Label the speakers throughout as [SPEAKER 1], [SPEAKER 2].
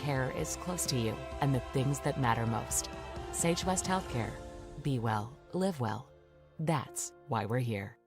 [SPEAKER 1] care is close to you and the things that matter most. Sage West Healthcare. Be well, live well. That's why we're here.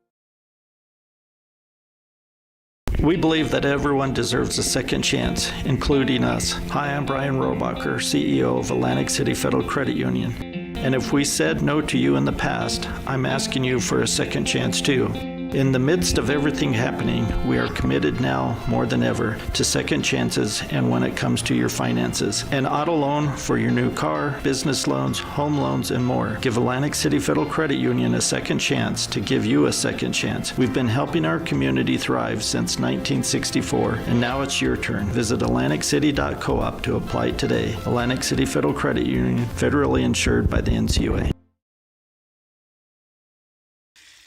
[SPEAKER 2] We believe that everyone deserves a second chance, including us. Hi, I'm Brian Robacher, CEO of Atlantic City Federal Credit Union. And if we said no to you in the past, I'm asking you for a second chance too. In the midst of everything happening, we are committed now more than ever to second chances and when it comes to your finances. An auto loan for your new car, business loans, home loans, and more. Give Atlantic City Federal Credit Union a second chance to give you a second chance. We've been helping our community thrive since 1964, and now it's your turn. Visit AtlanticCity.coop to apply today. Atlantic City Federal Credit Union, federally insured by the NCUA.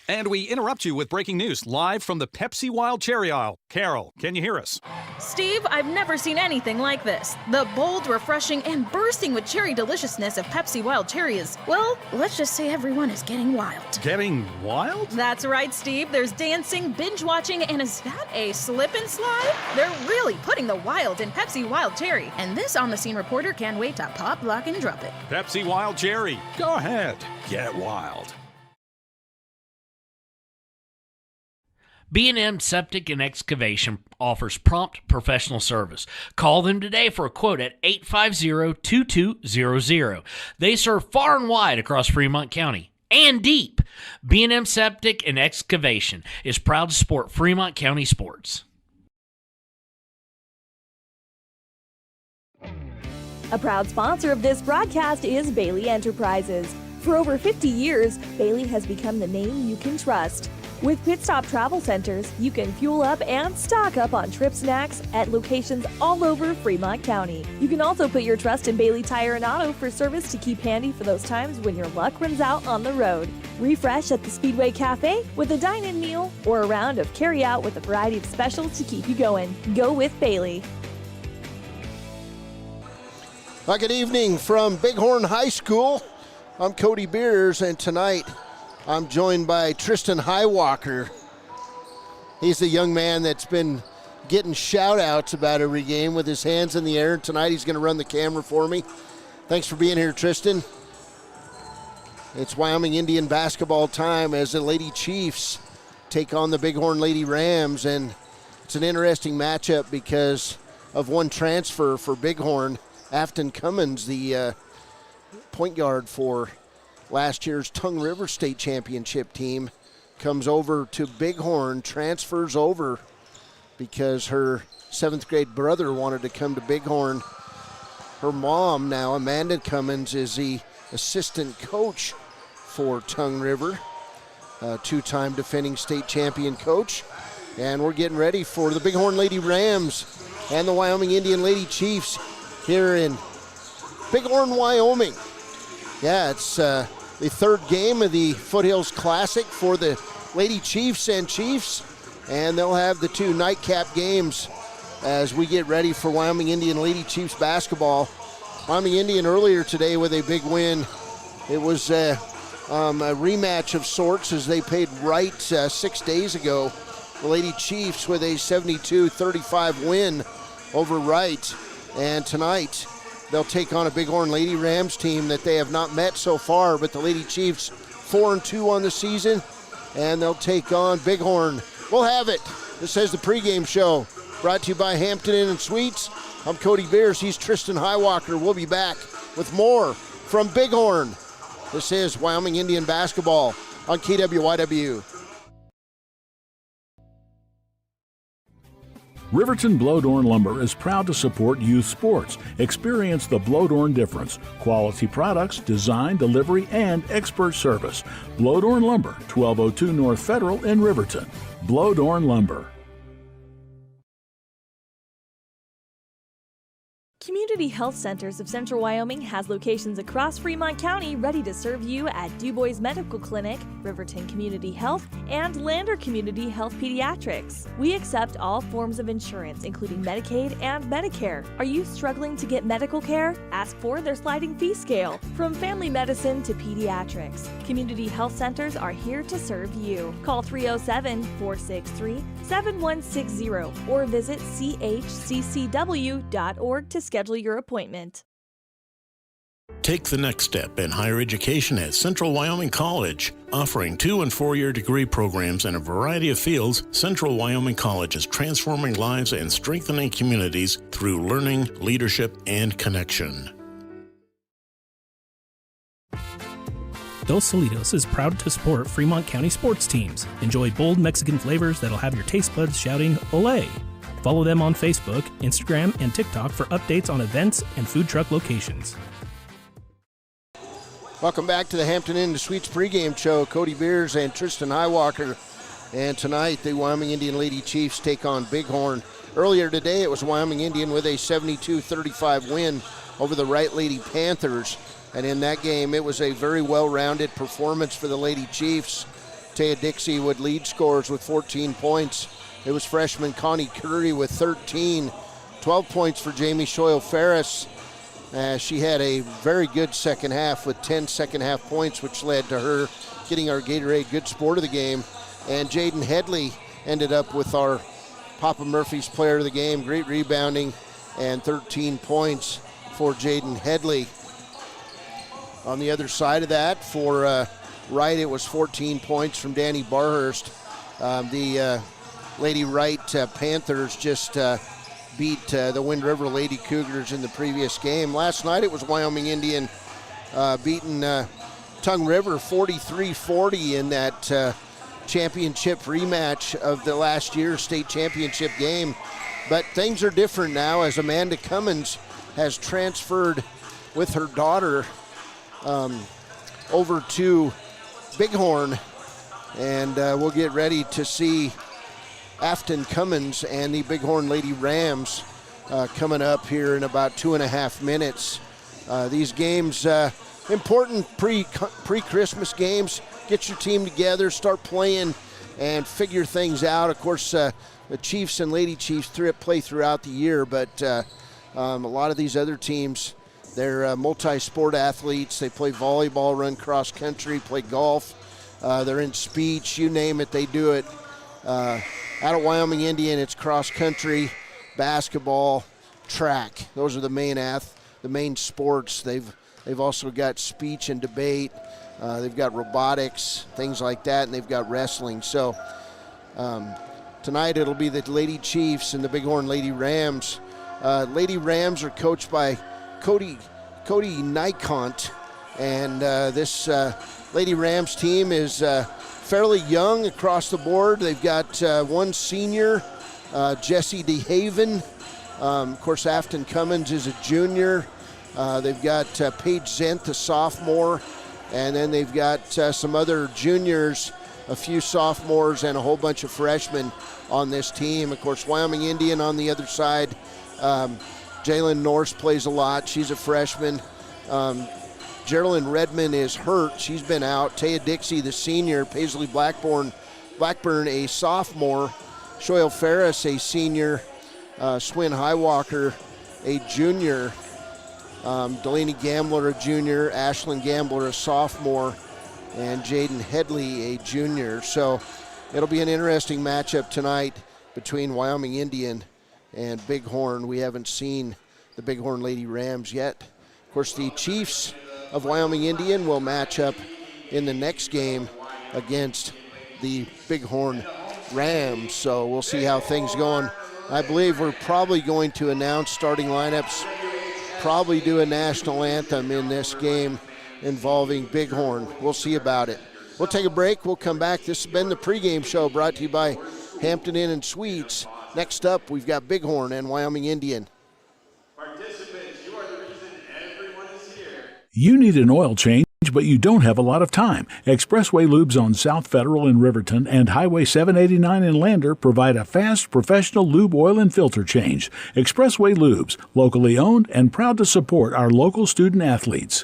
[SPEAKER 3] And we interrupt you with breaking news live from the Pepsi Wild Cherry aisle. Carol, can you hear us?
[SPEAKER 4] Steve, I've never seen anything like this. The bold, refreshing, and bursting with cherry deliciousness of Pepsi Wild Cherry is, well, let's just say everyone is getting wild.
[SPEAKER 3] Getting wild?
[SPEAKER 4] That's right, Steve. There's dancing, binge-watching, and is that a slip and slide? They're really putting the wild in Pepsi Wild Cherry, and this on-the-scene reporter can't wait to pop, lock, and drop it.
[SPEAKER 3] Pepsi Wild Cherry. Go ahead. Get wild.
[SPEAKER 5] B&M Septic and Excavation offers prompt professional service. Call them today for a quote at 850-2200. They serve far and wide across Fremont County and deep. B&M Septic and Excavation is proud to support Fremont County sports.
[SPEAKER 6] A proud sponsor of this broadcast is Bailey Enterprises. For over 50 years, Bailey has become the name you can trust. With Pit Stop Travel Centers, you can fuel up and stock up on trip snacks at locations all over Fremont County. You can also put your trust in Bailey Tire and Auto for service to keep handy for those times when your luck runs out on the road. Refresh at the Speedway Cafe with a dine-in meal or a round of carry-out with a variety of specials to keep you going. Go with Bailey.
[SPEAKER 7] Well, good evening from Bighorn High School. I'm Cody Beers, and tonight I'm joined by Tristan Highwalker. He's the young man that's been getting shout-outs about every game with his hands in the air. Tonight he's going to run the camera for me. Thanks for being here, Tristan. It's Wyoming Indian basketball time as the Lady Chiefs take on the Bighorn Lady Rams, and it's an interesting matchup because of one transfer for Bighorn. Afton Cummins, the point guard for last year's Tongue River State Championship team, comes over to Bighorn, transfers over because her 7th grade brother wanted to come to Bighorn. Her mom now, Amanda Cummins, is the assistant coach for Tongue River, two-time defending state champion coach. And we're getting ready for the Bighorn Lady Rams and the Wyoming Indian Lady Chiefs here in Bighorn, Wyoming. Yeah, it's the third game of the Foothills Classic for the Lady Chiefs, and they'll have the two nightcap games as we get ready for Wyoming Indian Lady Chiefs basketball. Wyoming Indian earlier today with a big win. It was a rematch of sorts as they played Wright 6 days ago. The Lady Chiefs with a 72-35 win over Wright. And tonight, they'll take on a Bighorn Lady Rams team that they have not met so far, but the Lady Chiefs 4-2 on the season, and they'll take on Bighorn. We'll have it. This is the pregame show, brought to you by Hampton Inn and Suites. I'm Cody Beers. He's Tristan Highwalker. We'll be back with more from Bighorn. This is Wyoming Indian basketball on KWYW.
[SPEAKER 8] Riverton Blowdorn Lumber is proud to support youth sports. Experience the Blowdorn difference. Quality products, design, delivery, and expert service. Blowdorn Lumber, 1202 North Federal in Riverton. Blowdorn Lumber.
[SPEAKER 6] Community Health Centers of Central Wyoming has locations across Fremont County ready to serve you at DuBois Medical Clinic, Riverton Community Health, and Lander Community Health Pediatrics. We accept all forms of insurance, including Medicaid and Medicare. Are you struggling to get medical care? Ask for their sliding fee scale. From family medicine to pediatrics, Community Health Centers are here to serve you. Call 307-463-7160 or visit chccw.org to schedule schedule your appointment.
[SPEAKER 9] Take the next step in higher education at Central Wyoming College. Offering 2- and 4-year degree programs in a variety of fields, Central Wyoming College is transforming lives and strengthening communities through learning, leadership, and connection.
[SPEAKER 10] Dos Solitos is proud to support Fremont County sports teams. Enjoy bold Mexican flavors that'll have your taste buds shouting, "Olé!" Follow them on Facebook, Instagram, and TikTok for updates on events and food truck locations.
[SPEAKER 7] Welcome back to the Hampton Inn & Suites pregame show. Cody Beers and Tristan Highwalker. And tonight, the Wyoming Indian Lady Chiefs take on Bighorn. Earlier today, it was Wyoming Indian with a 72-35 win over the Wright Lady Panthers. And in that game, it was a very well-rounded performance for the Lady Chiefs. Taya Dixie would lead scorers with 14 points. It was freshman Connie Curry with 13. 12 points for Jamie Shoyle-Ferris. She had a very good second half with 10 second-half points, which led to her getting our Gatorade Good Sport of the game. And Jaden Headley ended up with our Papa Murphy's Player of the Game. Great rebounding and 13 points for Jaden Headley. On the other side of that, for Wright, it was 14 points from Danny Barhurst. The Lady Wright Panthers just beat the Wind River Lady Cougars in the previous game. Last night, it was Wyoming Indian beating Tongue River 43-40 in that championship rematch of the last year's state championship game. But things are different now as Amanda Cummins has transferred with her daughter over to Bighorn, and we'll get ready to see Afton Cummins and the Bighorn Lady Rams coming up here in about 2.5 minutes. These games, important pre-Christmas games. Get your team together, start playing, and figure things out. Of course, the Chiefs and Lady Chiefs play throughout the year, but a lot of these other teams, they're multi-sport athletes. They play volleyball, run cross country, play golf. They're in speech, you name it, they do it. Out at Wyoming Indian, it's cross country, basketball, track. Those are the main sports. They've also got speech and debate. They've got robotics, things like that, and they've got wrestling. So tonight it'll be the Lady Chiefs and the Bighorn Lady Rams. Lady Rams are coached by Cody Nikont, and this Lady Rams team is fairly young across the board. They've got one senior, Jesse DeHaven. Of course, Afton Cummins is a junior. They've got Paige Zent, a sophomore, and then they've got some other juniors, a few sophomores, and a whole bunch of freshmen on this team. Of course, Wyoming Indian on the other side. Jalen Norse plays a lot. She's a freshman. Geraldine Redmond is hurt. She's been out. Taya Dixie, the senior. Paisley Blackburn, a sophomore. Shoyle Ferris, a senior. Swin Highwalker, a junior. Delaney Gambler, a junior. Ashlyn Gambler, a sophomore. And Jaden Headley, a junior. So it'll be an interesting matchup tonight between Wyoming Indian and Bighorn. We haven't seen the Bighorn Lady Rams yet. Of course, the Chiefs of Wyoming Indian will match up in the next game against the Bighorn Rams. So we'll see how things going. I believe we're probably going to announce starting lineups, probably do a national anthem in this game involving Bighorn. We'll see about it. We'll take a break. We'll come back. This has been the pregame show brought to you by Hampton Inn & Suites. Next up, we've got Bighorn and Wyoming Indian.
[SPEAKER 11] Participants, you are the reason everyone is here.
[SPEAKER 8] You need an oil change, but you don't have a lot of time. Expressway Lubes on South Federal in Riverton and Highway 789 in Lander provide a fast, professional lube oil and filter change. Expressway Lubes, locally owned and proud to support our local student athletes.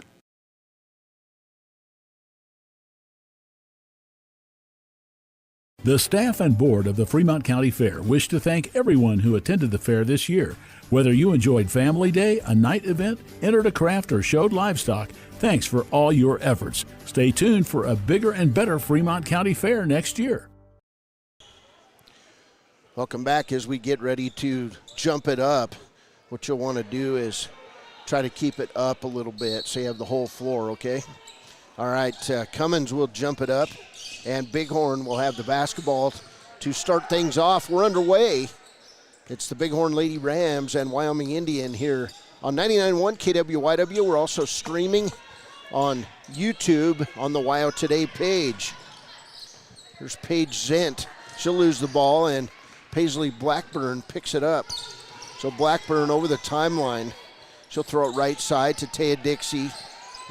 [SPEAKER 8] The staff and board of the Fremont County Fair wish to thank everyone who attended the fair this year. Whether you enjoyed Family Day, a night event, entered a craft, or showed livestock, thanks for all your efforts. Stay tuned for a bigger and better Fremont County Fair next year.
[SPEAKER 7] Welcome back as we get ready to jump it up. what you'll want to do is try to keep it up a little bit so you have the whole floor, okay? All right, Cummins will jump it up, and Bighorn will have the basketball to start things off. We're underway. It's the Bighorn Lady Rams and Wyoming Indian here on 99.1 KWYW. We're also streaming on YouTube on the WYO Today page. There's Paige Zent. She'll lose the ball, and Paisley Blackburn picks it up. So Blackburn over the timeline. She'll throw it right side to Taya Dixie.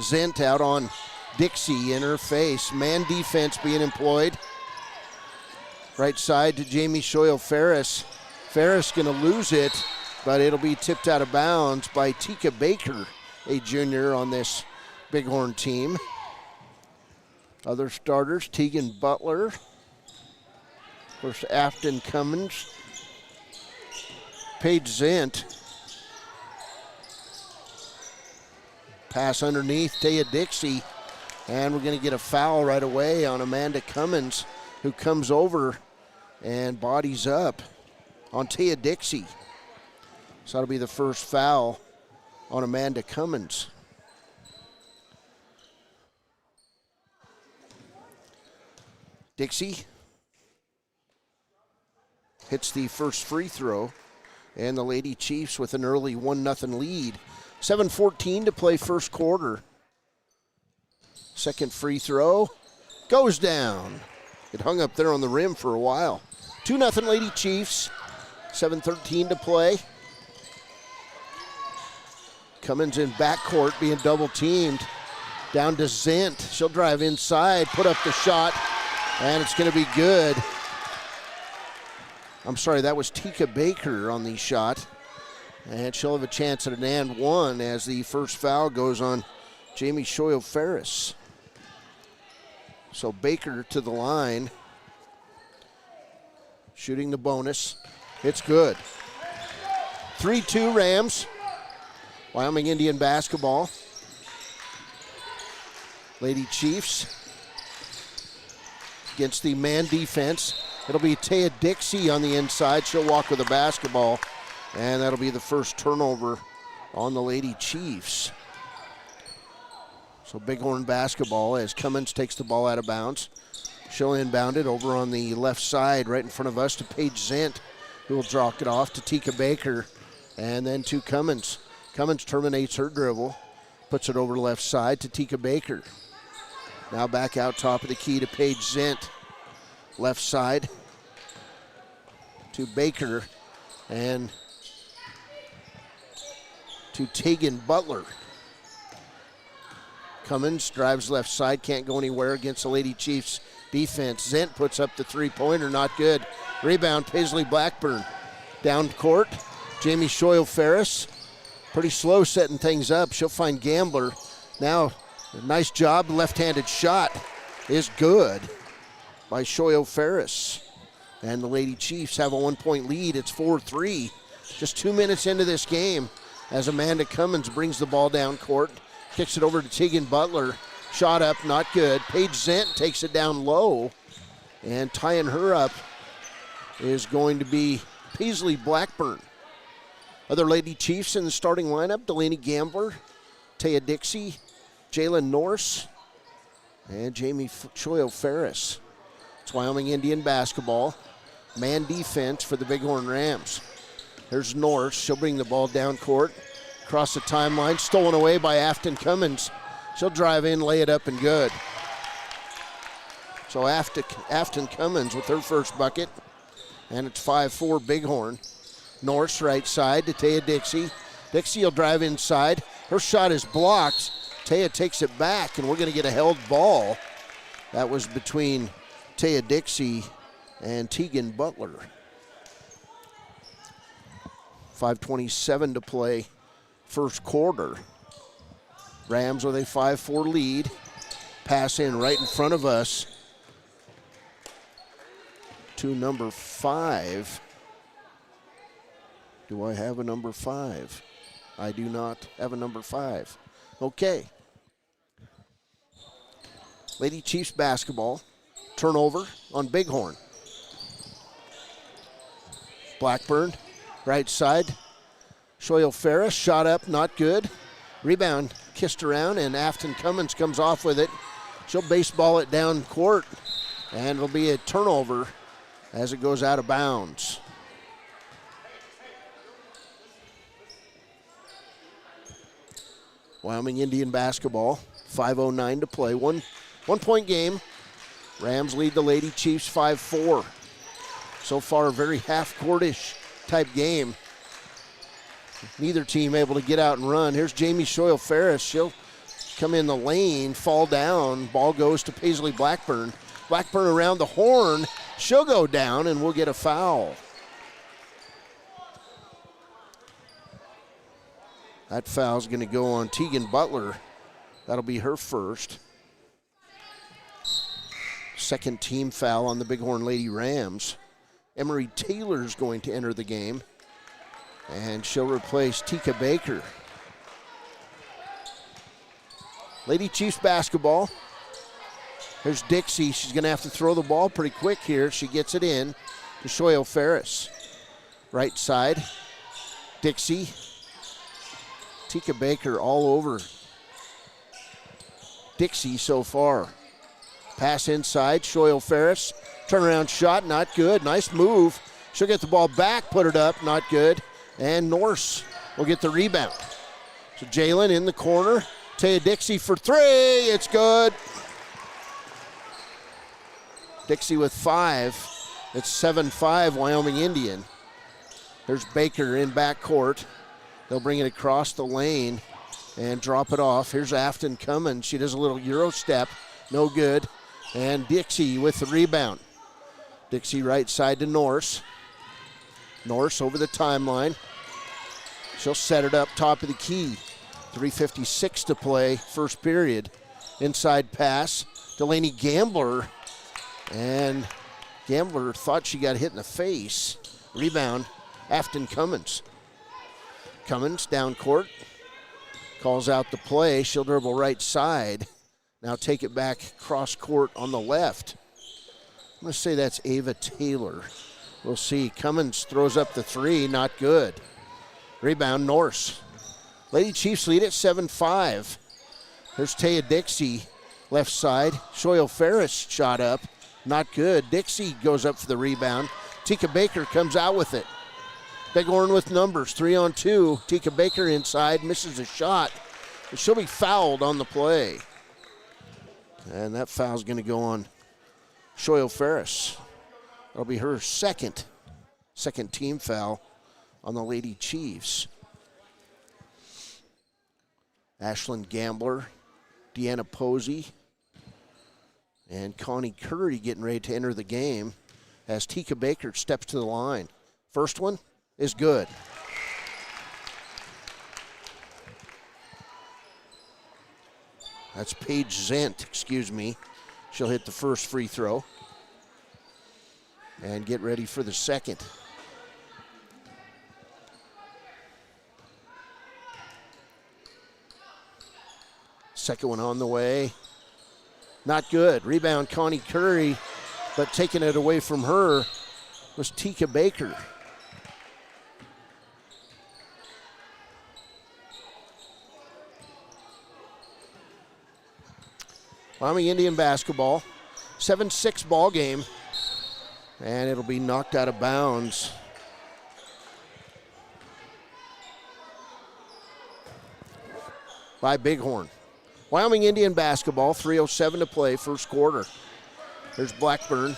[SPEAKER 7] Zent out on Dixie in her face. Man defense being employed. Right side to Jamie Shoyle-Ferris. Ferris going to lose it, but it'll be tipped out of bounds by Tika Baker, a junior on this Bighorn team. Other starters, Tegan Butler. Of course, Afton Cummins. Paige Zent. Pass underneath, Taya Dixie. And we're going to get a foul right away on Amanda Cummins, who comes over and bodies up on Taya Dixie. So that'll be the first foul on Amanda Cummins. Dixie hits the first free throw, and the Lady Chiefs with an early 1-0 lead. 7:14 to play first quarter. Second free throw goes down. It hung up there on the rim for a while. 2-0 Lady Chiefs. 7:13 to play. Cummins in backcourt being double teamed. Down to Zent. She'll drive inside, put up the shot, and it's going to be good. I'm sorry, that was Tika Baker on the shot. And she'll have a chance at an and one as the first foul goes on Jamie Shoyle-Ferris. So Baker to the line. Shooting the bonus. It's good. 3-2 Rams. Wyoming Indian basketball. Lady Chiefs against the man defense. It'll be Taya Dixie on the inside. She'll walk with the basketball. And that'll be the first turnover on the Lady Chiefs. So Bighorn basketball as Cummins takes the ball out of bounds. She'll inbound it over on the left side right in front of us to Paige Zent, who will drop it off to Tika Baker and then to Cummins. Cummins terminates her dribble, puts it over left side to Tika Baker. Now back out top of the key to Paige Zent. Left side to Baker and to Tegan Butler. Cummins drives left side, can't go anywhere against the Lady Chiefs defense. Zent puts up the three-pointer, not good. Rebound, Paisley Blackburn. Down court, Jamie Shoyle-Ferris. Pretty slow setting things up. She'll find Gambler. Now, a nice job, left-handed shot is good by Shoyle-Ferris. And the Lady Chiefs have a 1-point lead. It's 4-3. Just 2 minutes into this game as Amanda Cummins brings the ball down court, kicks it over to Tegan Butler. Shot up, not good. Paige Zent takes it down low, and tying her up is going to be Paisley Blackburn. Other Lady Chiefs in the starting lineup, Delaney Gambler, Taya Dixie, Jalen Norse, and Jamie Shoyle-Ferris. It's Wyoming Indian basketball. Man defense for the Bighorn Rams. There's Norse. She'll bring the ball down court. Across the timeline. Stolen away by Afton Cummins. She'll drive in, lay it up, and good. So Afton Cummins with her first bucket. And it's 5-4 Bighorn. Norse right side to Taya Dixie. Dixie will drive inside. Her shot is blocked. Taya takes it back, and we're going to get a held ball. That was between Taya Dixie and Tegan Butler. 5:27 to play first quarter. Rams with a 5-4 lead. Pass in right in front of us to number 5. Do I have a number 5? I do not have a number 5. Okay. Lady Chiefs basketball. Turnover on Bighorn. Blackburn, right side Shoyle Ferris, shot up, not good. Rebound kissed around, and Afton Cummins comes off with it. She'll baseball it down court, and it'll be a turnover as it goes out of bounds. Wyoming Indian basketball, 5:09 to play. One point game. Rams lead the Lady Chiefs 5-4. So far, a very half-courtish type game. Neither team able to get out and run. Here's Jamie Shoyle Ferris. She'll come in the lane, fall down. Ball goes to Paisley Blackburn. Blackburn around the horn. She'll go down, and we'll get a foul. That foul's going to go on Tegan Butler. That'll be her first. Second team foul on the Bighorn Lady Rams. Emery Taylor's going to enter the game, and she'll replace Tika Baker. Lady Chiefs basketball. Here's Dixie. She's going to have to throw the ball pretty quick here. She gets it in to Shoyle Ferris. Right side. Dixie. Tika Baker all over Dixie so far. Pass inside, Shoyle Ferris. Turnaround shot, not good. Nice move. She'll get the ball back, put it up, not good. And Norse will get the rebound. So Jalen in the corner. Taya Dixie for three. It's good. Dixie with 5. It's 7-5 Wyoming Indian. There's Baker in backcourt. They'll bring it across the lane and drop it off. Here's Afton Cummins. She does a little Euro step. No good. And Dixie with the rebound. Dixie right side to Norse. Norse over the timeline. She'll set it up top of the key. 3:56 to play, first period. Inside pass. Delaney Gambler. And Gambler thought she got hit in the face. Rebound, Afton Cummins. Cummins down court. Calls out the play. She'll dribble right side. Now take it back cross court on the left. I'm going to say that's Ava Taylor. We'll see. Cummins throws up the three. Not good. Rebound, Norse. Lady Chiefs lead at 7-5. There's Taya Dixie, left side. Shoyle Ferris shot up. Not good. Dixie goes up for the rebound. Tika Baker comes out with it. Bighorn with numbers, 3-on-2. Tika Baker inside, misses a shot. But she'll be fouled on the play. And that foul's going to go on Shoyle Ferris. That'll be her second team foul on the Lady Chiefs. Ashlyn Gambler, Deanna Posey, and Connie Curry getting ready to enter the game as Tika Baker steps to the line. First one is good. That's Paige Zent, She'll hit the first free throw and get ready for the second. Second one on the way. Not good. Rebound, Connie Curry, but taking it away from her was Tika Baker. Wyoming Indian basketball, 7-6 ball game, and it'll be knocked out of bounds. By Bighorn. Wyoming Indian basketball, 3:07 to play, first quarter. There's Blackburn.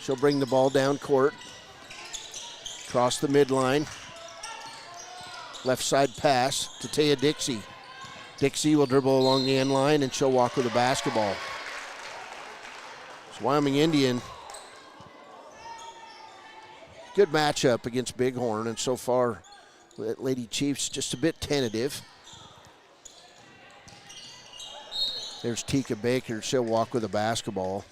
[SPEAKER 7] She'll bring the ball down court. Across the midline. Left side pass to Taya Dixie. Dixie will dribble along the end line, and she'll walk with the basketball. So Wyoming Indian, good matchup against Bighorn, and so far, Lady Chiefs just a bit tentative. There's Tika Baker. She'll walk with the basketball.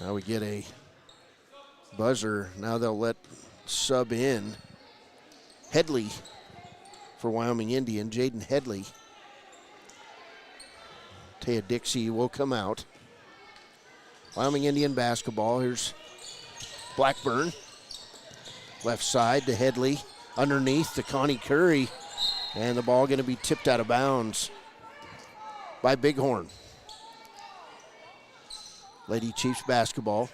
[SPEAKER 7] Now we get a buzzer. Now they'll let sub in Headley for Wyoming Indian, Jaden Headley. Taya Dixie will come out. Wyoming Indian basketball. Here's Blackburn. Left side to Headley. Underneath to Connie Curry. And the ball going to be tipped out of bounds by Bighorn. Lady Chiefs basketball.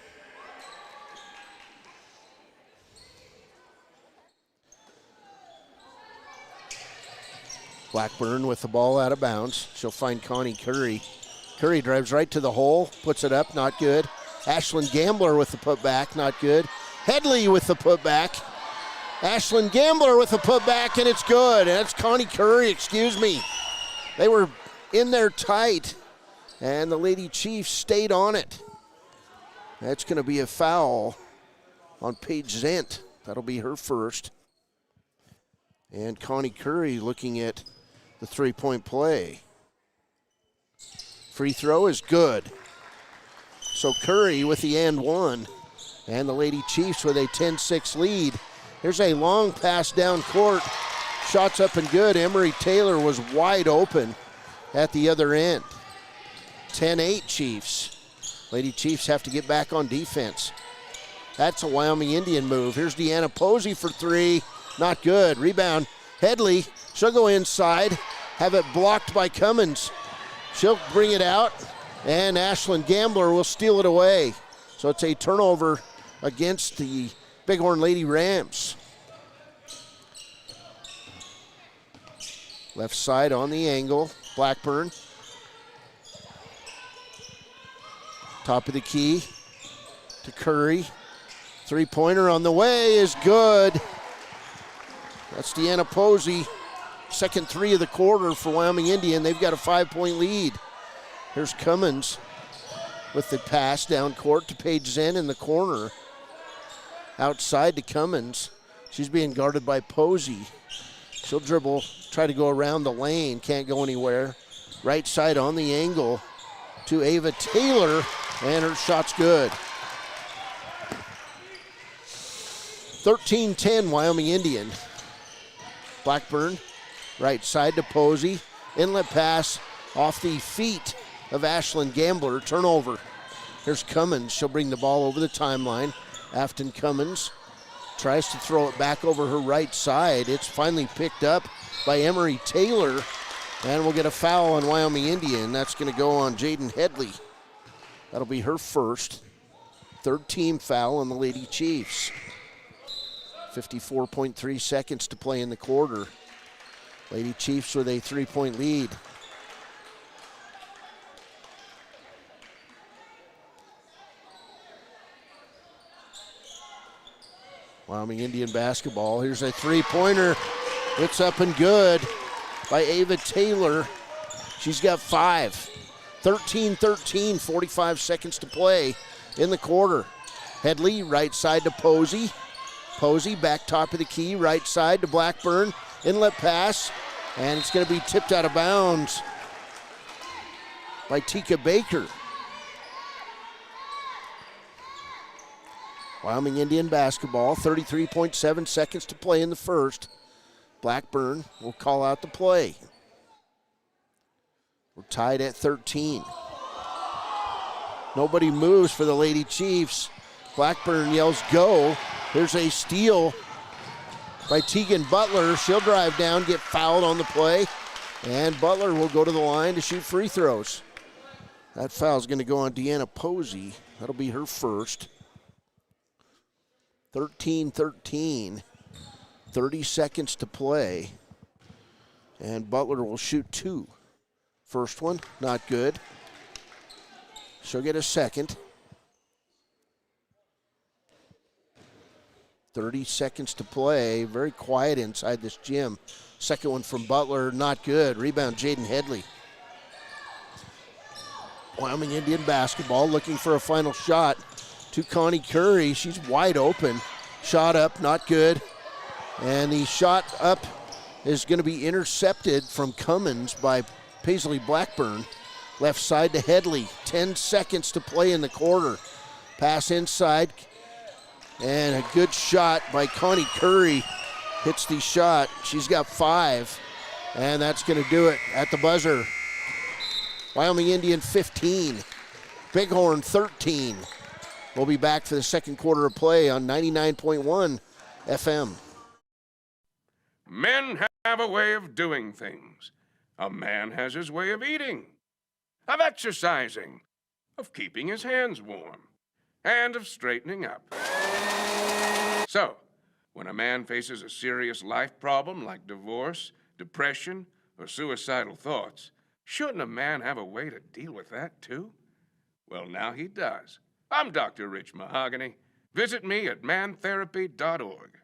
[SPEAKER 7] Blackburn with the ball out of bounds. She'll find Connie Curry. Curry drives right to the hole, puts it up, not good. Ashlyn Gambler with the putback, not good. Headley with the putback. Ashlyn Gambler with the putback, and it's good. And it's Connie Curry, excuse me. They were in there tight, and the Lady Chiefs stayed on it. That's going to be a foul on Paige Zent. That'll be her first. And Connie Curry looking at the three-point play. Free throw is good. So Curry with the and one. And the Lady Chiefs with a 10-6 lead. Here's a long pass down court. Shots up and good. Emery Taylor was wide open at the other end. 10-8 Chiefs. Lady Chiefs have to get back on defense. That's a Wyoming Indian move. Here's Deanna Posey for three. Not good. Rebound. Headley. She'll go inside. Have it blocked by Cummins. She'll bring it out. And Ashlyn Gambler will steal it away. So it's a turnover against the Bighorn Lady Rams. Left side on the angle. Blackburn. Top of the key to Curry. Three-pointer on the way is good. That's Deanna Posey. Second three of the quarter for Wyoming Indian. They've got a 5-point lead. Here's Cummins with the pass down court to Paige Zen in the corner. Outside to Cummins. She's being guarded by Posey. She'll dribble, try to go around the lane. Can't go anywhere. Right side on the angle to Ava Taylor. And her shot's good. 13-10 Wyoming Indian. Blackburn, right side to Posey. Inlet pass off the feet of Ashlyn Gambler. Turnover. Here's Cummins. She'll bring the ball over the timeline. Afton Cummins tries to throw it back over her right side. It's finally picked up by Emery Taylor. And we'll get a foul on Wyoming Indian. That's going to go on Jaden Headley. That'll be her first. Third team foul on the Lady Chiefs. 54.3 seconds to play in the quarter. Lady Chiefs with a 3-point lead. Wyoming Indian basketball. Here's a three-pointer. It's up and good by Ava Taylor. She's got 5. 13-13, 45 seconds to play in the quarter. Headley, right side to Posey. Posey, back top of the key, right side to Blackburn. Inlet pass, and it's going to be tipped out of bounds by Tika Baker. Wyoming Indian basketball, 33.7 seconds to play in the first. Blackburn will call out the play. We're tied at 13. Nobody moves for the Lady Chiefs. Blackburn yells go. There's a steal by Tegan Butler. She'll drive down, get fouled on the play, and Butler will go to the line to shoot free throws. That foul's going to go on Deanna Posey. That'll be her first. 13-13. 30 seconds to play. And Butler will shoot 2. First one, not good. She'll get a second. 30 seconds to play. Very quiet inside this gym. Second one from Butler, not good. Rebound, Jaden Headley. Wyoming Indian basketball looking for a final shot to Connie Curry. She's wide open. Shot up, not good. And the shot up is going to be intercepted from Cummins by Paisley Blackburn. Left side to Headley. 10 seconds to play in the quarter. Pass inside. And a good shot by Connie Curry. Hits the shot. She's got 5. And that's going to do it at the buzzer. Wyoming Indian 15. Bighorn 13. We'll be back for the second quarter of play on 99.1 FM.
[SPEAKER 12] Men have a way of doing things. A man has his way of eating, of exercising, of keeping his hands warm, and of straightening up. So, when a man faces a serious life problem like divorce, depression, or suicidal thoughts, shouldn't a man have a way to deal with that too? Well, now he does. I'm Dr. Rich Mahogany. Visit me at mantherapy.org.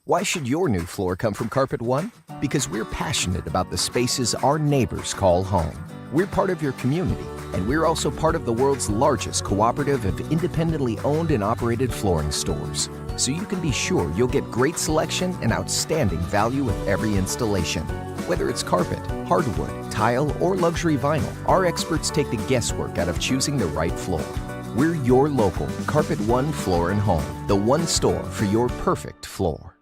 [SPEAKER 13] Why should your new floor come from Carpet One? Because we're passionate about the spaces our neighbors call home. We're part of your community, and we're also part of the world's largest cooperative of independently owned and operated flooring stores. So you can be sure you'll get great selection and outstanding value with every installation. Whether it's carpet, hardwood, tile, or luxury vinyl, our experts take the guesswork out of choosing the right floor. We're your local Carpet One Floor and Home, the one store for your perfect floor.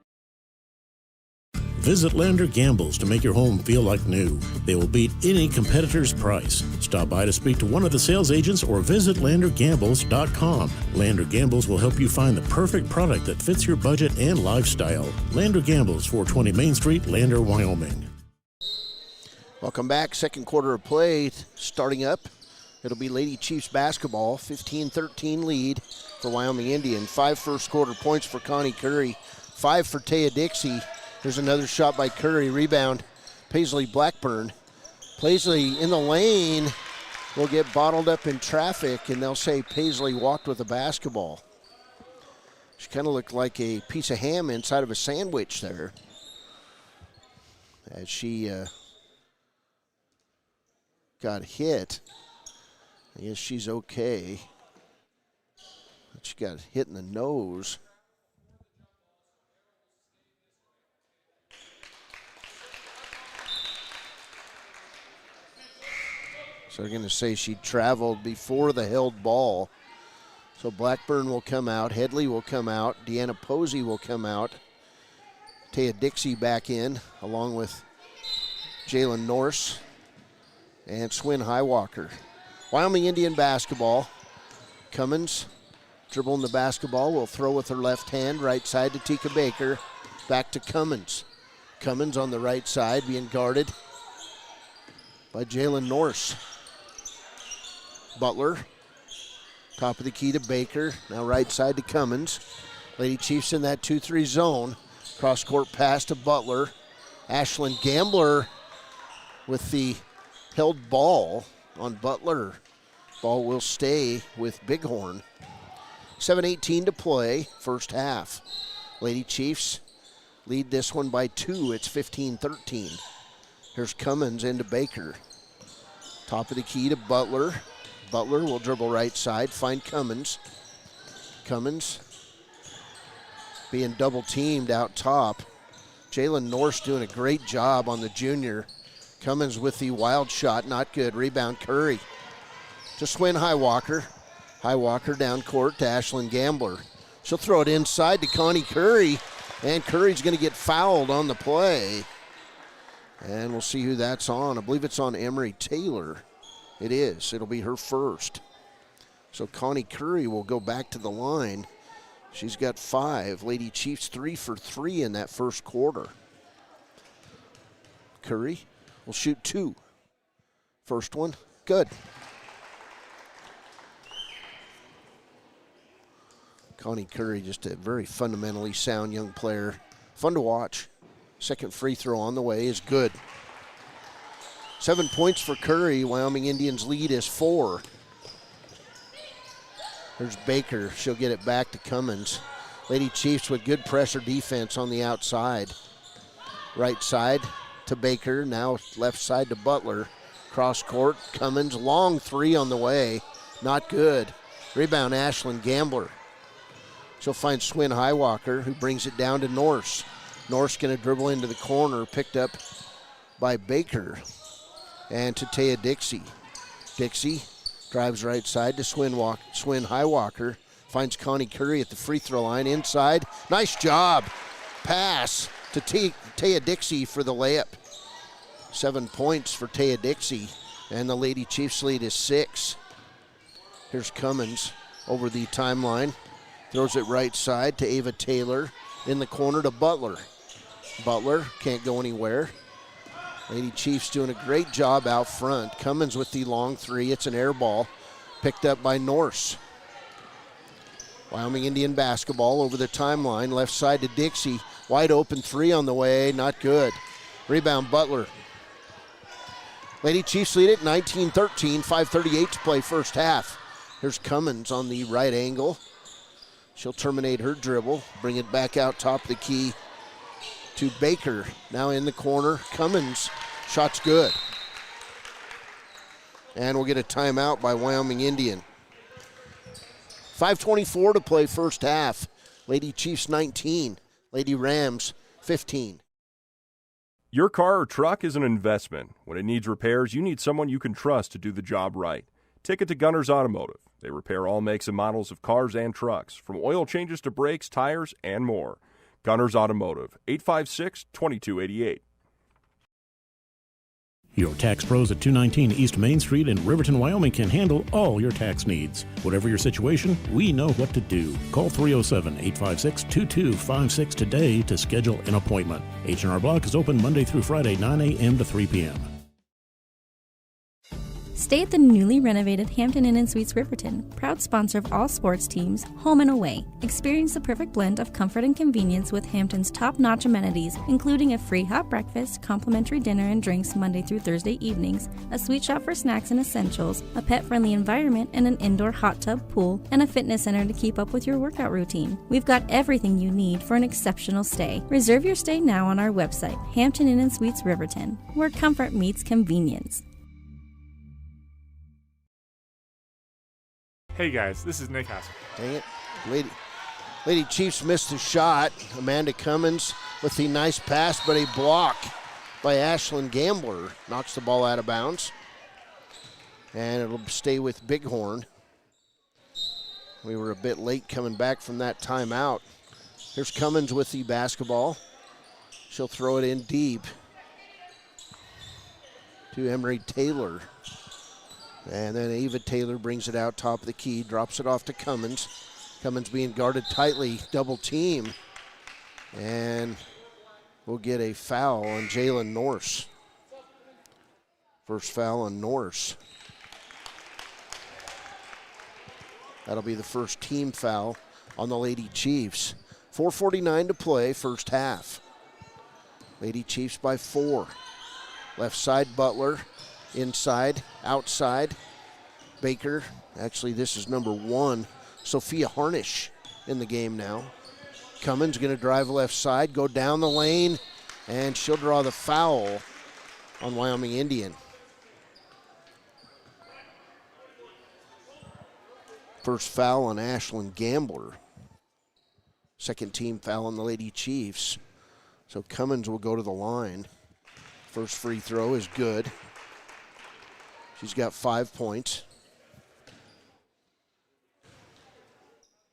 [SPEAKER 9] Visit Lander Gambles to make your home feel like new. They will beat any competitor's price. Stop by to speak to one of the sales agents or visit LanderGambles.com. Lander Gambles will help you find the perfect product that fits your budget and lifestyle. Lander Gambles, 420 Main Street, Lander, Wyoming.
[SPEAKER 7] Welcome back. Second quarter of play starting up. It'll be Lady Chiefs basketball, 15-13 lead for Wyoming Indian. 5 first quarter points for Connie Curry, 5 for Taya Dixie. There's another shot by Curry. Rebound, Paisley Blackburn. Paisley in the lane will get bottled up in traffic, and they'll say Paisley walked with a basketball. She kind of looked like a piece of ham inside of a sandwich there as she got hit. I guess she's okay. She got hit in the nose. So they're going to say she traveled before the held ball. So Blackburn will come out. Headley will come out. Deanna Posey will come out. Taya Dixie back in, along with Jalen Norse and Swin Highwalker. Wyoming Indian basketball. Cummins dribbling the basketball. Will throw with her left hand. Right side to Tika Baker. Back to Cummins. Cummins on the right side being guarded by Jalen Norse. Butler, top of the key to Baker. Now right side to Cummins. Lady Chiefs in that 2-3 zone. Cross-court pass to Butler. Ashlyn Gambler with the held ball on Butler. Ball will stay with Bighorn. 7:18 to play, first half. Lady Chiefs lead this one by 2. It's 15-13. Here's Cummins into Baker. Top of the key to Butler. Butler will dribble right side, find Cummins. Cummins being double teamed out top. Jalen Norse doing a great job on the junior. Cummins with the wild shot, not good. Rebound Curry to Swin Highwalker. Highwalker down court to Ashlyn Gambler. She'll throw it inside to Connie Curry, and Curry's going to get fouled on the play. And we'll see who that's on. I believe it's on Emery Taylor. It is. It'll be her first. So Connie Curry will go back to the line. She's got 5. Lady Chiefs 3 for 3 in that first quarter. Curry will shoot 2. First one, good. Connie Curry, just a very fundamentally sound young player. Fun to watch. Second free throw on the way is good. 7 points for Curry. Wyoming Indians lead is 4. There's Baker. She'll get it back to Cummins. Lady Chiefs with good pressure defense on the outside. Right side to Baker. Now left side to Butler. Cross court. Cummins. Long 3 on the way. Not good. Rebound Ashlyn Gambler. She'll find Swin Highwalker, who brings it down to Norse. Norse going to dribble into the corner, picked up by Baker. And to Taya Dixie. Dixie drives right side to Swin Highwalker. Finds Connie Curry at the free throw line inside. Nice job. Pass to Taya Dixie for the layup. 7 points for Taya Dixie, and the Lady Chiefs lead is 6. Here's Cummins over the timeline. Throws it right side to Ava Taylor. In the corner to Butler. Butler can't go anywhere. Lady Chiefs doing a great job out front. Cummins with the long three. It's an air ball picked up by Norse. Wyoming Indian basketball over the timeline. Left side to Dixie. Wide open three on the way. Not good. Rebound Butler. Lady Chiefs lead it 19-13. 5:38 to play first half. Here's Cummins on the right angle. She'll terminate her dribble. Bring it back out top of the key to Baker. Now in the corner. Cummins. Shot's good. And we'll get a timeout by Wyoming Indian. 5:24 to play first half. Lady Chiefs 19. Lady Rams 15.
[SPEAKER 14] Your car or truck is an investment. When it needs repairs, you need someone you can trust to do the job right. Take it to Gunner's Automotive. They repair all makes and models of cars and trucks, from oil changes to brakes, tires, and more. Gunner's Automotive, 856-2288.
[SPEAKER 9] Your tax pros at 219 East Main Street in Riverton, Wyoming can handle all your tax needs. Whatever your situation, we know what to do. Call 307-856-2256 today to schedule an appointment. H&R Block is open Monday through Friday, 9 a.m. to 3 p.m.
[SPEAKER 15] Stay at the newly renovated Hampton Inn & Suites Riverton, proud sponsor of all sports teams, home and away. Experience the perfect blend of comfort and convenience with Hampton's top-notch amenities, including a free hot breakfast, complimentary dinner and drinks Monday through Thursday evenings, a sweet shop for snacks and essentials, a pet-friendly environment and an indoor hot tub pool, and a fitness center to keep up with your workout routine. We've got everything you need for an exceptional stay. Reserve your stay now on our website, Hampton Inn & Suites Riverton, where comfort meets convenience.
[SPEAKER 16] Hey guys, this is Nick Haskell.
[SPEAKER 7] Dang it. Lady Chiefs missed the shot. Amanda Cummins with the nice pass, but a block by Ashlyn Gambler knocks the ball out of bounds. And it'll stay with Bighorn. We were a bit late coming back from that timeout. Here's Cummins with the basketball. She'll throw it in deep to Emery Taylor. And then Ava Taylor brings it out top of the key, drops it off to Cummins. Cummins being guarded tightly, double team. And we'll get a foul on Jalen Norse. First foul on Norse. That'll be the first team foul on the Lady Chiefs. 4:49 to play, first half. Lady Chiefs by 4. Left side Butler. Inside, outside, Baker. Actually, this is number 1, Sophia Harnish in the game now. Cummins going to drive left side, go down the lane, and she'll draw the foul on Wyoming Indian. First foul on Ashlyn Gambler. Second team foul on the Lady Chiefs. So Cummins will go to the line. First free throw is good. She's got 5 points.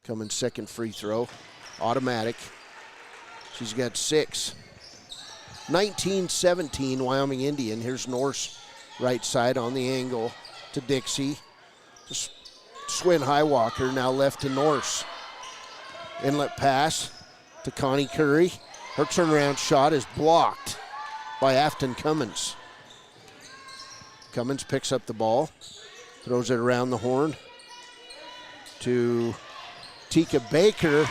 [SPEAKER 7] Cummins' second free throw, automatic. She's got 6. 19-17, Wyoming Indian. Here's Norse right side on the angle to Dixie. Swin Highwalker now left to Norse. Inlet pass to Connie Curry. Her turnaround shot is blocked by Afton Cummins. Cummins picks up the ball, throws it around the horn to Tika Baker.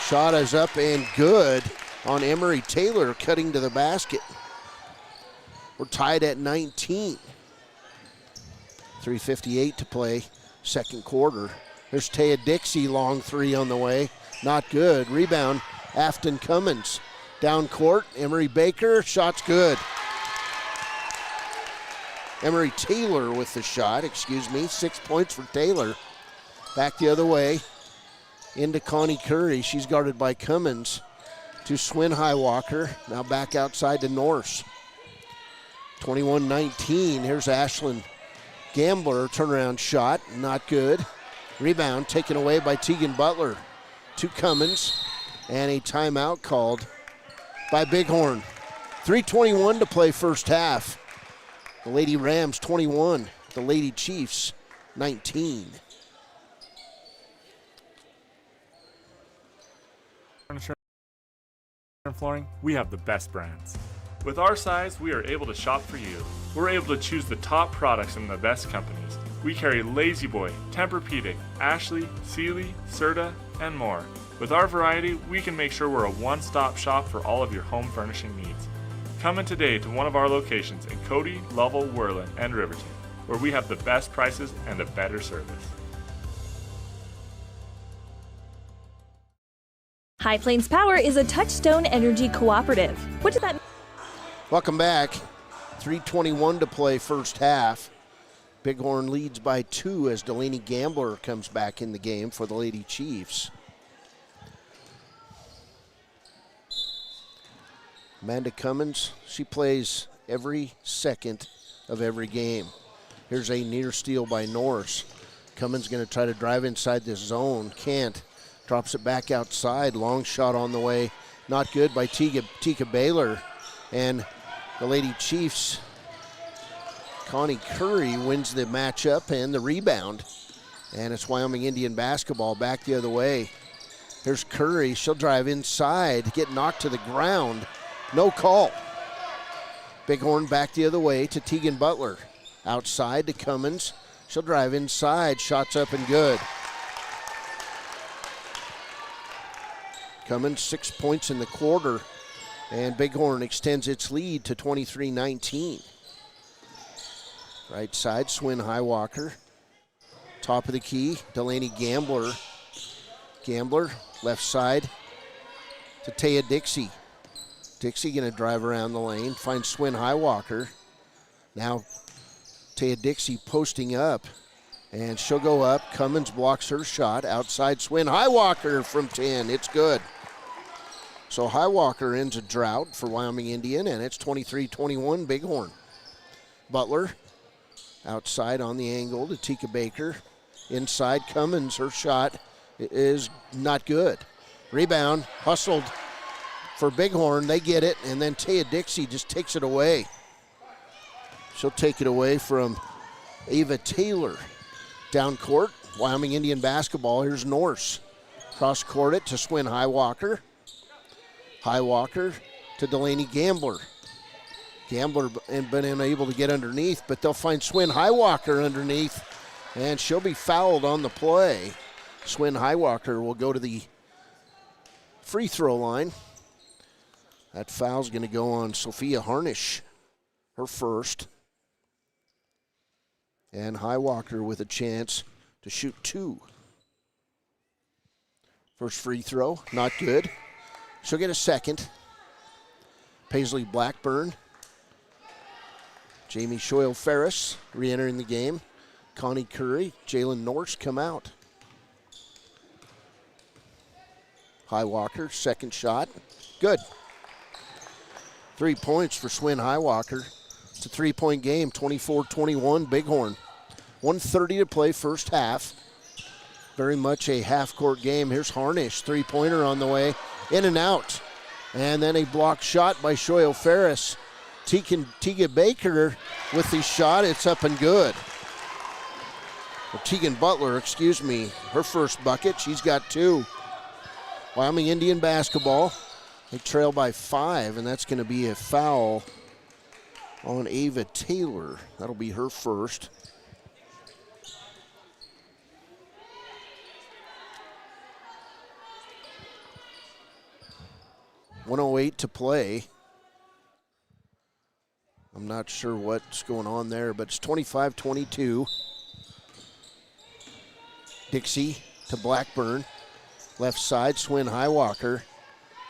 [SPEAKER 7] Shot is up and good on Emery Taylor, cutting to the basket. We're tied at 19. 3:58 to play, second quarter. There's Taya Dixie, long three on the way. Not good. Rebound, Afton Cummins. Down court, Emery Baker, shot's good. Emery Taylor with the shot, 6 points for Taylor. Back the other way, into Connie Curry. She's guarded by Cummins to Swin Highwalker. Now back outside to Norse. 21-19, here's Ashlyn Gambler, turnaround shot, not good. Rebound taken away by Tegan Butler to Cummins, and a timeout called by Bighorn. 3:21 to play first half. The Lady Rams 21, the Lady Chiefs 19.
[SPEAKER 16] Furniture and flooring, we have the best brands. With our size, we are able to shop for you. We're able to choose the top products from the best companies. We carry Lazy Boy, Tempur-Pedic, Ashley, Sealy, Serta, and more. With our variety, we can make sure we're a one-stop shop for all of your home furnishing needs. Come in today to one of our locations in Cody, Lovell, Worland, and Riverton, where we have the best prices and a better service.
[SPEAKER 6] High Plains Power is a Touchstone Energy cooperative. What does that mean?
[SPEAKER 7] Welcome back. 3:21 to play first half. Bighorn leads by 2 as Delaney Gambler comes back in the game for the Lady Chiefs. Amanda Cummins, she plays every second of every game. Here's a near steal by Norse. Cummins going to try to drive inside this zone. Can't. Drops it back outside. Long shot on the way. Not good by Tika Baylor. And the Lady Chiefs, Connie Curry wins the matchup and the rebound. And it's Wyoming Indian basketball back the other way. Here's Curry. She'll drive inside, get knocked to the ground. No call. Bighorn back the other way to Tegan Butler. Outside to Cummins. She'll drive inside. Shots up and good. Cummins 6 points in the quarter. And Bighorn extends its lead to 23-19. Right side, Swin Highwalker. Top of the key, Delaney Gambler. Gambler, left side to Taya Dixie. Dixie going to drive around the lane, finds Swin Highwalker. Now Taya Dixie posting up, and she'll go up. Cummins blocks her shot. Outside, Swin Highwalker from 10. It's good. So Highwalker ends a drought for Wyoming Indian, and it's 23-21 Bighorn. Butler outside on the angle to Tika Baker. Inside, Cummins, her shot is not good. Rebound, hustled for Bighorn. They get it, and then Taya Dixie just takes it away. She'll take it away from Ava Taylor. Down court, Wyoming Indian basketball. Here's Norse. Cross court it to Swin Highwalker. Highwalker to Delaney Gambler. Gambler been unable to get underneath, but they'll find Swin Highwalker underneath, and she'll be fouled on the play. Swin Highwalker will go to the free throw line. That foul's going to go on Sophia Harnish, her first. And Highwalker with a chance to shoot 2. First free throw, not good. She'll get a second. Paisley Blackburn. Jamie Shoyle-Ferris re-entering the game. Connie Curry, Jalen Norse come out. Highwalker, second shot. Good. 3 points for Swin Highwalker. It's a 3-point game, 24-21 Bighorn. 1:30 to play first half. Very much a half-court game. Here's Harnish, three-pointer on the way. In and out. And then a blocked shot by Shoyle-Ferris. Tegan Baker with the shot. It's up and good. Or Tegan Butler, excuse me. Her first bucket. She's got 2. Wyoming Indian basketball. They trail by 5, and that's going to be a foul on Ava Taylor. That'll be her first. .108 to play. I'm not sure what's going on there, but it's 25-22. Dixie to Blackburn. Left side, Swin Highwalker.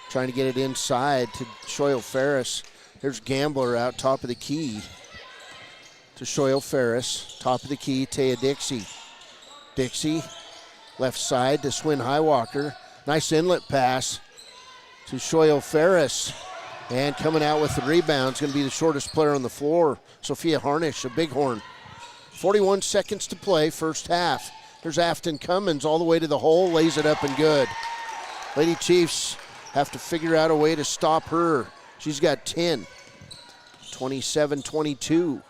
[SPEAKER 7] Trying to get it inside to Shoyle-Ferris. Here's Gambler out top of the key to Shoyle-Ferris. Top of the key, Taya Dixie. Dixie, left side to Swin Highwalker. Nice inlet pass to Shoyle-Ferris. And coming out with the rebound is going to be the shortest player on the floor, Sophia Harnish, a Bighorn. 41 seconds to play, first half. There's Afton Cummins all the way to the hole, lays it up and good. Lady Chiefs have to figure out a way to stop her. She's got 10. 27-22.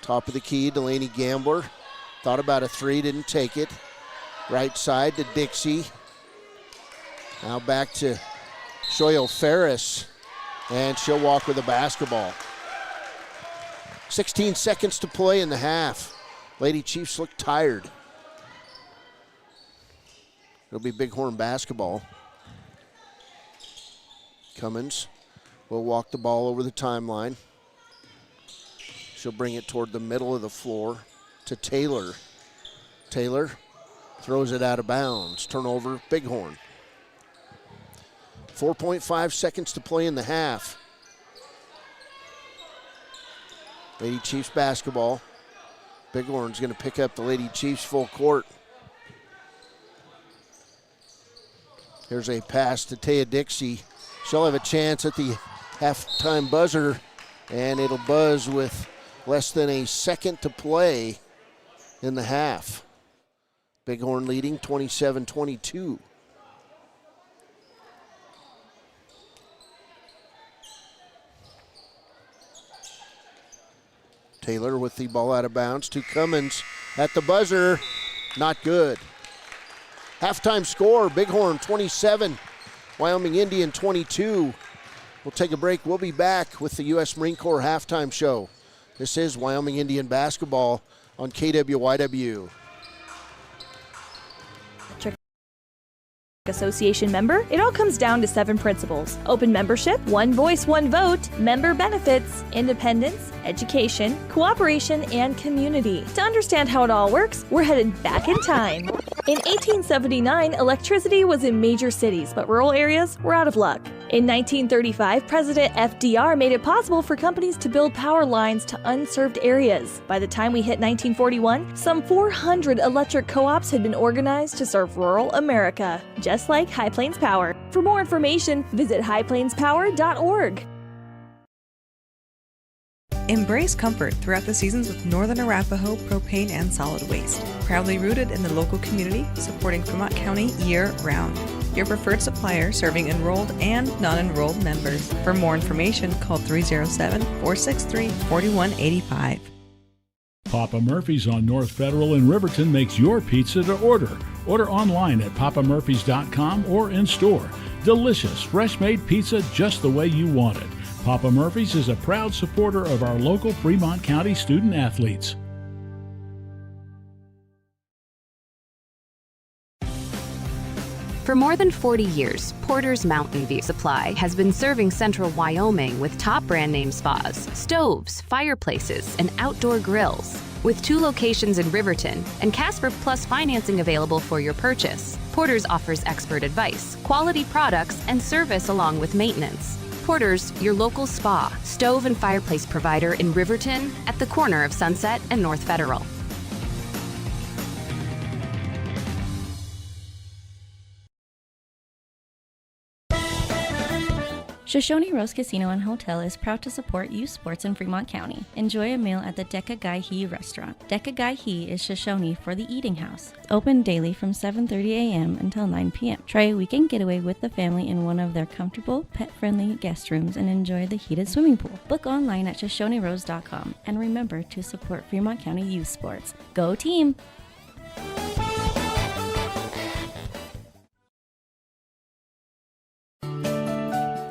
[SPEAKER 7] Top of the key, Delaney Gambler. Thought about a three, didn't take it. Right side to Dixie. Now back to Shoyo Ferris, and she'll walk with the basketball. 16 seconds to play in the half. Lady Chiefs look tired. It'll be Bighorn basketball. Cummins will walk the ball over the timeline. She'll bring it toward the middle of the floor to Taylor. Taylor throws it out of bounds. Turnover, Bighorn. 4.5 seconds to play in the half. Lady Chiefs basketball. Bighorn's going to pick up the Lady Chiefs full court. Here's a pass to Taya Dixie. She'll have a chance at the halftime buzzer, and it'll buzz with less than a second to play in the half. Bighorn leading 27-22. Taylor with the ball out of bounds to Cummins at the buzzer. Not good. Halftime score, Bighorn 27, Wyoming Indian 22. We'll take a break. We'll be back with the U.S. Marine Corps halftime show. This is Wyoming Indian basketball on KWYW.
[SPEAKER 6] Association member, it all comes down to 7 principles: open membership, one voice, one vote, member benefits, independence, education, cooperation, and community. To understand how it all works, we're headed back in time. In 1879, electricity was in major cities, but rural areas were out of luck. In 1935, President FDR made it possible for companies to build power lines to unserved areas. By the time we hit 1941, some 400 electric co-ops had been organized to serve rural America, just like High Plains Power. For more information, visit highplainspower.org.
[SPEAKER 17] Embrace comfort throughout the seasons with Northern Arapaho Propane and Solid Waste. Proudly rooted in the local community, supporting Fremont County year-round. Your preferred supplier serving enrolled and non-enrolled members. For more information, call 307-463-4185.
[SPEAKER 8] Papa Murphy's on North Federal in Riverton makes your pizza to order. Order online at papamurphys.com or in store. Delicious, fresh-made pizza just the way you want it. Papa Murphy's is a proud supporter of our local Fremont County student athletes.
[SPEAKER 18] For more than 40 years, Porter's Mountain View Supply has been serving central Wyoming with top brand name spas, stoves, fireplaces, and outdoor grills. With 2 locations in Riverton and Casper Plus financing available for your purchase, Porter's offers expert advice, quality products, and service along with maintenance. Porter's, your local spa, stove, and fireplace provider in Riverton at the corner of Sunset and North Federal.
[SPEAKER 15] Shoshone Rose Casino and Hotel is proud to support youth sports in Fremont County. Enjoy a meal at the Deca Gai He restaurant. Deca Gai He is Shoshone for the eating house. Open daily from 7:30 a.m. until 9 p.m. Try a weekend getaway with the family in one of their comfortable, pet-friendly guest rooms and enjoy the heated swimming pool. Book online at ShoshoneRose.com and remember to support Fremont County youth sports. Go team!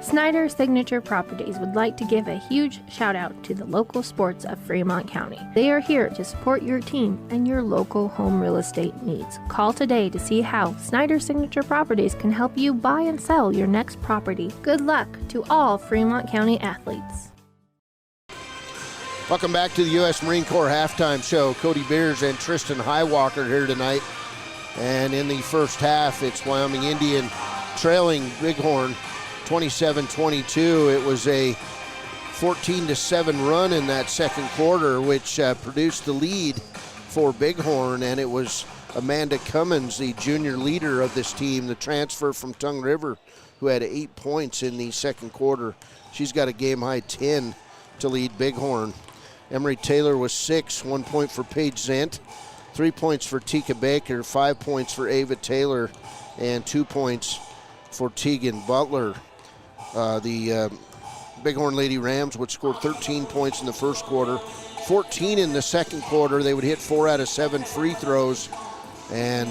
[SPEAKER 19] Snyder Signature Properties would like to give a huge shout out to the local sports of Fremont County. They are here to support your team and your local home real estate needs. Call today to see how Snyder Signature Properties can help you buy and sell your next property. Good luck to all Fremont County athletes.
[SPEAKER 7] Welcome back to the U.S. Marine Corps halftime show. Cody Beers and Tristan Highwalker here tonight. And in the first half, it's Wyoming Indian trailing Bighorn 27-22. It was a 14-7 run in that second quarter, which produced the lead for Bighorn, and it was Amanda Cummins, the junior leader of this team, the transfer from Tongue River, who had 8 points in the second quarter. She's got a game-high 10 to lead Bighorn. Emery Taylor was 6, 1 point for Paige Zent, 3 points for Tika Baker, 5 points for Ava Taylor, and 2 points for Tegan Butler. The Bighorn Lady Rams would score 13 points in the first quarter, 14 in the second quarter. They would hit 4 out of 7 free throws, and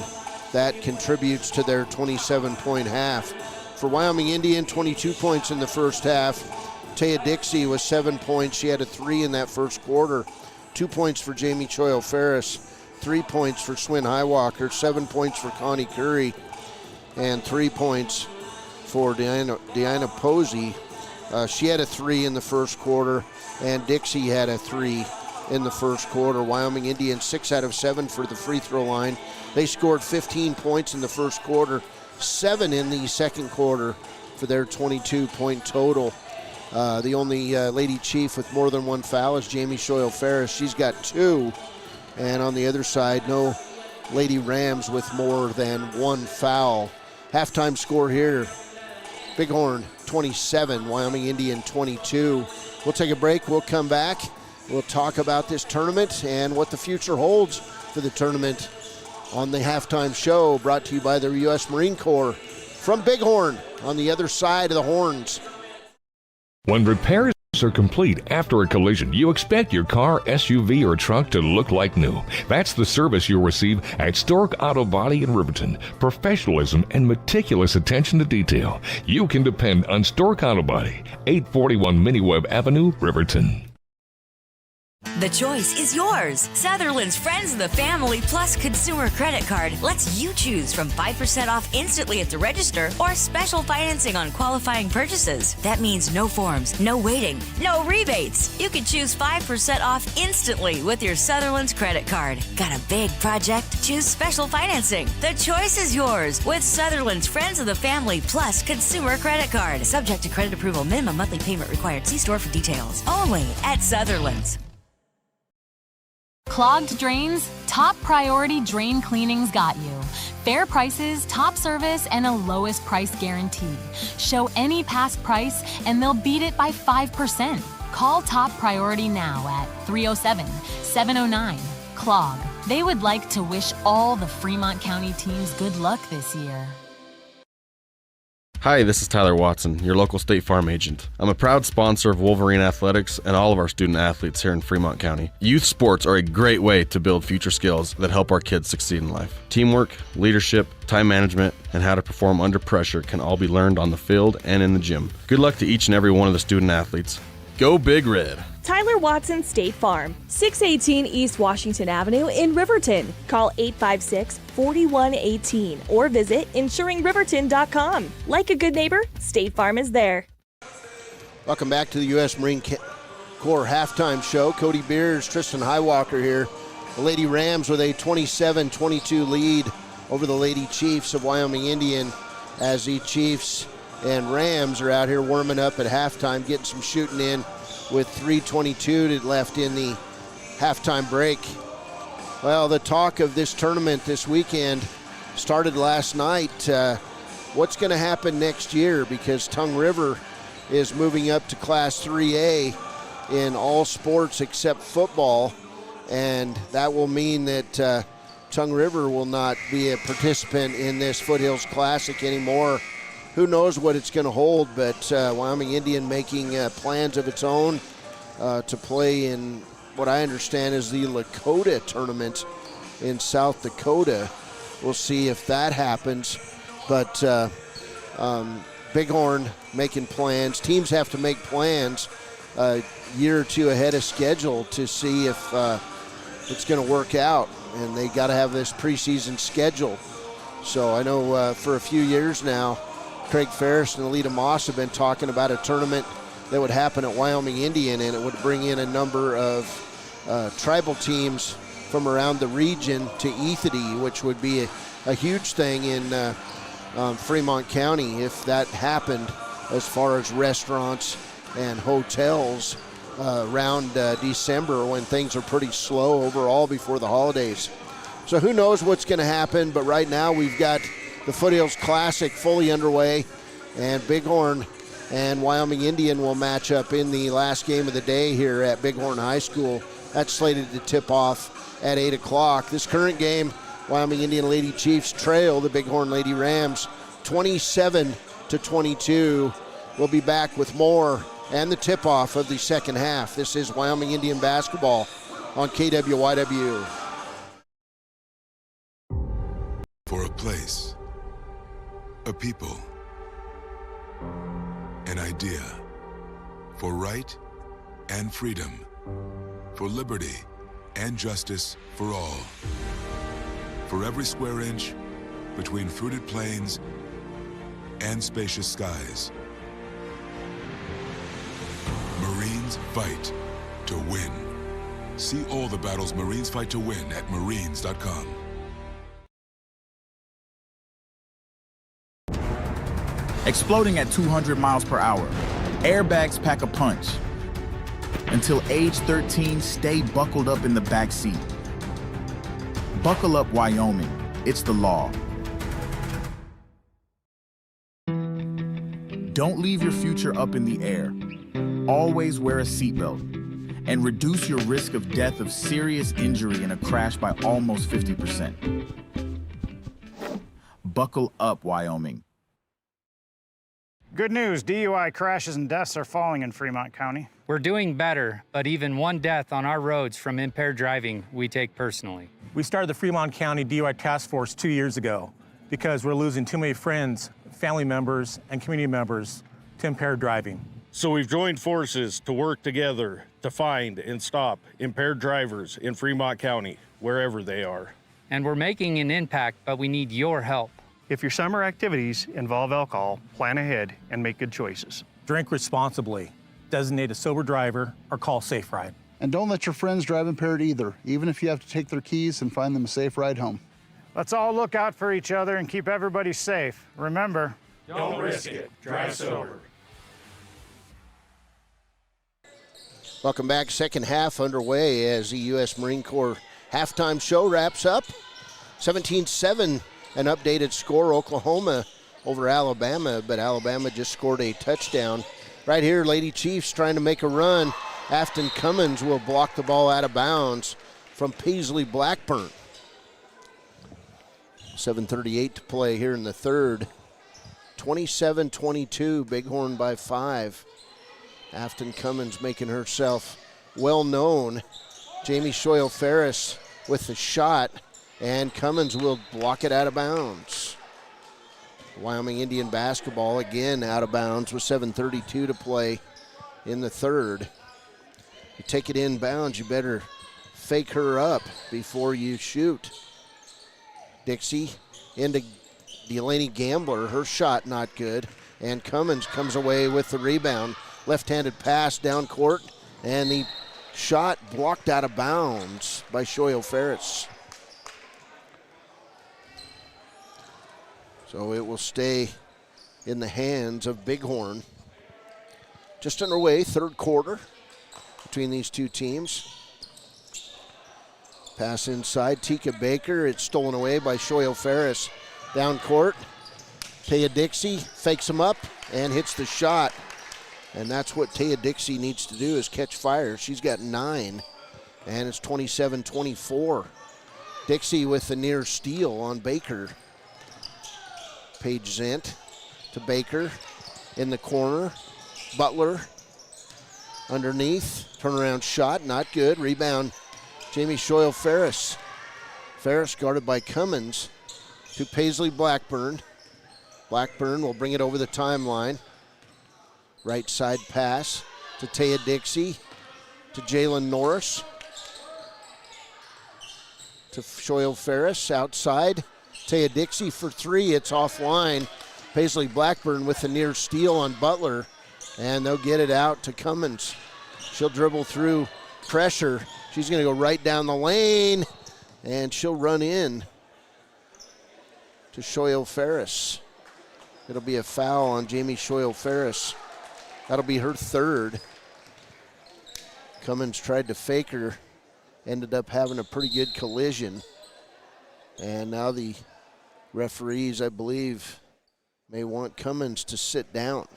[SPEAKER 7] that contributes to their 27-point half. For Wyoming Indian, 22 points in the first half. Taya Dixie was 7 points. She had a 3 in that first quarter. 2 points for Jamie Choyle Ferris, 3 points for Swin Highwalker, 7 points for Connie Curry, and 3 points for Deanna Posey. She had a 3 in the first quarter, and Dixie had a 3 in the first quarter. Wyoming Indians 6 out of 7 for the free throw line. They scored 15 points in the first quarter, 7 in the second quarter for their 22-point total. The only Lady Chief with more than 1 foul is Jamie Choyle Ferris. She's got 2. And on the other side, no Lady Rams with more than 1 foul. Halftime score here, Bighorn 27, Wyoming Indian 22. We'll take a break. We'll come back. We'll talk about this tournament and what the future holds for the tournament on the halftime show, brought to you by the U.S. Marine Corps. From Bighorn, on the other side of the horns.
[SPEAKER 20] When repairs are complete after a collision, you expect your car, SUV, or truck to look like new. That's the service you'll receive at Stork Auto Body in Riverton. Professionalism and meticulous attention to detail. You can depend on Stork Auto Body, 841 Miniweb Avenue, Riverton.
[SPEAKER 21] The choice is yours. Sutherland's Friends of the Family Plus Consumer Credit Card lets you choose from 5% off instantly at the register or special financing on qualifying purchases. That means no forms, no waiting, no rebates. You can choose 5% off instantly with your Sutherland's credit card. Got a big project? Choose special financing. The choice is yours with Sutherland's Friends of the Family Plus Consumer Credit Card. Subject to credit approval. Minimum monthly payment required. See store for details. Only at Sutherland's.
[SPEAKER 22] Clogged drains? Top Priority Drain Cleaning's got you. Fair prices, top service, and a lowest price guarantee. Show any past price and they'll beat it by 5%. Call Top Priority now at 307-709-CLOG. They would like to wish all the Fremont County teams good luck this year.
[SPEAKER 23] Hi, this is Tyler Watson, your local State Farm agent. I'm a proud sponsor of Wolverine Athletics and all of our student athletes here in Fremont County. Youth sports are a great way to build future skills that help our kids succeed in life. Teamwork, leadership, time management, and how to perform under pressure can all be learned on the field and in the gym. Good luck to each and every one of the student athletes. Go Big Red!
[SPEAKER 6] Tyler Watson State Farm, 618 East Washington Avenue in Riverton. Call 856-4118 or visit insuringriverton.com. Like a good neighbor, State Farm is there.
[SPEAKER 7] Welcome back to the U.S. Marine Corps halftime show. Cody Beers, Tristan Highwalker here. The Lady Rams with a 27-22 lead over the Lady Chiefs of Wyoming Indian, as the Chiefs and Rams are out here warming up at halftime, getting some shooting in with 3:22 left in the halftime break. Well, the talk of this tournament this weekend started last night. What's going to happen next year? Because Tongue River is moving up to Class 3A in all sports except football, and that will mean that Tongue River will not be a participant in this Foothills Classic anymore. Who knows what it's going to hold, but Wyoming Indian making plans of its own to play in what I understand is the Lakota tournament in South Dakota. We'll see if that happens, but Bighorn making plans. Teams have to make plans a year or two ahead of schedule to see if it's going to work out, and they got to have this preseason schedule. So I know for a few years now, Craig Ferris and Alita Moss have been talking about a tournament that would happen at Wyoming Indian, and it would bring in a number of tribal teams from around the region to Ethity, which would be a huge thing in Fremont County if that happened, as far as restaurants and hotels around December, when things are pretty slow overall before the holidays. So who knows what's going to happen, but right now we've got the Foothills Classic fully underway, and Bighorn and Wyoming Indian will match up in the last game of the day here at Bighorn High School. That's slated to tip off at 8 o'clock. This current game, Wyoming Indian Lady Chiefs trail the Bighorn Lady Rams 27-22. We'll be back with more and the tip-off of the second half. This is Wyoming Indian basketball on KWYW.
[SPEAKER 1] For a place, a people, an idea, for right and freedom, for liberty and justice for all. For every square inch between fruited plains and spacious skies. Marines fight to win. See all the battles Marines fight to win at marines.com.
[SPEAKER 2] Exploding at 200 miles per hour. Airbags pack a punch. Until age 13, stay buckled up in the back seat. Buckle up, Wyoming. It's the law. Don't leave your future up in the air. Always wear a seatbelt. And reduce your risk of death of serious injury in a crash by almost 50%. Buckle up, Wyoming.
[SPEAKER 4] Good news, DUI crashes and deaths are falling in Fremont County.
[SPEAKER 24] We're doing better, but even one death on our roads from impaired driving, we take personally.
[SPEAKER 25] We started the Fremont County DUI Task Force 2 years ago because we're losing too many friends, family members, and community members to impaired driving.
[SPEAKER 26] So we've joined forces to work together to find and stop impaired drivers in Fremont County, wherever they are.
[SPEAKER 24] And we're making an impact, but we need your help.
[SPEAKER 4] If your summer activities involve alcohol, plan ahead and make good choices.
[SPEAKER 25] Drink responsibly, designate a sober driver, or call Safe Ride.
[SPEAKER 27] And don't let your friends drive impaired either, even if you have to take their keys and find them a safe ride home.
[SPEAKER 4] Let's all look out for each other and keep everybody safe. Remember,
[SPEAKER 5] don't risk it. Drive sober.
[SPEAKER 7] Welcome back. Second half underway as the U.S. Marine Corps halftime show wraps up. 17-7, an updated score. Oklahoma over Alabama, but Alabama just scored a touchdown. Right here, Lady Chiefs trying to make a run. Afton Cummins will block the ball out of bounds from Paisley Blackburn. 7:38 to play here in the third. 27-22, Bighorn by 5. Afton Cummins making herself well known. Jamie Shoyle Ferris with the shot, and Cummins will block it out of bounds. Wyoming Indian basketball again out of bounds with 7:32 to play in the third. You take it in bounds, you better fake her up before you shoot. Dixie into Delaney Gambler, her shot not good, and Cummins comes away with the rebound. Left-handed pass down court, and the shot blocked out of bounds by Shoyle Ferris. So it will stay in the hands of Bighorn. Just underway, third quarter between these two teams. Pass inside, Tika Baker. It's stolen away by Shoyle Ferris. Down court, Taya Dixie fakes him up and hits the shot. And that's what Taya Dixie needs to do, is catch fire. She's got 9, and it's 27-24. Dixie with the near steal on Baker. Paige Zent to Baker in the corner. Butler underneath, turnaround shot, not good. Rebound, Jamie Shoyle Ferris. Ferris guarded by Cummins to Paisley Blackburn. Blackburn will bring it over the timeline. Right side pass to Taya Dixie, to Jalen Norris, to Shoyle Ferris outside. Taya Dixie for 3, it's offline. Paisley Blackburn with the near steal on Butler, and they'll get it out to Cummins. She'll dribble through pressure. She's gonna go right down the lane, and she'll run in to Shoyle Ferris. It'll be a foul on Jamie Shoyle Ferris. That'll be her third. Cummins tried to fake her, ended up having a pretty good collision. And now the referees, I believe, may want Cummins to sit down.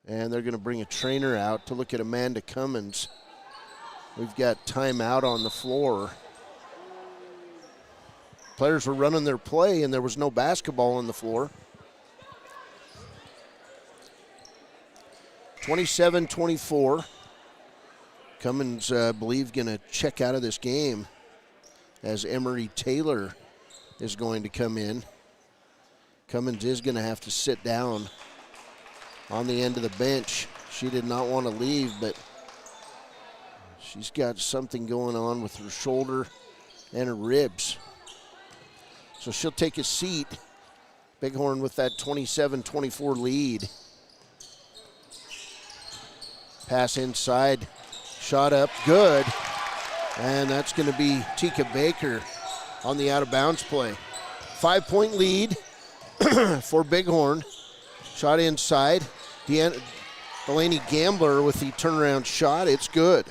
[SPEAKER 7] And they're going to bring a trainer out to look at Amanda Cummins. We've got timeout on the floor. Players were running their play, and there was no basketball on the floor. 27-24. Cummins, I believe, going to check out of this game as Emery Taylor is going to come in. Cummins is going to have to sit down on the end of the bench. She did not want to leave, but she's got something going on with her shoulder and her ribs. So she'll take a seat. Bighorn with that 27-24 lead. Pass inside, shot up, good. And that's going to be Tika Baker on the out-of-bounds play. 5-point lead for Bighorn. Shot inside. Delaney Gambler with the turnaround shot. It's good.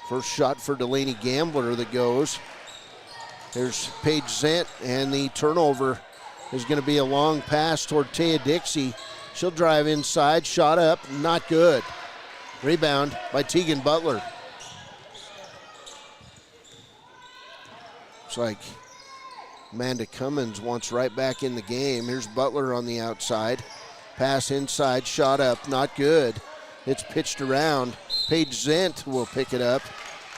[SPEAKER 7] First shot for Delaney Gambler that goes. There's Paige Zent, and the turnover is going to be a long pass toward Taya Dixie. She'll drive inside, shot up, not good. Rebound by Tegan Butler. Looks like Amanda Cummins wants right back in the game. Here's Butler on the outside. Pass inside, shot up, not good. It's pitched around. Paige Zent will pick it up,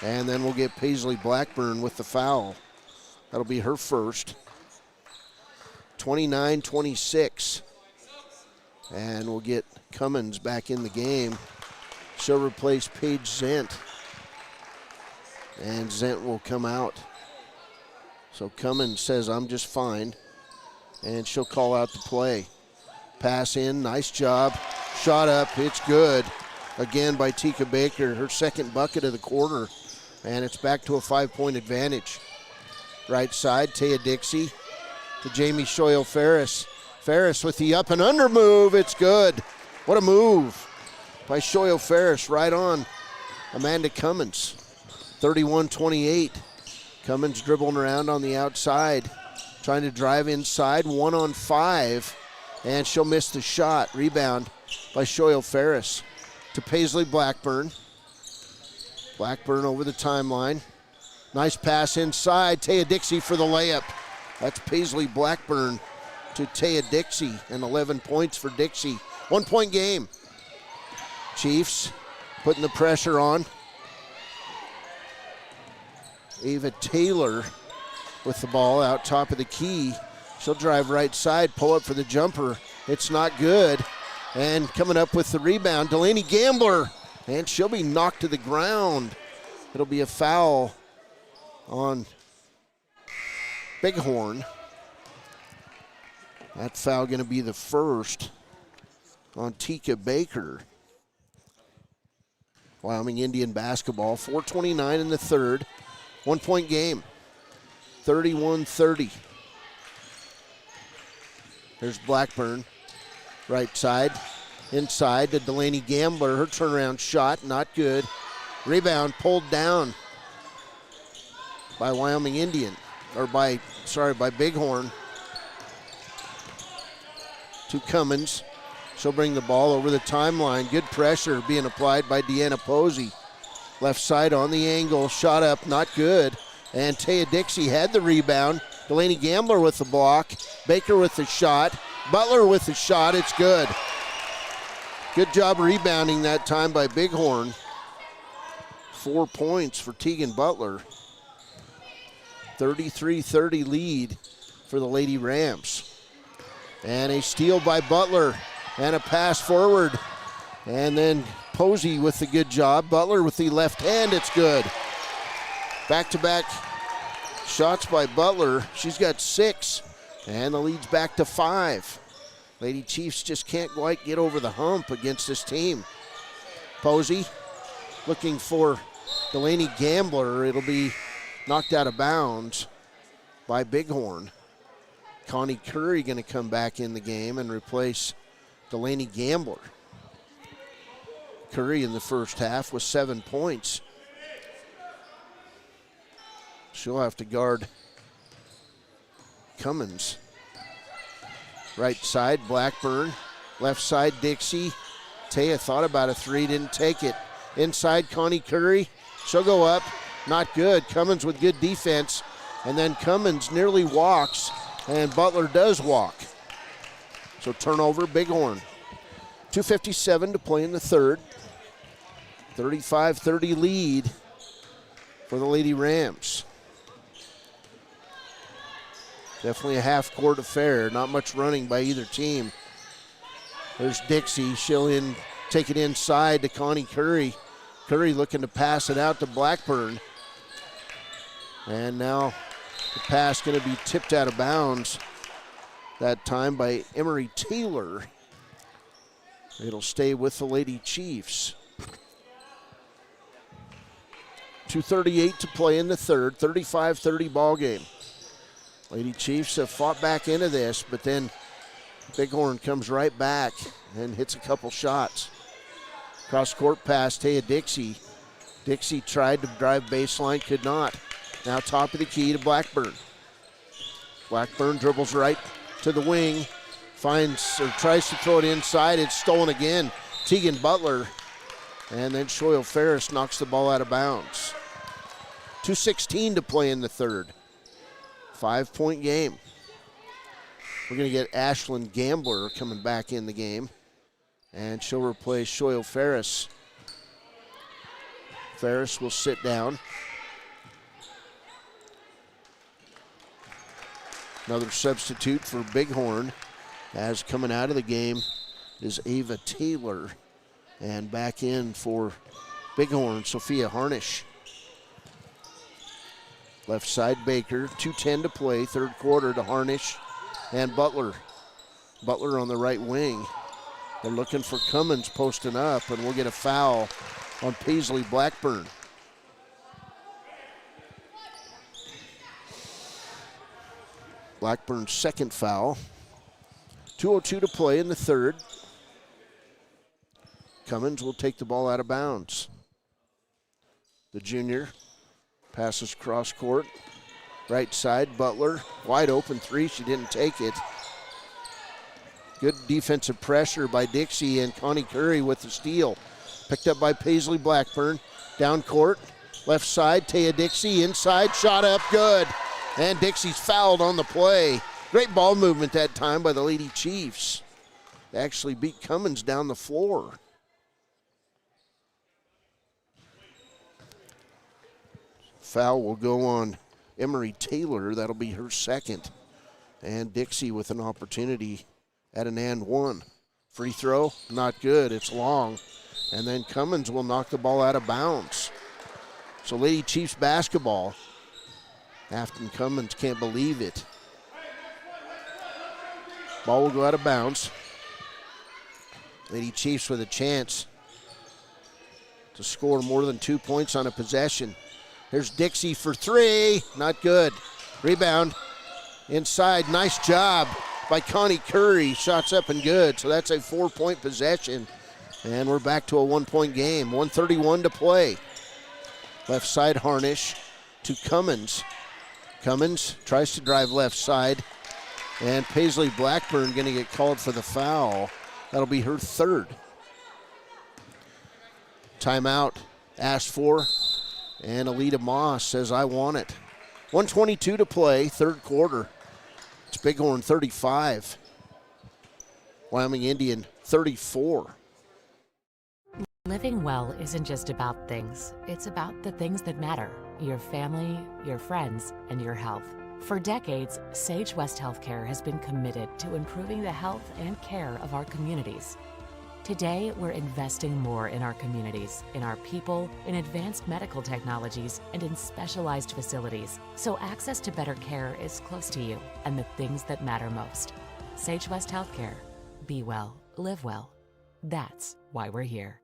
[SPEAKER 7] and then we'll get Paisley Blackburn with the foul. That'll be her first. 29-26. And we'll get Cummins back in the game. She'll replace Paige Zent. And Zent will come out. So Cummins says, I'm just fine. And she'll call out the play. Pass in, nice job. Shot up, it's good. Again by Tika Baker, her second bucket of the quarter. And it's back to a 5-point advantage. Right side, Taya Dixie to Jamie Shoyle-Ferris. Ferris with the up and under move, it's good. What a move by Shoyle-Ferris, right on Amanda Cummins. 31-28. Cummins dribbling around on the outside, trying to drive inside, 1-on-5, and she'll miss the shot. Rebound by Shoyle-Ferris to Paisley Blackburn. Blackburn over the timeline. Nice pass inside, Taya Dixie for the layup. That's Paisley Blackburn to Taya Dixie, and 11 points for Dixie. 1-point game. Chiefs putting the pressure on. Ava Taylor with the ball out top of the key. She'll drive right side, pull up for the jumper. It's not good. And coming up with the rebound, Delaney Gambler. And she'll be knocked to the ground. It'll be a foul on Bighorn. That foul going to be the first on Tika Baker. Wyoming Indian basketball, 4:29 in the third. 1-point game, 31-30. There's Blackburn, right side, inside to Delaney Gambler. Her turnaround shot, not good. Rebound pulled down by Wyoming Indian, or by Bighorn. To Cummins. She'll bring the ball over the timeline. Good pressure being applied by Deanna Posey. Left side on the angle, shot up, not good. And Taya Dixie had the rebound. Delaney Gambler with the block. Baker with the shot. Butler with the shot, it's good. Good job rebounding that time by Bighorn. 4 points for Tegan Butler. 33-30 lead for the Lady Rams. And a steal by Butler and a pass forward. And then Posey with the good job. Butler with the left hand, it's good. Back-to-back shots by Butler. She's got 6, and the lead's back to 5. Lady Chiefs just can't quite get over the hump against this team. Posey looking for Delaney Gambler. It'll be knocked out of bounds by Bighorn. Connie Curry going to come back in the game and replace Delaney Gambler. Curry in the first half with 7 points. She'll have to guard Cummins. Right side, Blackburn. Left side, Dixie. Taya thought about a three, didn't take it. Inside, Connie Curry. She'll go up. Not good. Cummins with good defense. And then Cummins nearly walks, and Butler does walk. So turnover, Bighorn. 2:57 to play in the third. 35-30 lead for the Lady Rams. Definitely a half-court affair. Not much running by either team. There's Dixie. She'll take it inside to Connie Curry. Curry looking to pass it out to Blackburn. And now the pass going to be tipped out of bounds that time by Emery Taylor. It'll stay with the Lady Chiefs. 2:38 to play in the third, 35-30 ball game. Lady Chiefs have fought back into this, but then Bighorn comes right back and hits a couple shots. Cross-court pass, Taya Dixie. Dixie tried to drive baseline, could not. Now top of the key to Blackburn. Blackburn dribbles right to the wing, finds or tries to throw it inside. It's stolen again. Tegan Butler, and then Shoyle Ferris knocks the ball out of bounds. 2:16 to play in the third. 5-point game. We're going to get Ashlyn Gambler coming back in the game, and she'll replace Shoyle Ferris. Ferris will sit down. Another substitute for Bighorn, as coming out of the game is Ava Taylor, and back in for Bighorn, Sophia Harnish. Left side Baker, 2:10 to play, third quarter to Harnish and Butler. Butler on the right wing. They're looking for Cummins posting up, and we'll get a foul on Paisley Blackburn. Blackburn's second foul. 2:02 to play in the third. Cummins will take the ball out of bounds. The junior passes cross court. Right side, Butler. Wide open three, she didn't take it. Good defensive pressure by Dixie, and Connie Curry with the steal. Picked up by Paisley Blackburn. Down court, left side, Taya Dixie inside, shot up, good. And Dixie's fouled on the play. Great ball movement that time by the Lady Chiefs. They actually beat Cummins down the floor. Foul will go on Emery Taylor. That'll be her second. And Dixie with an opportunity at an and one. Free throw, not good. It's long. And then Cummins will knock the ball out of bounds. So Lady Chiefs basketball. Afton Cummins can't believe it. Ball will go out of bounds. Lady Chiefs with a chance to score more than 2 points on a possession. There's Dixie for three, not good. Rebound inside, nice job by Connie Curry. Shots up and good, so that's a 4-point possession. And we're back to a 1-point game, 1:31 to play. Left side Harnish to Cummins. Cummins tries to drive left side, and Paisley Blackburn going to get called for the foul. That'll be her third. Timeout asked for, and Alita Moss says, I want it. 1:22 to play, third quarter. It's Bighorn 35, Wyoming Indian 34.
[SPEAKER 3] Living well isn't just about things. It's about the things that matter. Your family, your friends, and your health. For decades, Sage West Healthcare has been committed to improving the health and care of our communities. Today, we're investing more in our communities, in our people, in advanced medical technologies, and in specialized facilities, so access to better care is close to you and the things that matter most. Sage West Healthcare. Be well, live well. That's why we're here.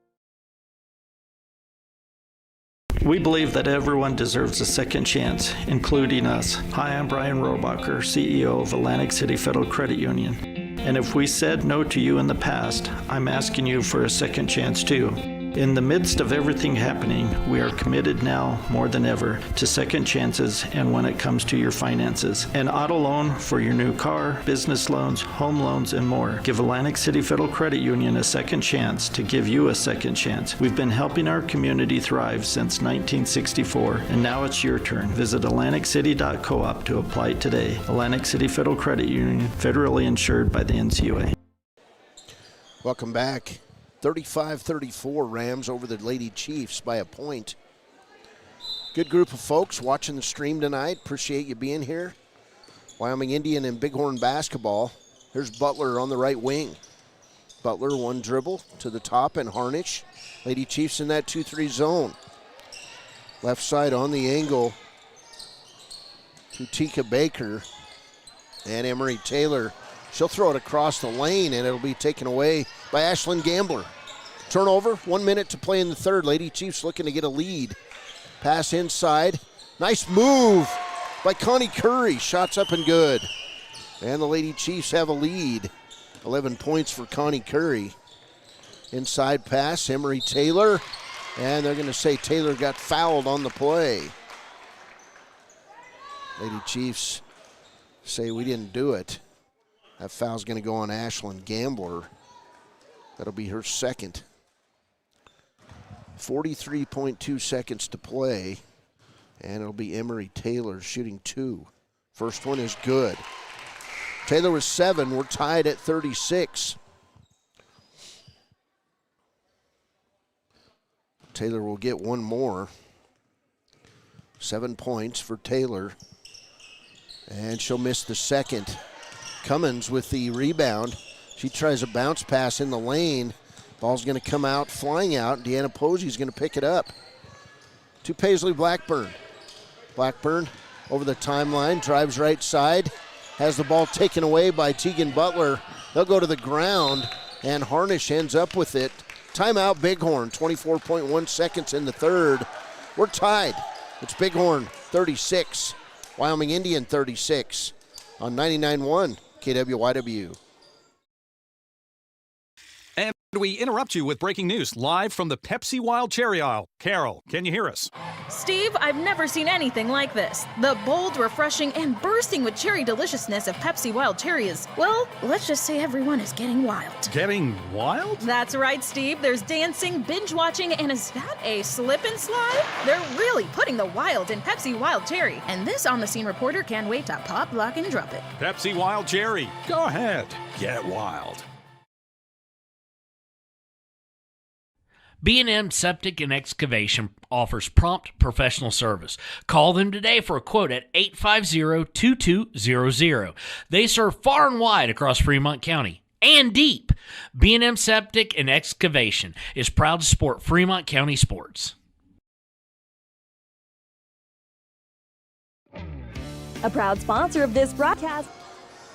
[SPEAKER 9] We believe that everyone deserves a second chance, including us. Hi, I'm Brian Robacher, CEO of Atlantic City Federal Credit Union. And if we said no to you in the past, I'm asking you for a second chance too. In the midst of everything happening, we are committed now more than ever to second chances and when it comes to your finances. An auto loan for your new car, business loans, home loans, and more. Give Atlantic City Federal Credit Union a second chance to give you a second chance. We've been helping our community thrive since 1964, and now it's your turn. Visit AtlanticCity.coop to apply today. Atlantic City Federal Credit Union, federally insured by the NCUA.
[SPEAKER 7] Welcome back. 35-34 Rams over the Lady Chiefs by a point. Good group of folks watching the stream tonight. Appreciate you being here. Wyoming Indian and Bighorn basketball. Here's Butler on the right wing. Butler, one dribble to the top and Harnish. Lady Chiefs in that 2-3 zone. Left side on the angle to Tika Baker and Emery Taylor. She'll throw it across the lane and it'll be taken away by Ashlyn Gambler. Turnover, 1 minute to play in the third. Lady Chiefs looking to get a lead. Pass inside. Nice move by Connie Curry. Shots up and good. And the Lady Chiefs have a lead. 11 points for Connie Curry. Inside pass, Emery Taylor. And they're going to say Taylor got fouled on the play. Lady Chiefs say we didn't do it. That foul's going to go on Ashlyn Gambler. That'll be her second. 43.2 seconds to play. And it'll be Emery Taylor shooting 2. First one is good. Taylor was 7. We're tied at 36. Taylor will get one more. 7 points for Taylor. And she'll miss the second. Cummins with the rebound. She tries a bounce pass in the lane. Ball's going to come out, flying out. Deanna Posey's going to pick it up. To Paisley Blackburn. Blackburn over the timeline, drives right side. Has the ball taken away by Tegan Butler. They'll go to the ground, and Harnish ends up with it. Timeout Bighorn, 24.1 seconds in the third. We're tied. It's Bighorn 36, Wyoming Indian 36 on 99.1 KWYW.
[SPEAKER 10] And we interrupt you with breaking news live from the Pepsi Wild Cherry aisle. Carol, can you hear us?
[SPEAKER 11] Steve, I've never seen anything like this. The bold, refreshing, and bursting with cherry deliciousness of Pepsi Wild Cherry is, well, let's just say everyone is getting wild.
[SPEAKER 10] Getting wild?
[SPEAKER 11] That's right, Steve. There's dancing, binge-watching, and is that a slip and slide? They're really putting the wild in Pepsi Wild Cherry, and this on-the-scene reporter can't wait to pop, lock, and drop it.
[SPEAKER 10] Pepsi Wild Cherry. Go ahead. Get wild.
[SPEAKER 5] B&M Septic and Excavation offers prompt professional service. Call them today for a quote at 850-2200. They serve far and wide across Fremont County and deep. B&M Septic and Excavation is proud to support Fremont County sports.
[SPEAKER 6] A proud sponsor of this broadcast.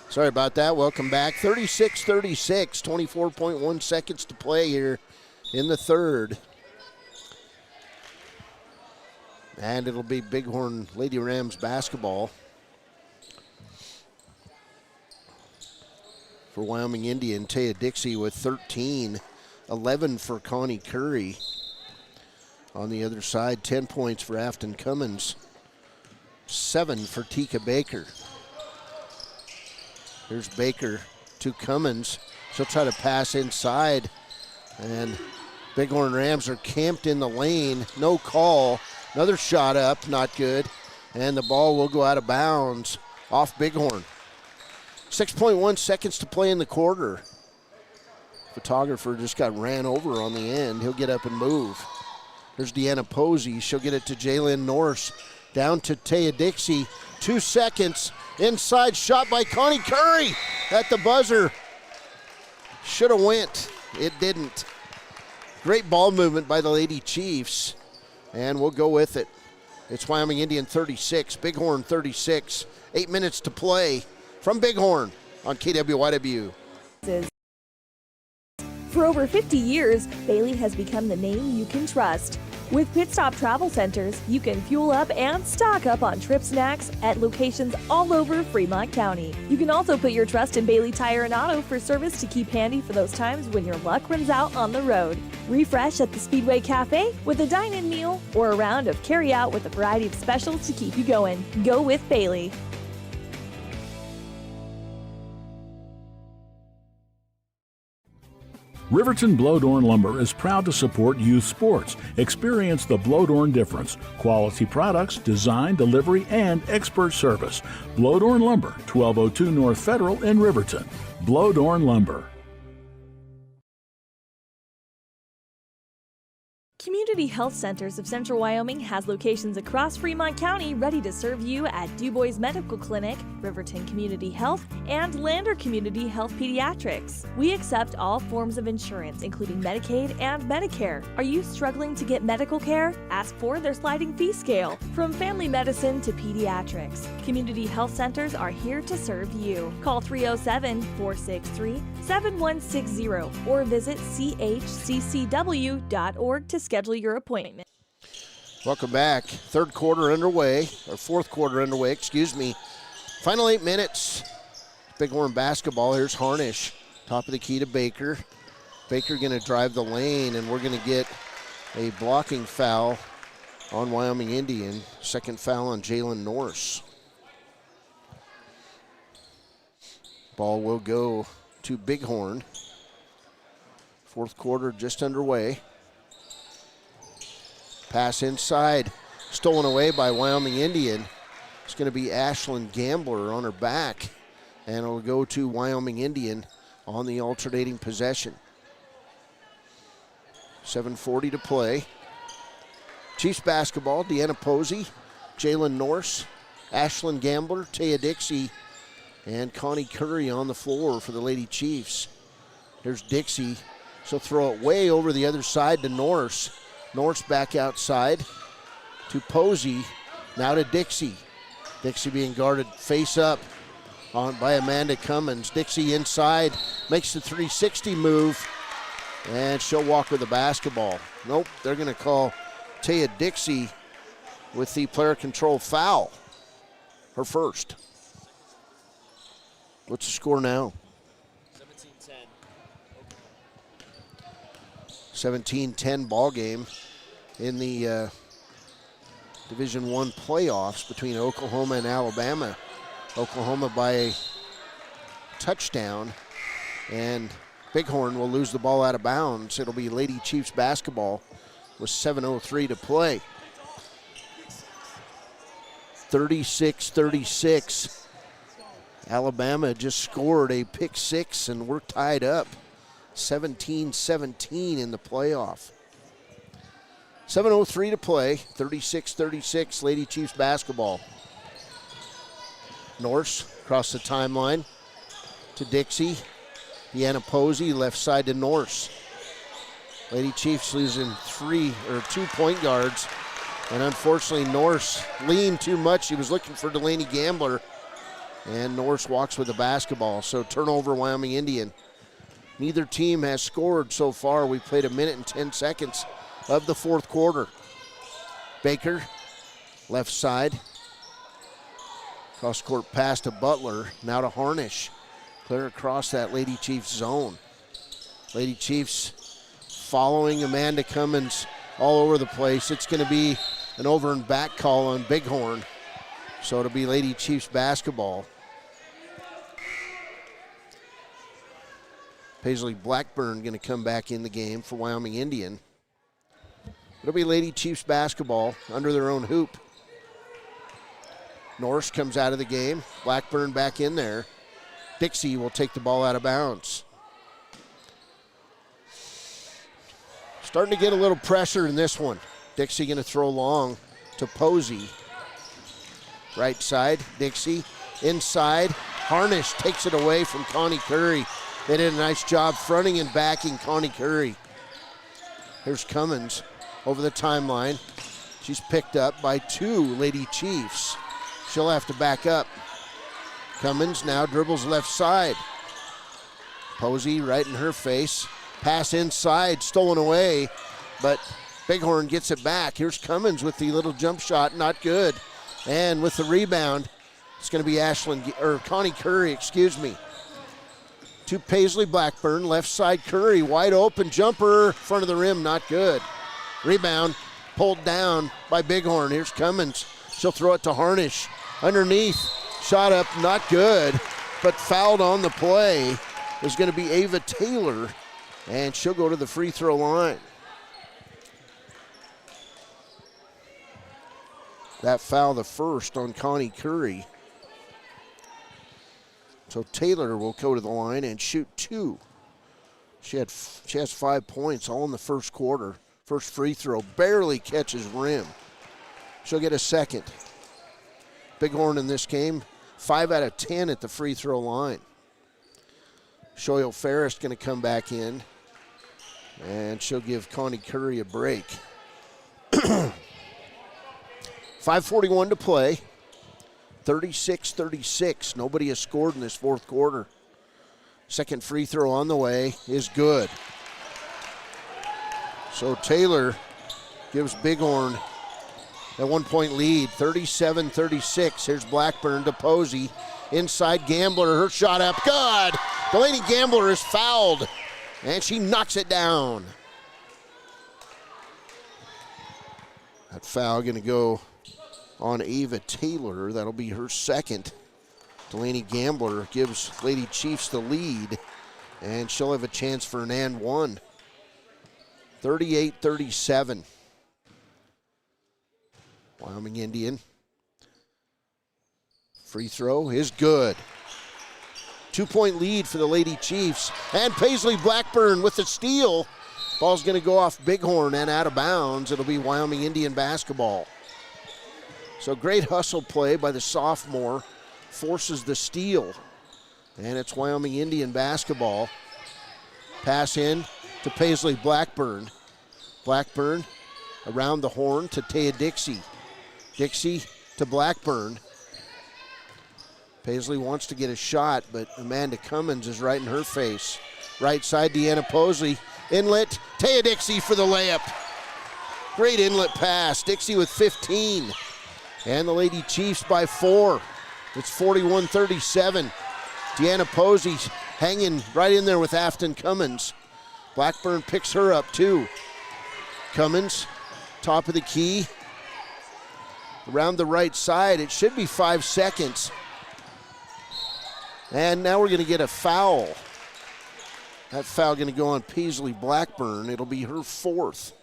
[SPEAKER 7] Sorry about that. Welcome back. 36-36, 24.1 seconds to play here in the third. And it'll be Bighorn Lady Rams basketball for Wyoming Indian. Taya Dixie with 13, 11 for Connie Curry. On the other side, 10 points for Afton Cummins, 7 for Tika Baker. Here's Baker to Cummins. She'll try to pass inside, and Bighorn Rams are camped in the lane. No call. Another shot up, not good. And the ball will go out of bounds off Bighorn. 6.1 seconds to play in the quarter. Photographer just got ran over on the end. He'll get up and move. There's Deanna Posey. She'll get it to Jalen Norse. Down to Taya Dixie. 2 seconds. Inside shot by Connie Curry at the buzzer. Should have went. It didn't. Great ball movement by the Lady Chiefs, and we'll go with it. It's Wyoming Indian 36, Bighorn 36. 8 minutes to play from Bighorn on KWYW.
[SPEAKER 6] For over 50 years, Bailey has become the name you can trust. With Pit Stop Travel Centers, you can fuel up and stock up on trip snacks at locations all over Fremont County. You can also put your trust in Bailey Tire and Auto for service to keep handy for those times when your luck runs out on the road. Refresh at the Speedway Cafe with a dine-in meal or a round of carry-out with a variety of specials to keep you going. Go with Bailey.
[SPEAKER 8] Riverton Blodorn Lumber is proud to support youth sports. Experience the Blodorn difference. Quality products, design, delivery, and expert service. Blodorn Lumber, 1202 North Federal in Riverton. Blodorn Lumber.
[SPEAKER 6] Community Health Centers of Central Wyoming has locations across Fremont County ready to serve you at DuBois Medical Clinic, Riverton Community Health, and Lander Community Health Pediatrics. We accept all forms of insurance, including Medicaid and Medicare. Are you struggling to get medical care? Ask for their sliding fee scale. From family medicine to pediatrics, Community Health Centers are here to serve you. Call 307-463-7160 or visit chccw.org to schedule your appointment.
[SPEAKER 7] Welcome back. Fourth quarter underway. Final 8 minutes. Bighorn basketball. Here's Harnish. Top of the key to Baker. Baker going to drive the lane, and we're going to get a blocking foul on Wyoming Indian. Second foul on Jalen Norse. Ball will go to Bighorn. Fourth quarter just underway. Pass inside, stolen away by Wyoming Indian. It's going to be Ashlyn Gambler on her back, and it'll go to Wyoming Indian on the alternating possession. 7:40 to play. Chiefs basketball, Deanna Posey, Jalen Norse, Ashlyn Gambler, Taya Dixie, and Connie Curry on the floor for the Lady Chiefs. There's Dixie. She'll throw it way over the other side to Norse. Norse back outside to Posey. Now to Dixie. Dixie being guarded face up by Amanda Cummins. Dixie inside, makes the 360 move, and she'll walk with the basketball. Nope, they're going to call Taya Dixie with the player control foul. Her first. What's the score now? 17-10 ball game in the Division I playoffs between Oklahoma and Alabama. Oklahoma by a touchdown, and Bighorn will lose the ball out of bounds. It'll be Lady Chiefs basketball with 7:03 to play. 36-36. Alabama just scored a pick six, and we're tied up. 17-17 in the playoff. 7:03 to play, 36-36, Lady Chiefs basketball. Norse across the timeline to Dixie. Deanna Posey left side to Norse. Lady Chiefs losing 2 point guards, and unfortunately Norse leaned too much. He was looking for Delaney Gambler, and Norse walks with the basketball. So turnover, Wyoming Indian. Neither team has scored so far. We played 1 minute and 10 seconds of the fourth quarter. Baker, left side. Cross court pass to Butler, now to Harnish. Clear across that Lady Chiefs zone. Lady Chiefs following Amanda Cummins all over the place. It's going to be an over and back call on Bighorn. So it'll be Lady Chiefs basketball. Paisley Blackburn going to come back in the game for Wyoming Indian. It'll be Lady Chiefs basketball under their own hoop. Norse comes out of the game. Blackburn back in there. Dixie will take the ball out of bounds. Starting to get a little pressure in this one. Dixie going to throw long to Posey. Right side, Dixie. Inside, Harnish takes it away from Connie Curry. They did a nice job fronting and backing Connie Curry. Here's Cummins over the timeline. She's picked up by 2 Lady Chiefs. She'll have to back up. Cummins now dribbles left side. Posey right in her face. Pass inside, stolen away, but Bighorn gets it back. Here's Cummins with the little jump shot, not good. And with the rebound, it's going to be Connie Curry, to Paisley Blackburn, left side Curry, wide open jumper, front of the rim, not good. Rebound, pulled down by Bighorn. Here's Cummins. She'll throw it to Harnish. Underneath, shot up, not good, but fouled on the play is going to be Ava Taylor, and she'll go to the free throw line. That foul, the first on Connie Curry. So Taylor will go to the line and shoot 2. She has 5 points all in the first quarter. First free throw barely catches rim. She'll get a second. Bighorn in this game, 5 out of 10 at the free throw line. Shoyle Ferris going to come back in, and she'll give Connie Curry a break. 5:41 to play. 36-36. Nobody has scored in this fourth quarter. Second free throw on the way is good. So Taylor gives Bighorn a 1-point lead, 37-36. Here's Blackburn to Posey. Inside Gambler, her shot up, good! Delaney Gambler is fouled, and she knocks it down. That foul going to go on Ava Taylor. That'll be her second. Delaney Gambler gives Lady Chiefs the lead, and she'll have a chance for an and one. 38-37. Wyoming Indian. Free throw is good. 2-point lead for the Lady Chiefs. And Paisley Blackburn with the steal. Ball's going to go off Bighorn and out of bounds. It'll be Wyoming Indian basketball. So great hustle play by the sophomore. Forces the steal. And it's Wyoming Indian basketball. Pass in to Paisley Blackburn. Blackburn around the horn to Taya Dixie. Dixie to Blackburn. Paisley wants to get a shot, but Amanda Cummins is right in her face. Right side, Deanna Posey. Inlet, Taya Dixie for the layup. Great inlet pass. Dixie with 15. And the Lady Chiefs by 4. It's 41-37. Deanna Posey hanging right in there with Afton Cummins. Blackburn picks her up too. Cummins, top of the key. Around the right side, it should be 5 seconds. And now we're going to get a foul. That foul going to go on Paisley Blackburn. It'll be her fourth.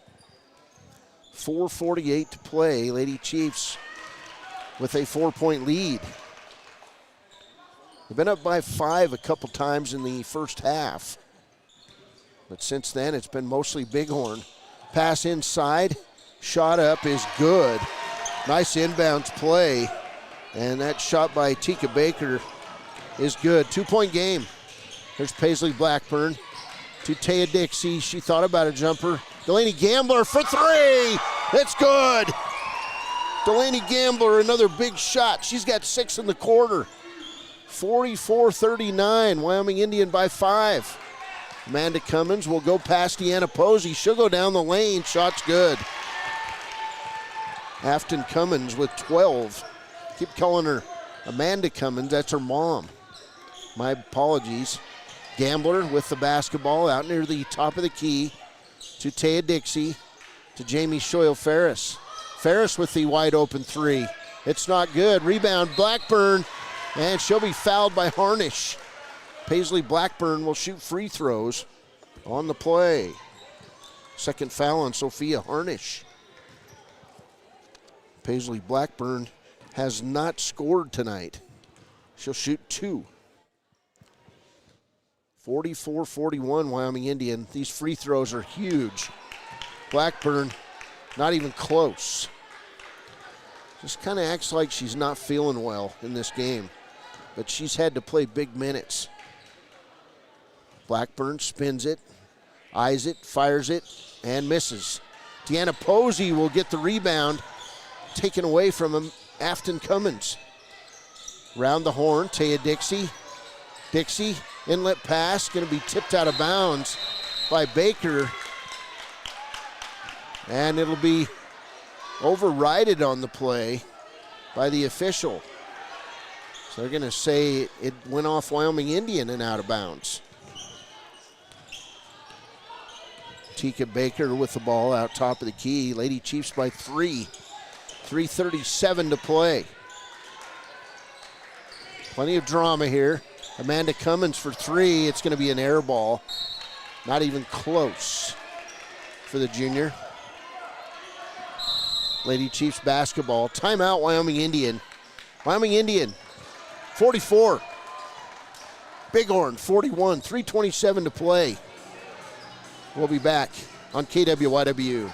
[SPEAKER 7] 4:48 to play. Lady Chiefs with a 4-point lead. They've been up by 5 a couple times in the first half. But since then, it's been mostly Bighorn. Pass inside. Shot up is good. Nice inbounds play. And that shot by Tika Baker is good. 2-point game. There's Paisley Blackburn to Taya Dixie. She thought about a jumper. Delaney Gambler for 3. It's good. Delaney Gambler, another big shot. She's got 6 in the quarter. 44-39. Wyoming Indian by 5. Amanda Cummins will go past Deanna Posey. She'll go down the lane. Shot's good. Afton Cummins with 12. Keep calling her Amanda Cummins. That's her mom. My apologies. Gambler with the basketball out near the top of the key to Taya Dixie to Jamie Shoyle Ferris. Ferris with the wide open 3. It's not good. Rebound Blackburn, and she'll be fouled by Harnish. Paisley Blackburn will shoot free throws on the play. Second foul on Sophia Harnish. Paisley Blackburn has not scored tonight. She'll shoot 2. 44-41 Wyoming Indian. These free throws are huge. Blackburn not even close. Just kind of acts like she's not feeling well in this game, but she's had to play big minutes. Blackburn spins it, eyes it, fires it, and misses. Deanna Posey will get the rebound, taken away from him, Afton Cummins. Round the horn, Taya Dixie. Dixie, inlet pass, going to be tipped out of bounds by Baker. And it'll be overrided on the play by the official. So they're going to say it went off Wyoming Indian and out of bounds. Tika Baker with the ball out top of the key. Lady Chiefs by 3. 3:37 to play. Plenty of drama here. Amanda Cummins for 3. It's going to be an air ball. Not even close for the junior. Lady Chiefs basketball. Timeout, Wyoming Indian. Wyoming Indian, 44. Bighorn, 41. 3:27 to play. We'll be back on KWYW.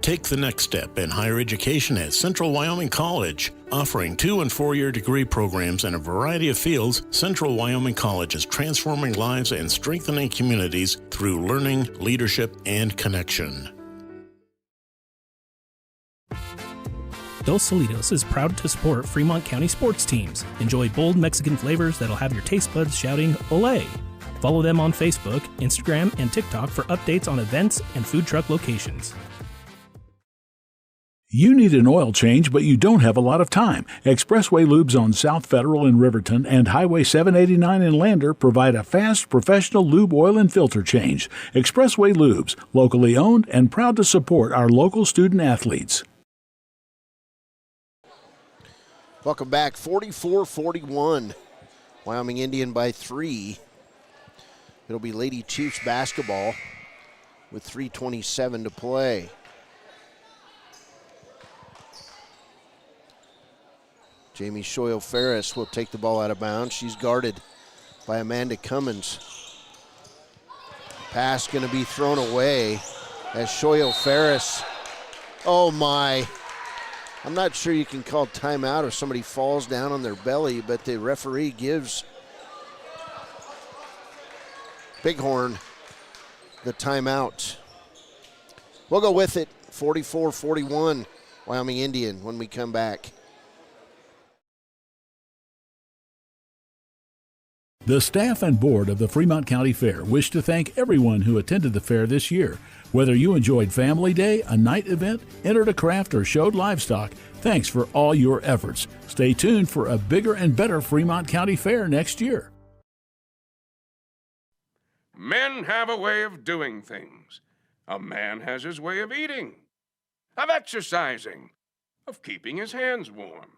[SPEAKER 12] Take the next step in higher education at Central Wyoming College. Offering 2- and 4-year degree programs in a variety of fields, Central Wyoming College is transforming lives and strengthening communities through learning, leadership, and connection.
[SPEAKER 13] Dos Solitos is proud to support Fremont County sports teams. Enjoy bold Mexican flavors that'll have your taste buds shouting, "Olé!" Follow them on Facebook, Instagram, and TikTok for updates on events and food truck locations.
[SPEAKER 8] You need an oil change, but you don't have a lot of time. Expressway Lubes on South Federal in Riverton and Highway 789 in Lander provide a fast, professional lube, oil, and filter change. Expressway Lubes, locally owned and proud to support our local student athletes.
[SPEAKER 7] Welcome back. 44-41. Wyoming Indian by 3. It'll be Lady Chiefs basketball with 3:27 to play. Jamie Shoyo-Ferris will take the ball out of bounds. She's guarded by Amanda Cummins. Pass going to be thrown away as Shoyo-Ferris. Oh my. I'm not sure you can call timeout if somebody falls down on their belly, but the referee gives Bighorn the timeout. We'll go with it. 44-41, Wyoming Indian when we come back.
[SPEAKER 8] The staff and board of the Fremont County Fair wish to thank everyone who attended the fair this year. Whether you enjoyed Family Day, a night event, entered a craft, or showed livestock, thanks for all your efforts. Stay tuned for a bigger and better Fremont County Fair next year.
[SPEAKER 14] Men have a way of doing things. A man has his way of eating, of exercising, of keeping his hands warm,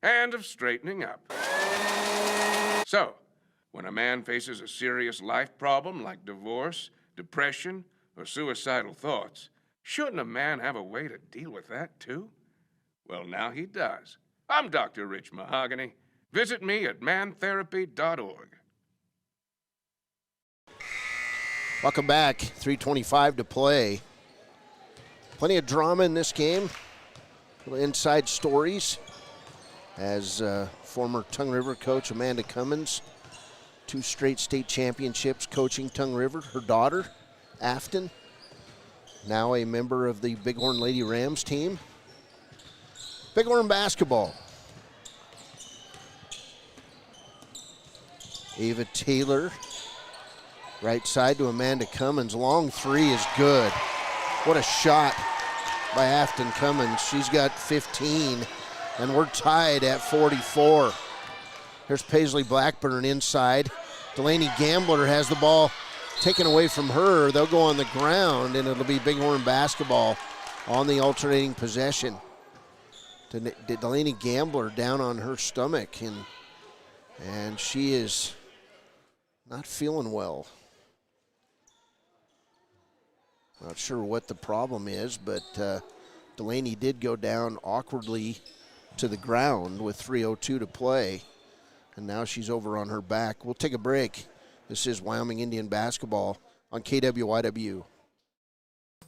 [SPEAKER 14] and of straightening up. So, when a man faces a serious life problem like divorce, depression, or suicidal thoughts, shouldn't a man have a way to deal with that too? Well, now he does. I'm Dr. Rich Mahogany. Visit me at mantherapy.org.
[SPEAKER 7] Welcome back. 3:25 to play. Plenty of drama in this game. Little inside stories as former Tongue River coach Amanda Cummins, 2 straight state championships coaching Tongue River. Her daughter, Afton, now a member of the Bighorn Lady Rams team. Bighorn basketball. Ava Taylor, right side to Amanda Cummins. Long 3 is good. What a shot by Afton Cummins. She's got 15, and we're tied at 44. Here's Paisley Blackburn inside. Delaney Gambler has the ball taken away from her. They'll go on the ground, and it'll be Bighorn basketball on the alternating possession. Delaney Gambler down on her stomach, and she is not feeling well. Not sure what the problem is, but Delaney did go down awkwardly to the ground with 3:02 to play, and now she's over on her back. We'll take a break. This is Wyoming Indian basketball on KWYW.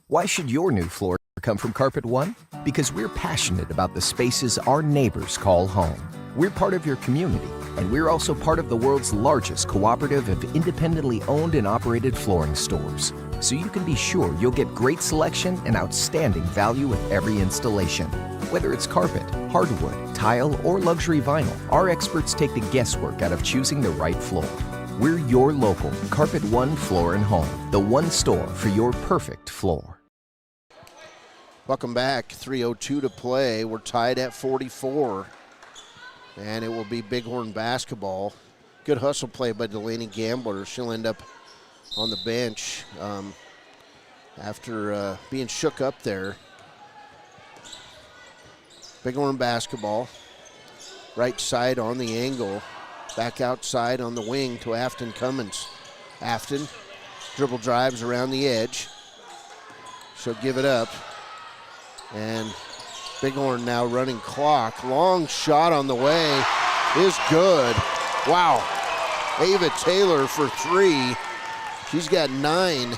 [SPEAKER 15] Why should your new floor come from Carpet One? Because we're passionate about the spaces our neighbors call home. We're part of your community, and we're also part of the world's largest cooperative of independently owned and operated flooring stores. So you can be sure you'll get great selection and outstanding value with every installation. Whether it's carpet, hardwood, tile, or luxury vinyl, our experts take the guesswork out of choosing the right floor. We're your local Carpet One Floor and Home, the one store for your perfect floor.
[SPEAKER 7] Welcome back. 3:02 to play. We're tied at 44, and it will be Bighorn basketball. Good hustle play by Delaney Gambler. She'll end up on the bench after being shook up there. Bighorn basketball. Right side on the angle. Back outside on the wing to Afton Cummins. Afton dribble drives around the edge. She'll give it up. And Bighorn now running clock. Long shot on the way is good. Wow. Ava Taylor for 3. She's got 9.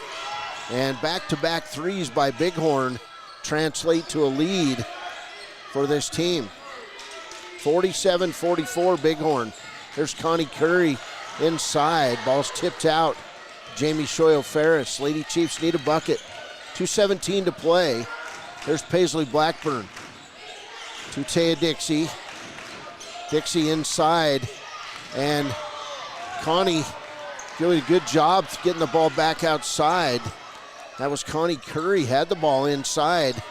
[SPEAKER 7] And back-to-back threes by Bighorn translate to a lead for this team. 47-44 Bighorn. There's Connie Curry inside. Ball's tipped out. Jamie Shoyle-Ferris. Lady Chiefs need a bucket. 2:17 to play. There's Paisley Blackburn to Taya Dixie. Dixie inside. And Connie doing a good job getting the ball back outside. That was Connie Curry, had the ball inside.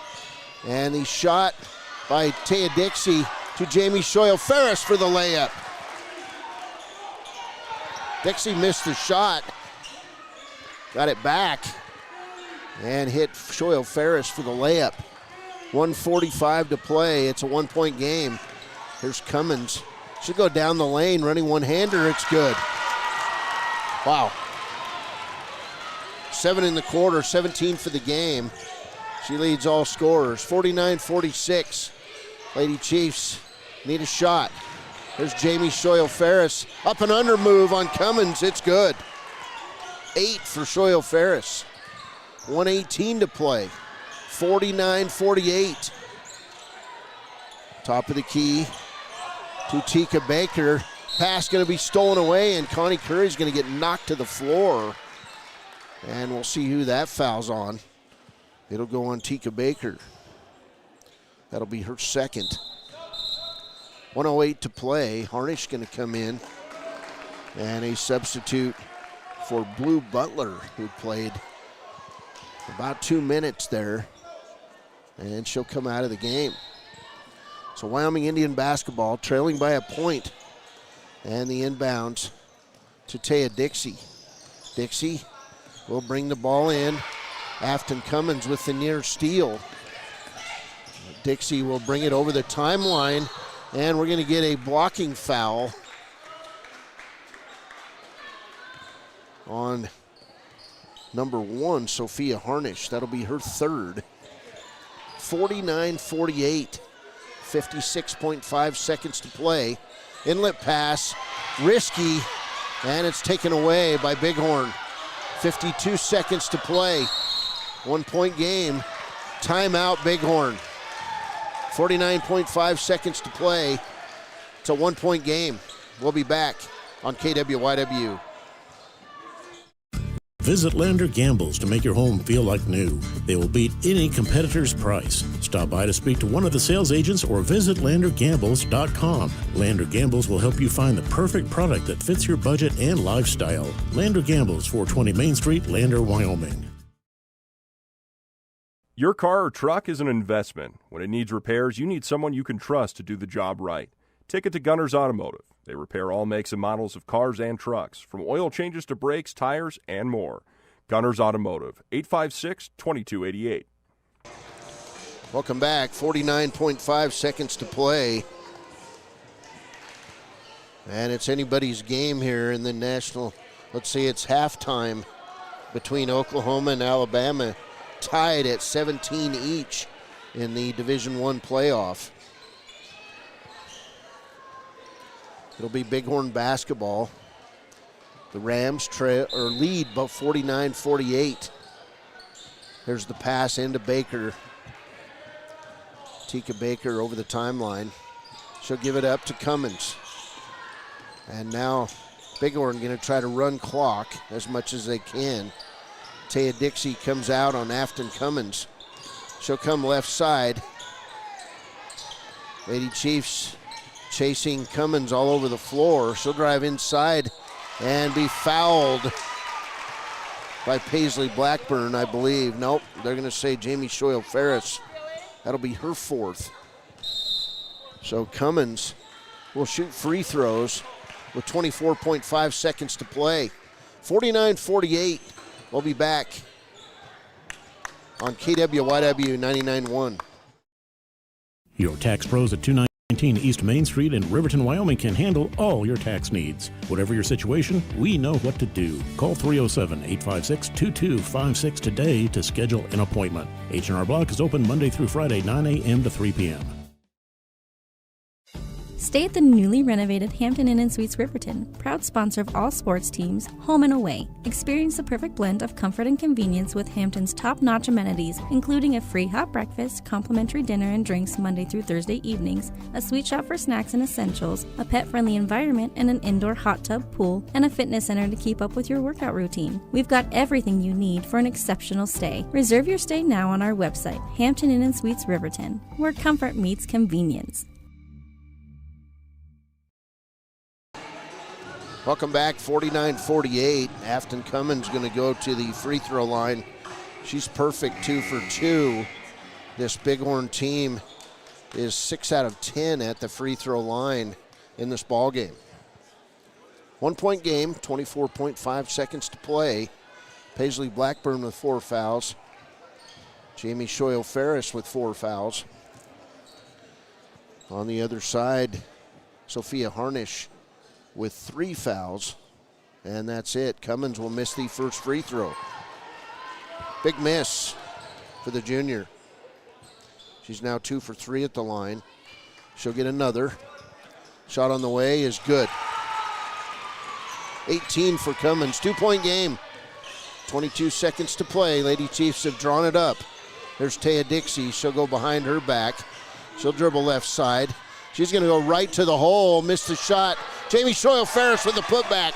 [SPEAKER 7] And the shot by Taya Dixie to Jamie Shoyle-Ferris for the layup. Dixie missed the shot. Got it back and hit Shoyle-Ferris for the layup. 1:45 to play. It's a one-point game. Here's Cummins. Should go down the lane, running one-hander. It's good. Wow. 7 in the quarter, 17 for the game. She leads all scorers. 49-46. Lady Chiefs need a shot. There's Jamie Shoyle-Ferris. Up and under move on Cummins. It's good. 8 for Shoyle-Ferris. 1:18 to play. 49-48. Top of the key to Tika Baker. Pass going to be stolen away, and Connie Curry's going to get knocked to the floor. And we'll see who that fouls on. It'll go on Tika Baker. That'll be her second. 1:08 to play. Harnish going to come in. And a substitute for Blue Butler, who played about 2 minutes there. And she'll come out of the game. So Wyoming Indian basketball trailing by a point. And the inbounds to Taya Dixie. Dixie will bring the ball in. Afton Cummins with the near steal. Dixie will bring it over the timeline, and we're going to get a blocking foul on number 1, Sophia Harnish. That'll be her third. 49-48, 56.5 seconds to play. Inlet pass, risky, and it's taken away by Bighorn. 52 seconds to play. 1-point game. Timeout, Bighorn. 49.5 seconds to play. It's a 1-point game. We'll be back on KWYW.
[SPEAKER 12] Visit Lander Gambles to make your home feel like new. They will beat any competitor's price. Stop by to speak to one of the sales agents or visit LanderGambles.com. Lander Gambles will help you find the perfect product that fits your budget and lifestyle. Lander Gambles, 420 Main Street, Lander, Wyoming.
[SPEAKER 16] Your car or truck is an investment. When it needs repairs, you need someone you can trust to do the job right. Take it to Gunners Automotive. They repair all makes and models of cars and trucks, from oil changes to brakes, tires, and more. Gunners Automotive, 856-2288.
[SPEAKER 7] Welcome back. 49.5 seconds to play. And it's anybody's game here in the national. Let's see, it's halftime between Oklahoma and Alabama, tied at 17 each in the Division I playoff. It'll be Bighorn basketball. The Rams lead about 49-48. There's the pass into Baker. Tika Baker over the timeline. She'll give it up to Cummins. And now Bighorn going to try to run clock as much as they can. Taya Dixie comes out on Afton Cummins. She'll come left side. Lady Chiefs chasing Cummins all over the floor. She'll drive inside and be fouled by Paisley Blackburn, I believe. Nope, they're going to say Jamie Shoyle-Ferris. That'll be her fourth. So Cummins will shoot free throws with 24.5 seconds to play. 49-48. We'll be back on KWYW 99.1.
[SPEAKER 12] Your tax pros at 219 East Main Street in Riverton, Wyoming can handle all your tax needs. Whatever your situation, we know what to do. Call 307-856-2256 today to schedule an appointment. H&R Block is open Monday through Friday, 9 a.m. to 3 p.m.
[SPEAKER 17] Stay at the newly renovated Hampton Inn & Suites Riverton, proud sponsor of all sports teams, home and away. Experience the perfect blend of comfort and convenience with Hampton's top-notch amenities, including a free hot breakfast, complimentary dinner and drinks Monday through Thursday evenings, a sweet shop for snacks and essentials, a pet-friendly environment and an indoor hot tub pool, and a fitness center to keep up with your workout routine. We've got everything you need for an exceptional stay. Reserve your stay now on our website, Hampton Inn & Suites Riverton, where comfort meets convenience.
[SPEAKER 7] Welcome back, 49-48. Afton Cummins going to go to the free throw line. She's perfect, 2 for 2. This Bighorn team is 6 out of 10 at the free throw line in this ball game. 1 point game, 24.5 seconds to play. Paisley Blackburn with 4 fouls. Jamie Shoyle-Ferris with 4 fouls. On the other side, Sophia Harnish with 3 fouls. And that's it. Cummins will miss the first free throw. Big miss for the junior. She's now 2 for 3 at the line. She'll get another. Shot on the way is good. 18 for Cummins. 2 point game. 22 seconds to play. Lady Chiefs have drawn it up. There's Taya Dixie. She'll go behind her back. She'll dribble left side. She's going to go right to the hole. Missed the shot. Jamie Shoyle-Ferris with the putback.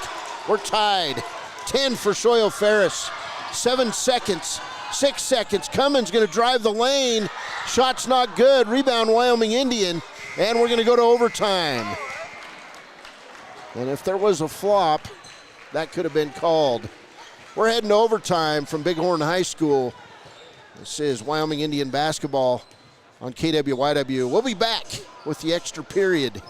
[SPEAKER 7] We're tied. 10 for Shoyle-Ferris. 7 seconds. 6 seconds. Cummins going to drive the lane. Shot's not good. Rebound Wyoming Indian. And we're going to go to overtime. And if there was a flop, that could have been called. We're heading to overtime from Bighorn High School. This is Wyoming Indian basketball on KWYW. We'll be back with the extra period.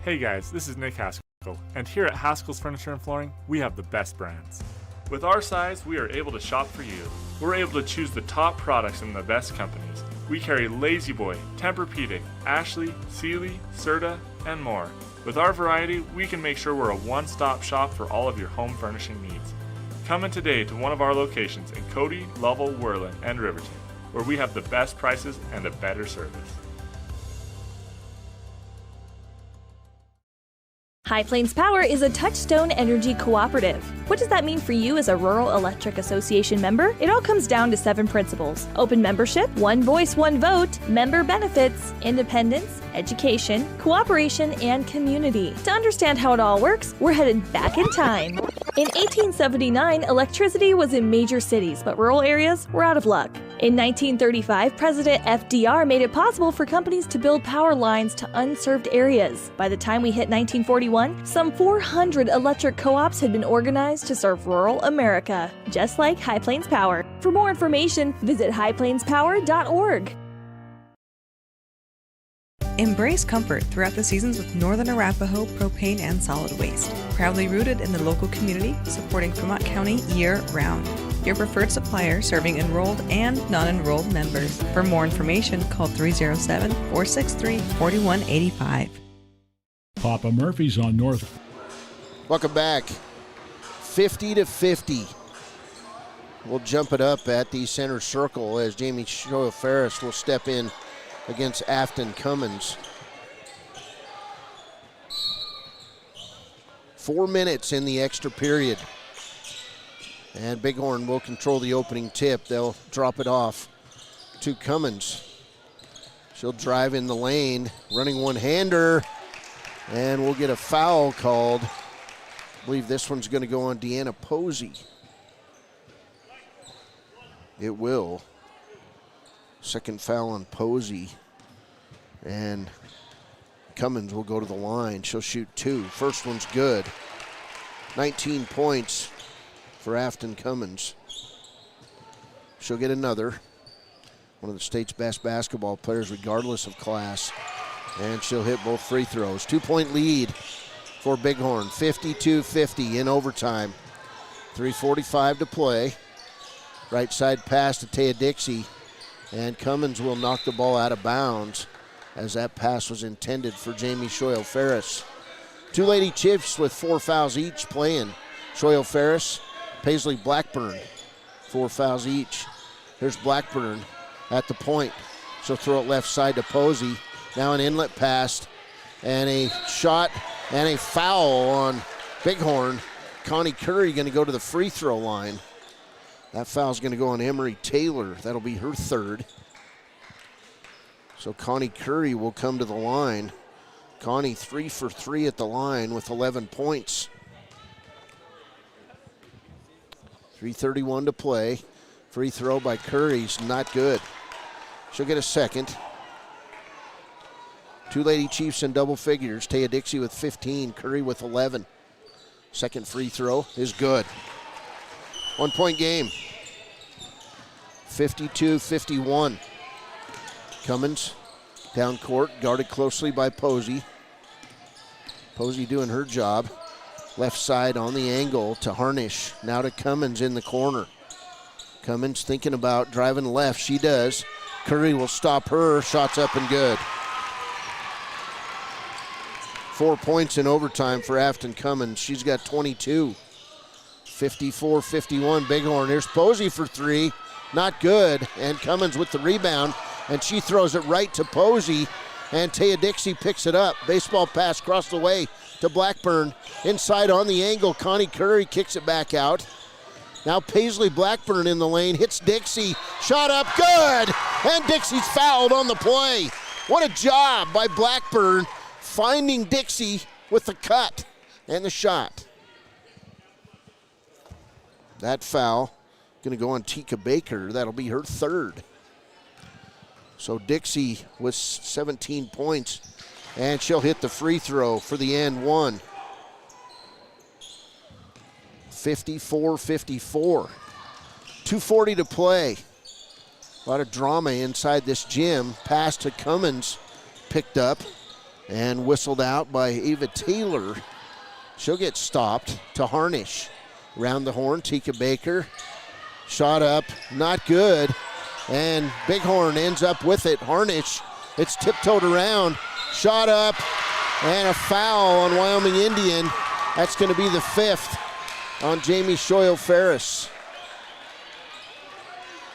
[SPEAKER 18] Hey guys, this is Nick Haskell, and here at Haskell's Furniture and Flooring, we have the best brands. With our size, we are able to shop for you. We're able to choose the top products from the best companies. We carry Lazy Boy, Tempur-Pedic, Ashley, Sealy, Serta, and more. With our variety, we can make sure we're a one-stop shop for all of your home furnishing needs. Come in today to one of our locations in Cody, Lovell, Worland, and Riverton, where we have the best prices and a better service.
[SPEAKER 6] High Plains Power is a Touchstone Energy cooperative. What does that mean for you as a Rural Electric Association member? It all comes down to 7 principles: open membership, one voice, one vote, member benefits, independence, education, cooperation, and community. To understand how it all works, we're headed back in time. In 1879, electricity was in major cities, but rural areas were out of luck. In 1935, President FDR made it possible for companies to build power lines to unserved areas. By the time we hit 1941, some 400 electric co-ops had been organized to serve rural America, just like High Plains Power. For more information, visit highplainspower.org.
[SPEAKER 19] Embrace comfort throughout the seasons with Northern Arapaho Propane and Solid Waste. Proudly rooted in the local community, supporting Fremont County year-round. Your preferred supplier serving enrolled and non-enrolled members. For more information, call 307-463-4185.
[SPEAKER 8] Papa Murphy's on North.
[SPEAKER 7] Welcome back. 50-50. We'll jump it up at the center circle as Jamie Shoyle-Ferris will step in against Afton Cummins. 4 minutes in the extra period. And Bighorn will control the opening tip. They'll drop it off to Cummins. She'll drive in the lane, running one-hander, and we'll get a foul called. I believe this one's going to go on Deanna Posey. It will. Second foul on Posey. And Cummins will go to the line. She'll shoot 2. First one's good. 19 points for Afton Cummins. She'll get another. One of the state's best basketball players regardless of class. And she'll hit both free throws. 2-point lead for Bighorn. 52-50 in overtime. 3:45 to play. Right side pass to Taya Dixie. And Cummins will knock the ball out of bounds as that pass was intended for Jamie Shoyle-Ferris. 2 Lady Chiefs with 4 fouls each playing. Shoyle-Ferris, Paisley Blackburn, 4 fouls each. Here's Blackburn at the point. She'll throw it left side to Posey. Now an inlet pass And a shot and a foul on Bighorn. Connie Curry going to go to the free throw line. That foul's going to go on Emery Taylor. That'll be her third. So Connie Curry will come to the line. Connie 3 for 3 at the line with 11 points. 3:31 to play. Free throw by Curry's not good. She'll get a second. Two Lady Chiefs in double figures. Taya Dixie with 15, Curry with 11. Second free throw is good. 1 point game. 52-51. Cummins down court, guarded closely by Posey. Posey doing her job. Left side on the angle to Harnish. Now to Cummins in the corner. Cummins thinking about driving left. She does. Curry will stop her. Shots up and good. 4 points in overtime for Afton Cummins. She's got 22. 54-51 Bighorn. Here's Posey for three. Not good. And Cummins with the rebound. And she throws it right to Posey. And Taya Dixie picks it up. Baseball pass across the way to Blackburn. Inside on the angle. Connie Curry kicks it back out. Now Paisley Blackburn in the lane. Hits Dixie. Shot up. Good. And Dixie's fouled on the play. What a job by Blackburn finding Dixie with the cut and the shot. That foul going to go on Tika Baker. That'll be her third. So Dixie with 17 points, and she'll hit the free throw for the and one. 54-54. 2:40 to play. A lot of drama inside this gym. Pass to Cummins, picked up and whistled out by Ava Taylor. She'll get stopped to Harnish. Round the horn, Tika Baker. Shot up, not good. And Bighorn ends up with it. Harnish, it's tiptoed around. Shot up, and a foul on Wyoming Indian. That's going to be the fifth on Jamie Shoyle-Ferris.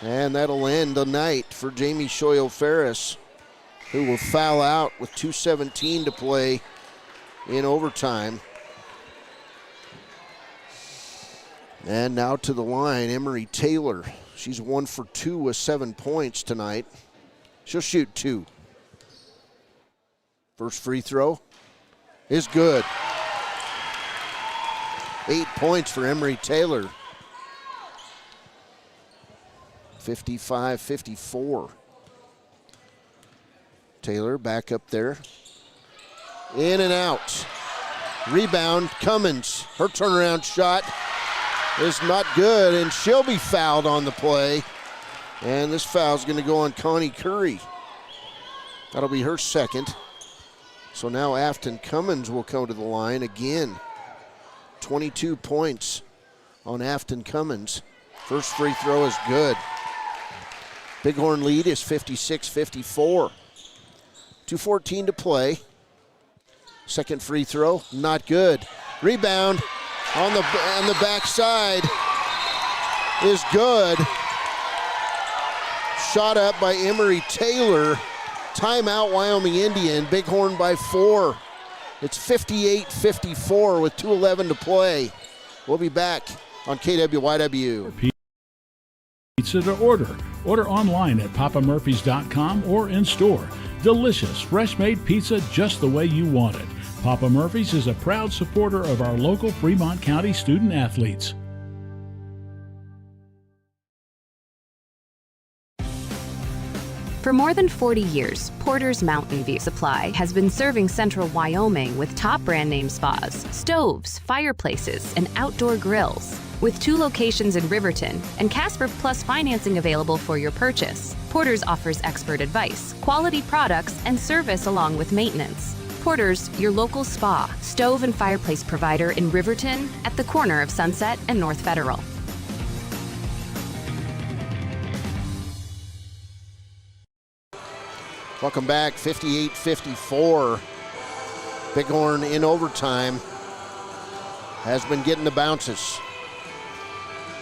[SPEAKER 7] And that'll end the night for Jamie Shoyle-Ferris, who will foul out with 2:17 to play in overtime. And now to the line, Emery Taylor. She's 1 for 2 with 7 points tonight. She'll shoot 2. First free throw is good. 8 points for Emery Taylor. 55-54. Taylor back up there. In and out. Rebound, Cummins. Her turnaround shot is not good, and she'll be fouled on the play. And this foul's going to go on Connie Curry. That'll be her second. So now Afton Cummins will come to the line again. 22 points on Afton Cummins. First free throw is good. Bighorn lead is 56-54. 2:14 to play. Second free throw, not good. Rebound on the backside is good. Shot up by Emery Taylor. Timeout Wyoming Indian. Bighorn by 4. It's 58-54 with 2:11 to play. We'll be back on KWYW.
[SPEAKER 8] Pizza to order. Order online at papamurphys.com or in store. Delicious, fresh-made pizza just the way you want it. Papa Murphy's is a proud supporter of our local Fremont County student athletes.
[SPEAKER 1] For more than 40 years, Porter's Mountain View Supply has been serving central Wyoming with top brand name spas, stoves, fireplaces, and outdoor grills. With 2 locations in Riverton and Casper Plus financing available for your purchase, Porter's offers expert advice, quality products, and service along with maintenance. Porter's, your local spa, stove, and fireplace provider in Riverton at the corner of Sunset and North Federal.
[SPEAKER 7] Welcome back, 58-54. Bighorn in overtime has been getting the bounces.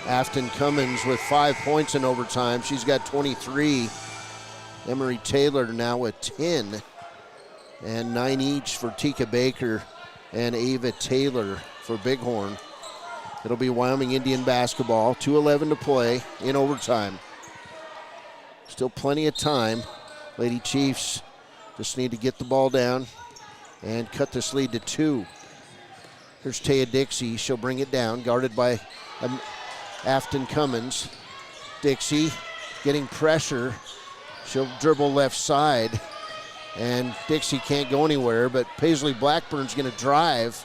[SPEAKER 7] Afton Cummins with 5 points in overtime. She's got 23. Emery Taylor now with 10. and 9 each for Tika Baker and Ava Taylor for Bighorn. It'll be Wyoming Indian basketball, 2:11 to play in overtime. Still plenty of time. Lady Chiefs just need to get the ball down and cut this lead to 2. Here's Taya Dixie. She'll bring it down, guarded by Afton Cummins. Dixie getting pressure. She'll dribble left side, and Dixie can't go anywhere, but Paisley Blackburn's going to drive.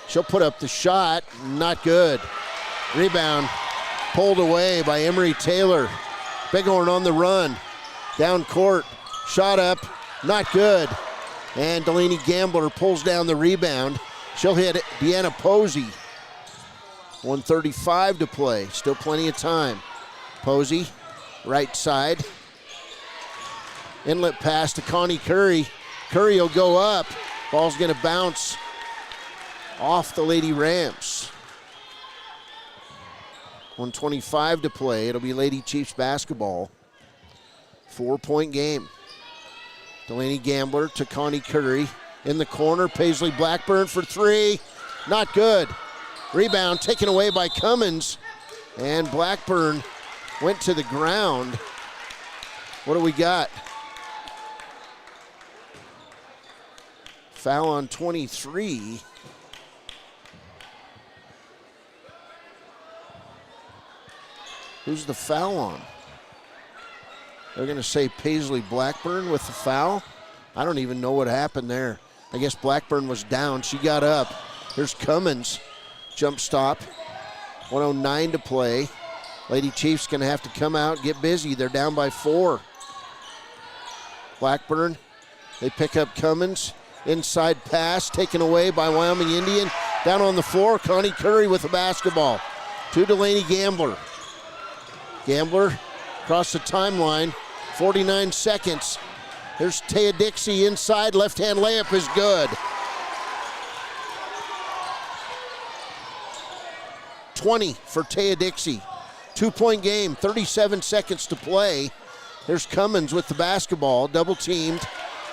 [SPEAKER 7] She'll put up the shot. Not good. Rebound pulled away by Emery Taylor. Bighorn on the run. Down court. Shot up. Not good. And Delaney Gambler pulls down the rebound. She'll hit it. Deanna Posey. 1:35 to play. Still plenty of time. Posey, right side. Inlet pass to Connie Curry. Curry will go up. Ball's going to bounce off the Lady Rams. 1:25 to play. It'll be Lady Chiefs basketball. 4-point game. Delaney Gambler to Connie Curry. In the corner, Paisley Blackburn for 3. Not good. Rebound taken away by Cummins. And Blackburn went to the ground. What do we got? Foul on 23. Who's the foul on? They're going to say Paisley Blackburn with the foul. I don't even know what happened there. I guess Blackburn was down. She got up. Here's Cummins. Jump stop. 1:09 to play. Lady Chiefs going to have to come out and get busy. They're down by 4. Blackburn. They pick up Cummins. Inside pass taken away by Wyoming Indian. Down on the floor, Connie Curry with the basketball. To Delaney Gambler. Gambler across the timeline. 49 seconds. Here's Taya Dixie inside. Left-hand layup is good. 20 for Taya Dixie. 2-point game, 37 seconds to play. There's Cummins with the basketball, double teamed.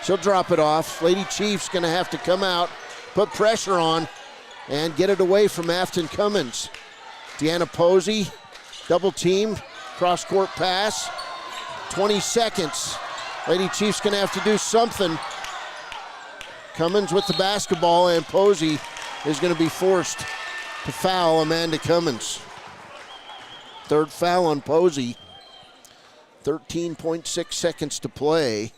[SPEAKER 7] She'll drop it off. Lady Chiefs gonna have to come out, put pressure on, and get it away from Afton Cummins. Deanna Posey, double team, cross-court pass. 20 seconds. Lady Chiefs gonna have to do something. Cummins with the basketball, and Posey is gonna be forced to foul Amanda Cummins. Third foul on Posey. 13.6 seconds to play.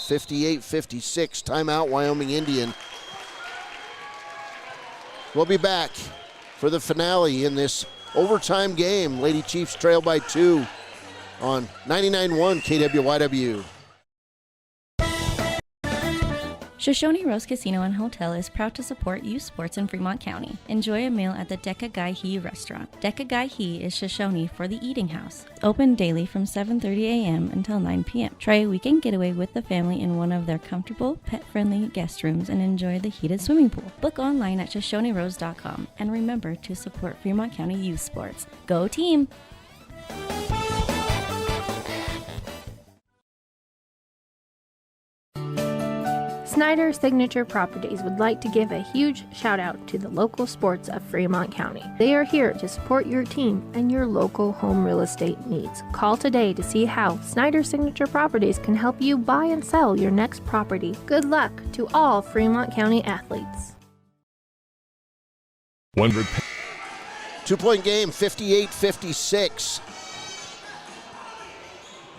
[SPEAKER 7] 58-56, timeout Wyoming Indian. We'll be back for the finale in this overtime game. Lady Chiefs trail by 2 on 99.1 KWYW.
[SPEAKER 17] Shoshone Rose Casino and Hotel is proud to support youth sports in Fremont County. Enjoy a meal at the Deca Gai He restaurant. Deca Gai He is Shoshone for the eating house. Open daily from 7:30 a.m. until 9 p.m. Try a weekend getaway with the family in one of their comfortable, pet-friendly guest rooms and enjoy the heated swimming pool. Book online at ShoshoneRose.com and remember to support Fremont County youth sports. Go team!
[SPEAKER 2] Snyder Signature Properties would like to give a huge shout out to the local sports of Fremont County. They are here to support your team and your local home real estate needs. Call today to see how Snyder Signature Properties can help you buy and sell your next property. Good luck to all Fremont County athletes.
[SPEAKER 7] 2-point game, 58-56.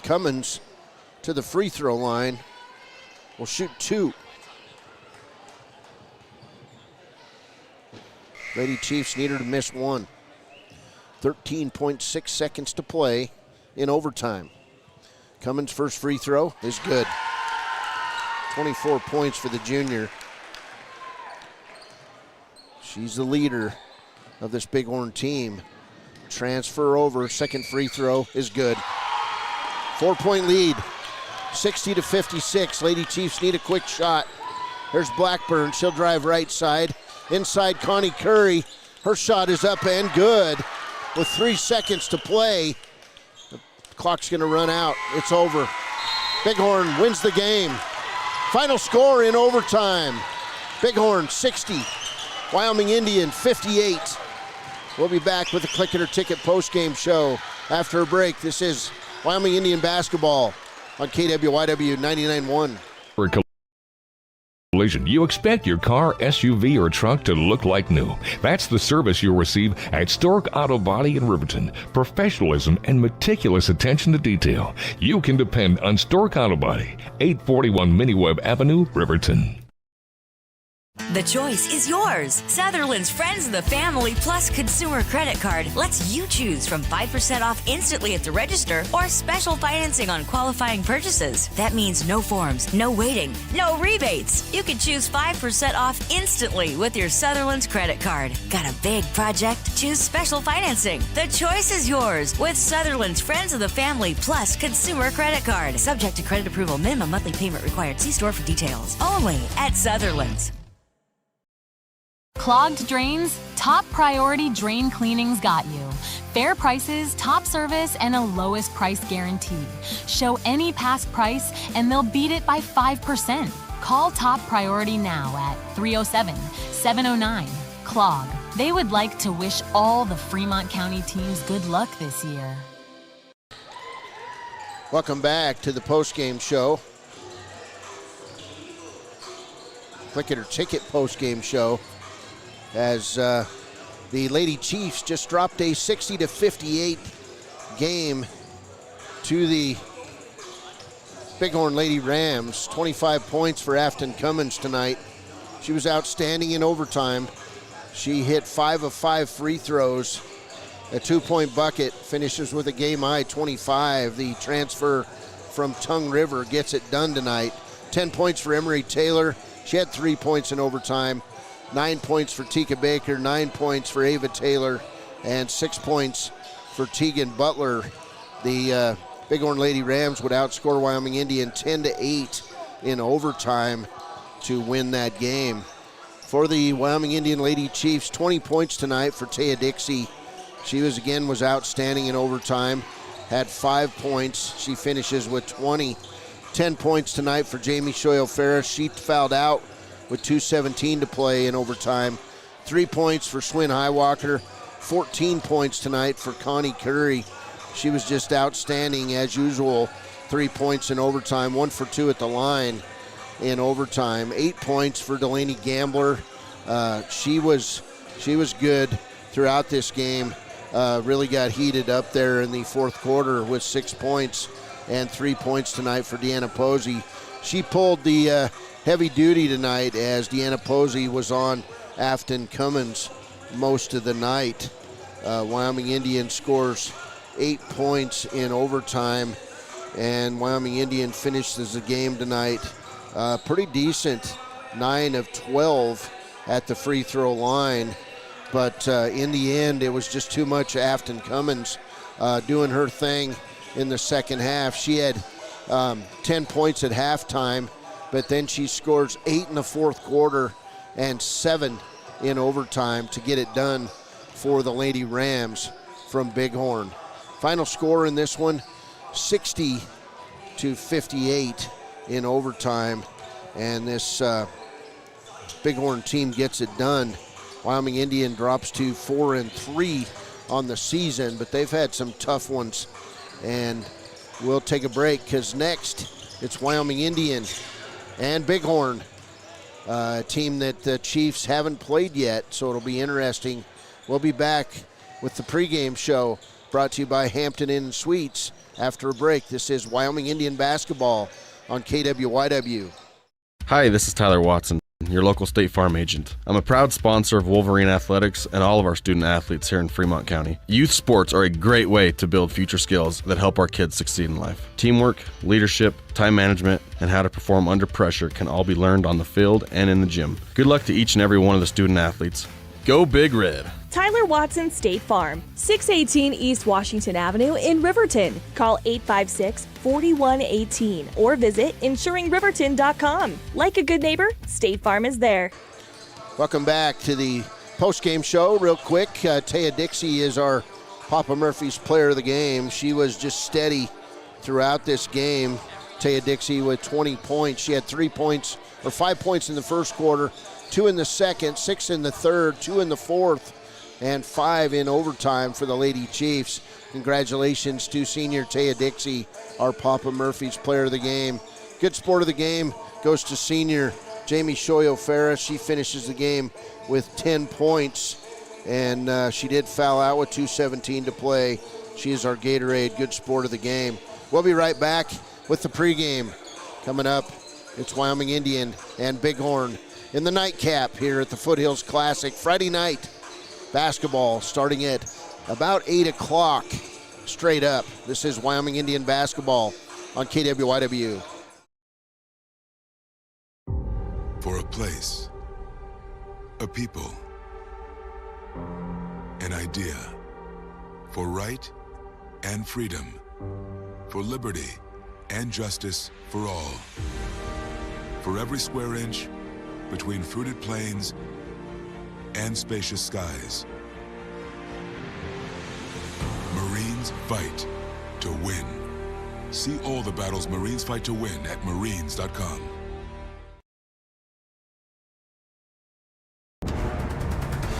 [SPEAKER 7] Cummins to the free throw line. Will shoot 2. Lady Chiefs need her to miss 1. 13.6 seconds to play in overtime. Cummins' first free throw is good. 24 points for the junior. She's the leader of this Bighorn team. Transfer over, second free throw is good. 4-point lead. 60-56. Lady Chiefs need a quick shot. There's Blackburn. She'll drive right side. Inside Connie Curry. Her shot is up and good. With 3 seconds to play, the clock's going to run out. It's over. Bighorn wins the game. Final score in overtime. Bighorn 60, Wyoming Indian 58. We'll be back with the Click It or Ticket postgame show after a break. This is Wyoming Indian basketball on KWYW 99.1.
[SPEAKER 20] For a collision, you expect your car, SUV, or truck to look like new. That's the service you'll receive at Stork Auto Body in Riverton. Professionalism and meticulous attention to detail. You can depend on Stork Auto Body, 841 Miniweb Avenue, Riverton.
[SPEAKER 21] The choice is yours. Sutherland's Friends of the Family Plus Consumer Credit Card lets you choose from 5% off instantly at the register or special financing on qualifying purchases. That means no forms, no waiting, no rebates. You can choose 5% off instantly with your Sutherland's credit card. Got a big project? Choose special financing. The choice is yours with Sutherland's Friends of the Family Plus Consumer Credit Card. Subject to credit approval. Minimum monthly payment required. See store for details. Only at Sutherland's.
[SPEAKER 22] Clogged drains? Top Priority Drain Cleaning's got you. Fair prices, top service, and a lowest price guarantee. Show any past price and they'll beat it by 5%. Call Top Priority now at 307-709-CLOG. They would like to wish all the Fremont County teams good luck this year.
[SPEAKER 7] Welcome back to the postgame show. Click It or Ticket postgame show. As the Lady Chiefs just dropped a 60-58 game to the Bighorn Lady Rams. 25 points for Afton Cummins tonight. She was outstanding in overtime. She hit 5 of 5 free throws, a 2-point bucket, finishes with a game-high 25. The transfer from Tongue River gets it done tonight. 10 points for Emery Taylor. She had 3 points in overtime. 9 points for Tika Baker, 9 points for Ava Taylor, and 6 points for Tegan Butler. The Bighorn Lady Rams would outscore Wyoming Indian 10-8 in overtime to win that game. For the Wyoming Indian Lady Chiefs, 20 points tonight for Taya Dixie. She was outstanding in overtime, had 5 points. She finishes with 20. 10 points tonight for Jamie Shoyle-Ferris. She fouled out with 2:17 to play in overtime. 3 points for Swin Highwalker. 14 points tonight for Connie Curry. She was just outstanding as usual. 3 points in overtime, 1 for 2 at the line in overtime. 8 points for Delaney Gambler. She was good throughout this game. Really got heated up there in the fourth quarter with 6 points and 3 points tonight for Deanna Posey. She pulled the heavy duty tonight as Deanna Posey was on Afton Cummins most of the night. Wyoming Indian scores 8 points in overtime, and Wyoming Indian finishes the game tonight pretty decent, 9 of 12 at the free throw line. But in the end, it was just too much Afton Cummins doing her thing in the second half. She had 10 points at halftime, but then she scores 8 in the fourth quarter and 7 in overtime to get it done for the Lady Rams from Bighorn. Final score in this one, 60-58 in overtime, and this Bighorn team gets it done. Wyoming Indian drops to 4-3 on the season, but they've had some tough ones. And we'll take a break because next it's Wyoming Indian and Bighorn, a team that the Chiefs haven't played yet, so it'll be interesting. We'll be back with the pregame show brought to you by Hampton Inn Suites after a break. This is Wyoming Indian basketball on KWYW.
[SPEAKER 23] Hi, this is Tyler Watson, your local State Farm agent. I'm a proud sponsor of Wolverine Athletics and all of our student athletes here in Fremont County. Youth sports are a great way to build future skills that help our kids succeed in life. Teamwork, leadership, time management, and how to perform under pressure can all be learned on the field and in the gym. Good luck to each and every one of the student athletes. Go Big Red!
[SPEAKER 6] Tyler Watson State Farm, 618 East Washington Avenue in Riverton. Call 856-4118 or visit insuringriverton.com. Like a good neighbor, State Farm is there.
[SPEAKER 7] Welcome back to the postgame show. Real quick, Taya Dixie is our Papa Murphy's player of the game. She was just steady throughout this game. Taya Dixie with 20 points. She had 5 points in the first quarter, 2 in the second, 6 in the third, 2 in the fourth, and 5 in overtime for the Lady Chiefs. Congratulations to senior Taya Dixie, our Papa Murphy's player of the game. Good sport of the game goes to senior Jamie Shoyo-Ferris. She finishes the game with 10 points, and she did foul out with 2:17 to play. She is our Gatorade Good Sport of the Game. We'll be right back with the pregame. Coming up, it's Wyoming Indian and Bighorn in the Nightcap here at the Foothills Classic. Friday night basketball starting at about 8 o'clock straight up. This is Wyoming Indian basketball on KWYW.
[SPEAKER 3] For a place, a people, an idea, for right and freedom, for liberty and justice for all. For every square inch between fruited plains and spacious skies. Marines fight to win. See all the battles Marines fight to win at marines.com.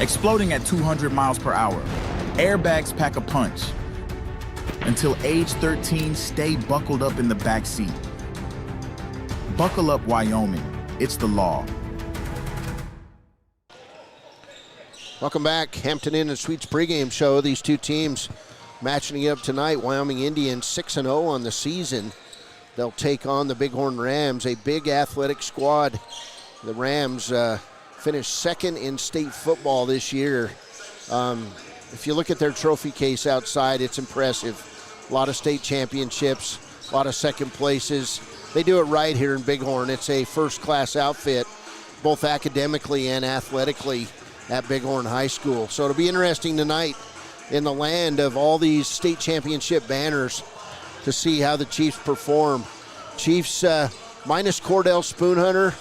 [SPEAKER 4] Exploding at 200 miles per hour. Airbags pack a punch. Until age 13, stay buckled up in the back seat. Buckle up, Wyoming. It's the law.
[SPEAKER 7] Welcome back. Hampton Inn and Suites pregame show. These two teams matching it up tonight. Wyoming Indians 6-0 on the season. They'll take on the Bighorn Rams, a big athletic squad. The Rams finished second in state football this year. If you look at their trophy case outside, it's impressive. A lot of state championships, a lot of second places. They do it right here in Bighorn. It's a first-class outfit, both academically and athletically at Bighorn High School. So it'll be interesting tonight in the land of all these state championship banners to see how the Chiefs perform. Chiefs minus Cordell Spoonhunter.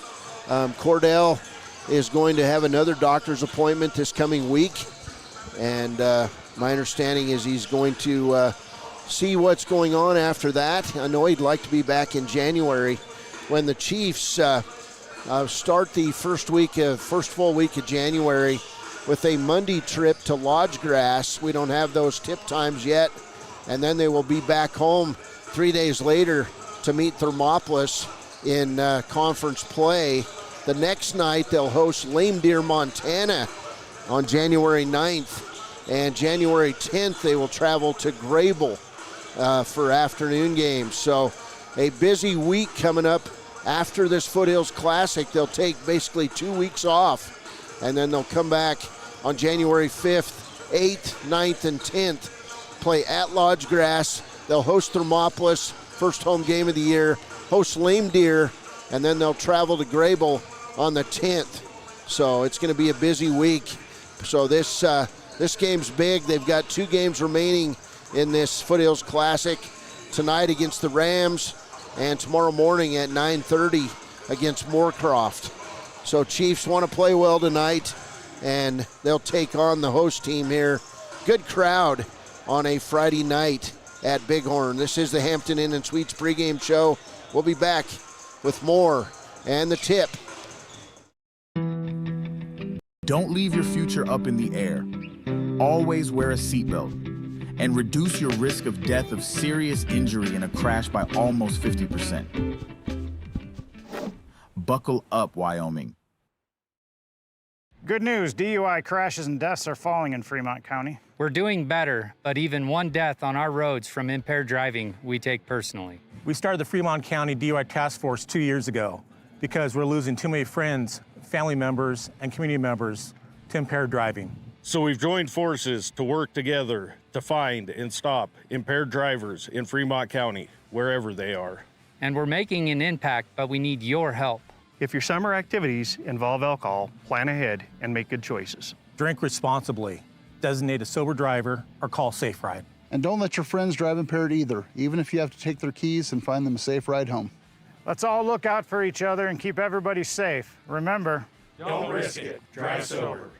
[SPEAKER 7] Cordell is going to have another doctor's appointment this coming week. And my understanding is he's going to see what's going on after that. I know he'd like to be back in January when the Chiefs start the first full week of January with a Monday trip to Lodge Grass. We don't have those tip times yet. And then they will be back home 3 days later to meet Thermopolis in conference play. The next night they'll host Lame Deer, Montana on January 9th. And January 10th they will travel to Grable for afternoon games. So a busy week coming up after this Foothills Classic. They'll take basically 2 weeks off, and then they'll come back on January 5th, 8th, 9th, and 10th. Play at Lodge Grass. They'll host Thermopolis, first home game of the year, host Lame Deer, and then they'll travel to Grable on the 10th. So it's going to be a busy week. So this game's big. They've got 2 games remaining in this Foothills Classic. Tonight against the Rams, and tomorrow morning at 9:30 against Moorcroft. So Chiefs want to play well tonight, and they'll take on the host team here. Good crowd on a Friday night at Bighorn. This is the Hampton Inn and Suites pregame show. We'll be back with more and the tip.
[SPEAKER 4] Don't leave your future up in the air. Always wear a seatbelt and reduce your risk of death of serious injury in a crash by almost 50%. Buckle up, Wyoming.
[SPEAKER 9] Good news, DUI crashes and deaths are falling in Fremont County.
[SPEAKER 24] We're doing better, but even one death on our roads from impaired driving, we take personally.
[SPEAKER 25] We started the Fremont County DUI Task Force 2 years ago because we're losing too many friends, family members, and community members to impaired driving.
[SPEAKER 26] So we've joined forces to work together to find and stop impaired drivers in Fremont County, wherever they are.
[SPEAKER 24] And we're making an impact, but we need your help.
[SPEAKER 9] If your summer activities involve alcohol, plan ahead and make good choices.
[SPEAKER 25] Drink responsibly, designate a sober driver, or call Safe Ride.
[SPEAKER 27] And don't let your friends drive impaired either, even if you have to take their keys and find them a safe ride home.
[SPEAKER 9] Let's all look out for each other and keep everybody safe. Remember,
[SPEAKER 26] don't risk it. Drive sober.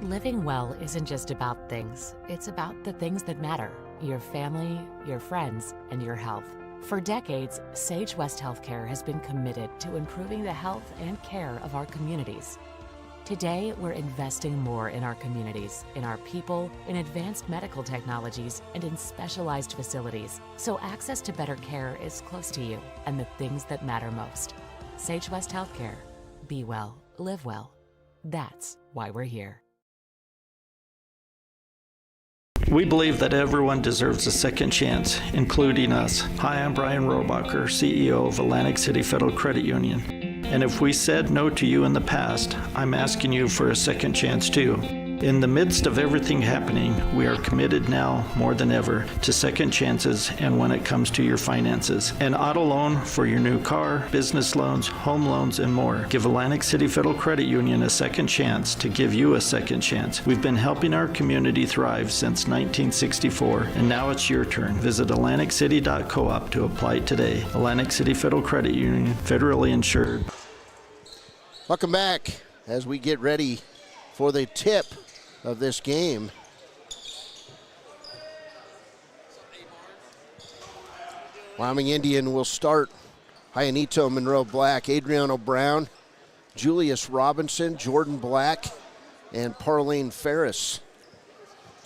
[SPEAKER 28] Living well isn't just about things, it's about the things that matter.
[SPEAKER 5] your family, your friends, and your health. For decades, Sage West Healthcare has been committed to improving the health and care of our communities. Today, we're investing more in our communities, in our people, in advanced medical technologies, and in specialized facilities, so access to better care is close to you and the things that matter most. Sage West Healthcare. Be well, live well. That's why we're here.
[SPEAKER 10] We believe that everyone deserves a second chance, including us. Hi, I'm Brian Robacher, CEO of Atlantic City Federal Credit Union. And if we said no to you in the past, I'm asking you for a second chance too. In the midst of everything happening, we are committed now more than ever to second chances and when it comes to your finances. An auto loan for your new car, business loans, home loans, and more. Give Atlantic City Federal Credit Union a second chance to give you a second chance. We've been helping our community thrive since 1964, and now it's your turn. Visit AtlanticCity.coop to apply today. Atlantic City Federal Credit Union, federally insured.
[SPEAKER 7] Welcome back as we get ready for the tip of this game. Wyoming Indian will start. Hyanito Monroe Black, Adriano Brown, Julius Robinson, Jordan Black, and Parlene Ferris.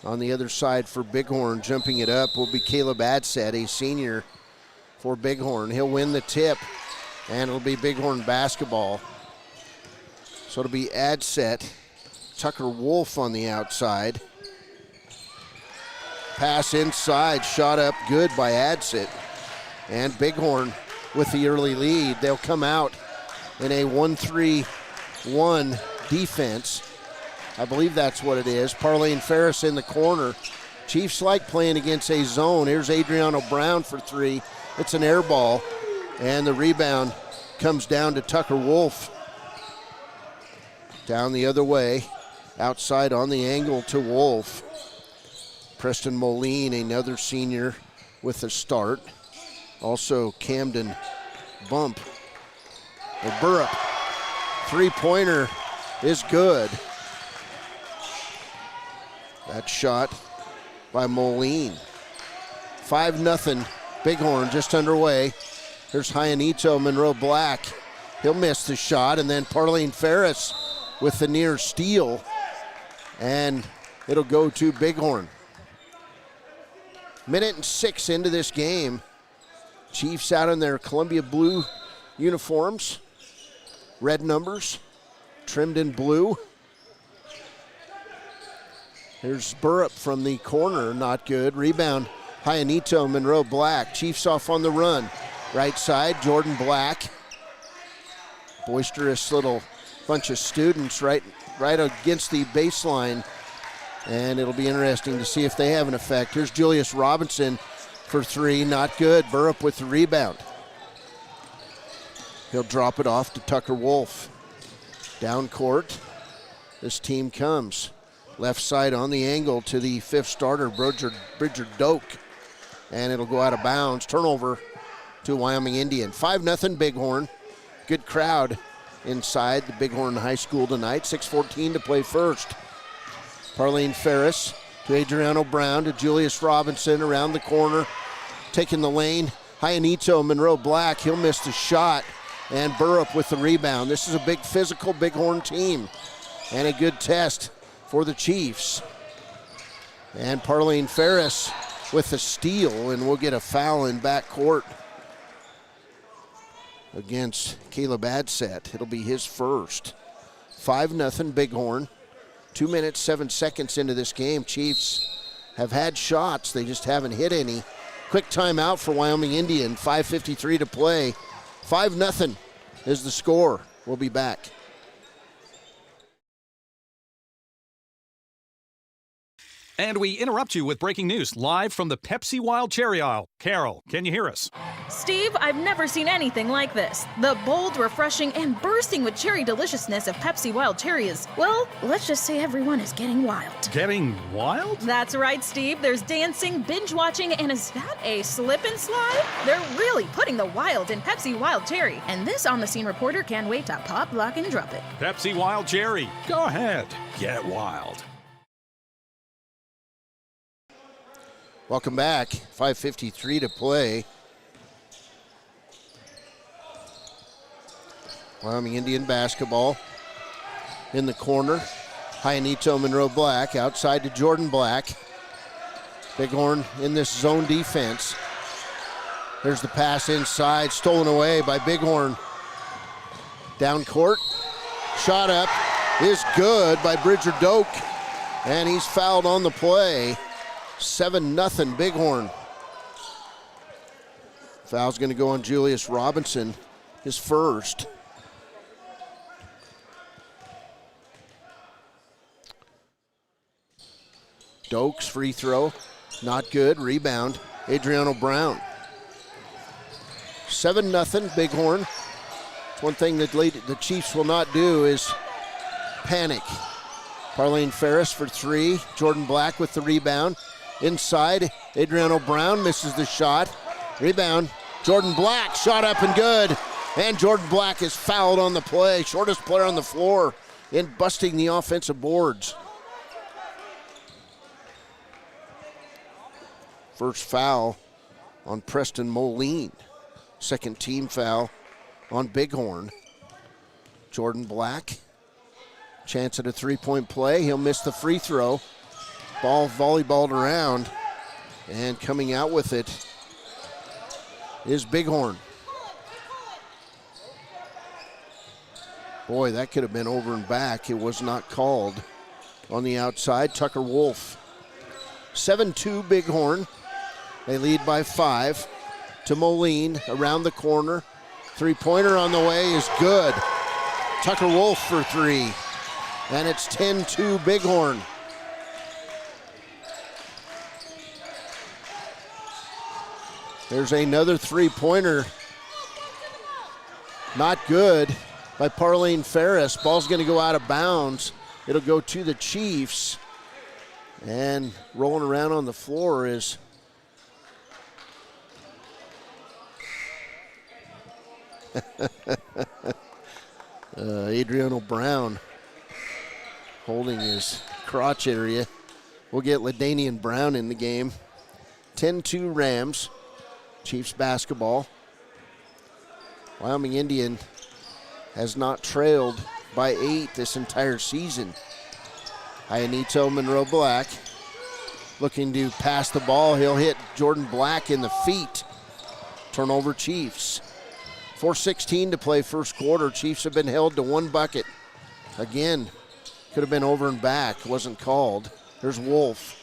[SPEAKER 7] On the other side for Bighorn, jumping it up will be Caleb Adset, a senior for Bighorn. He'll win the tip, and it'll be Bighorn basketball. So it'll be Adset, Tucker Wolf on the outside. Pass inside, shot up good by Adset. And Bighorn with the early lead. They'll come out in a 1-3-1 defense. I believe that's what it is. Parlene Ferris in the corner. Chiefs like playing against a zone. Here's Adriano Brown for three. It's an air ball, and the rebound comes down to Tucker Wolf. Down the other way. Outside on the angle to Wolf. Preston Moline, another senior, with a start. Also Camden Bump. Or Burrup. Three-pointer is good. That shot by Moline. 5-0 Bighorn just underway. Here's Hyanito Monroe Black. He'll miss the shot, and then Parlene Ferris with the near steal. And it'll go to Bighorn. Minute and 6 into this game. Chiefs out in their Columbia blue uniforms. Red numbers, trimmed in blue. Here's Burrup from the corner, not good. Rebound, Hyanito Monroe Black. Chiefs off on the run. Right side, Jordan Black. Boisterous little bunch of students right against the baseline, and it'll be interesting to see if they have an effect. Here's Julius Robinson for three, not good. Burrup with the rebound. He'll drop it off to Tucker Wolf. Down court, this team comes. Left side on the angle to the fifth starter, Bridger Doak, and it'll go out of bounds. Turnover to Wyoming Indian. 5-0 Bighorn. Good crowd inside the Bighorn High School tonight. 6:14 to play first. Parlene Ferris to Adriano Brown to Julius Robinson around the corner. Taking the lane. Hyanito Monroe Black. He'll miss the shot. And Burrup with the rebound. This is a big physical Bighorn team. And a good test for the Chiefs. And Parlene Ferris with the steal. And we'll get a foul in backcourt against Caleb Adset. It'll be his first. 5-0 Bighorn. 2 minutes, 7 seconds into this game. Chiefs have had shots. They just haven't hit any. Quick timeout for Wyoming Indian. 5:53 to play. 5-0 is the score. We'll be back.
[SPEAKER 11] And we interrupt you with breaking news live from the Pepsi Wild Cherry aisle. Carol, can you hear us?
[SPEAKER 13] Steve, I've never seen anything like this. The bold, refreshing, and bursting with cherry deliciousness of Pepsi Wild Cherry is, well, let's just say everyone is getting wild.
[SPEAKER 11] Getting wild?
[SPEAKER 13] That's right, Steve. There's dancing, binge-watching, and is that a slip and slide? They're really putting the wild in Pepsi Wild Cherry. And this on-the-scene reporter can't wait to pop, lock, and drop it.
[SPEAKER 11] Pepsi Wild Cherry. Go ahead. Get wild.
[SPEAKER 7] Welcome back. 5:53 to play. Wyoming Indian basketball in the corner. Hyanito Monroe Black outside to Jordan Black. Bighorn in this zone defense. There's the pass inside, stolen away by Bighorn. Down court, shot up is good by Bridger Doak, and he's fouled on the play. 7-0 Bighorn. Foul's going to go on Julius Robinson, his first. Doak's free throw, not good. Rebound, Adriano Brown. 7-0 Bighorn. One thing that the Chiefs will not do is panic. Parlene Ferris for three. Jordan Black with the rebound. Inside, Adriano Brown misses the shot. Rebound, Jordan Black, shot up and good. And Jordan Black is fouled on the play. Shortest player on the floor in busting the offensive boards. First foul on Preston Moline. Second team foul on Bighorn. Jordan Black, chance at a three-point play. He'll miss the free throw. Ball volleyballed around, and coming out with it is Bighorn. Boy, that could have been over and back. It was not called. On the outside, Tucker Wolf. 7-2 Bighorn. They lead by 5 to Moline around the corner. Three-pointer on the way is good. Tucker Wolf for three. And it's 10-2 Bighorn. There's another three-pointer. Not good by Parlene Ferris. Ball's going to go out of bounds. It'll go to the Chiefs. And rolling around on the floor is Adriano Brown holding his crotch area. We'll get LaDanian Brown in the game. 10-2 Rams. Chiefs basketball. Wyoming Indian has not trailed by 8 this entire season. Hyanito Monroe Black looking to pass the ball. He'll hit Jordan Black in the feet. Turnover Chiefs. 4:16 to play first quarter. Chiefs have been held to one bucket. Again, could have been over and back. Wasn't called. There's Wolf.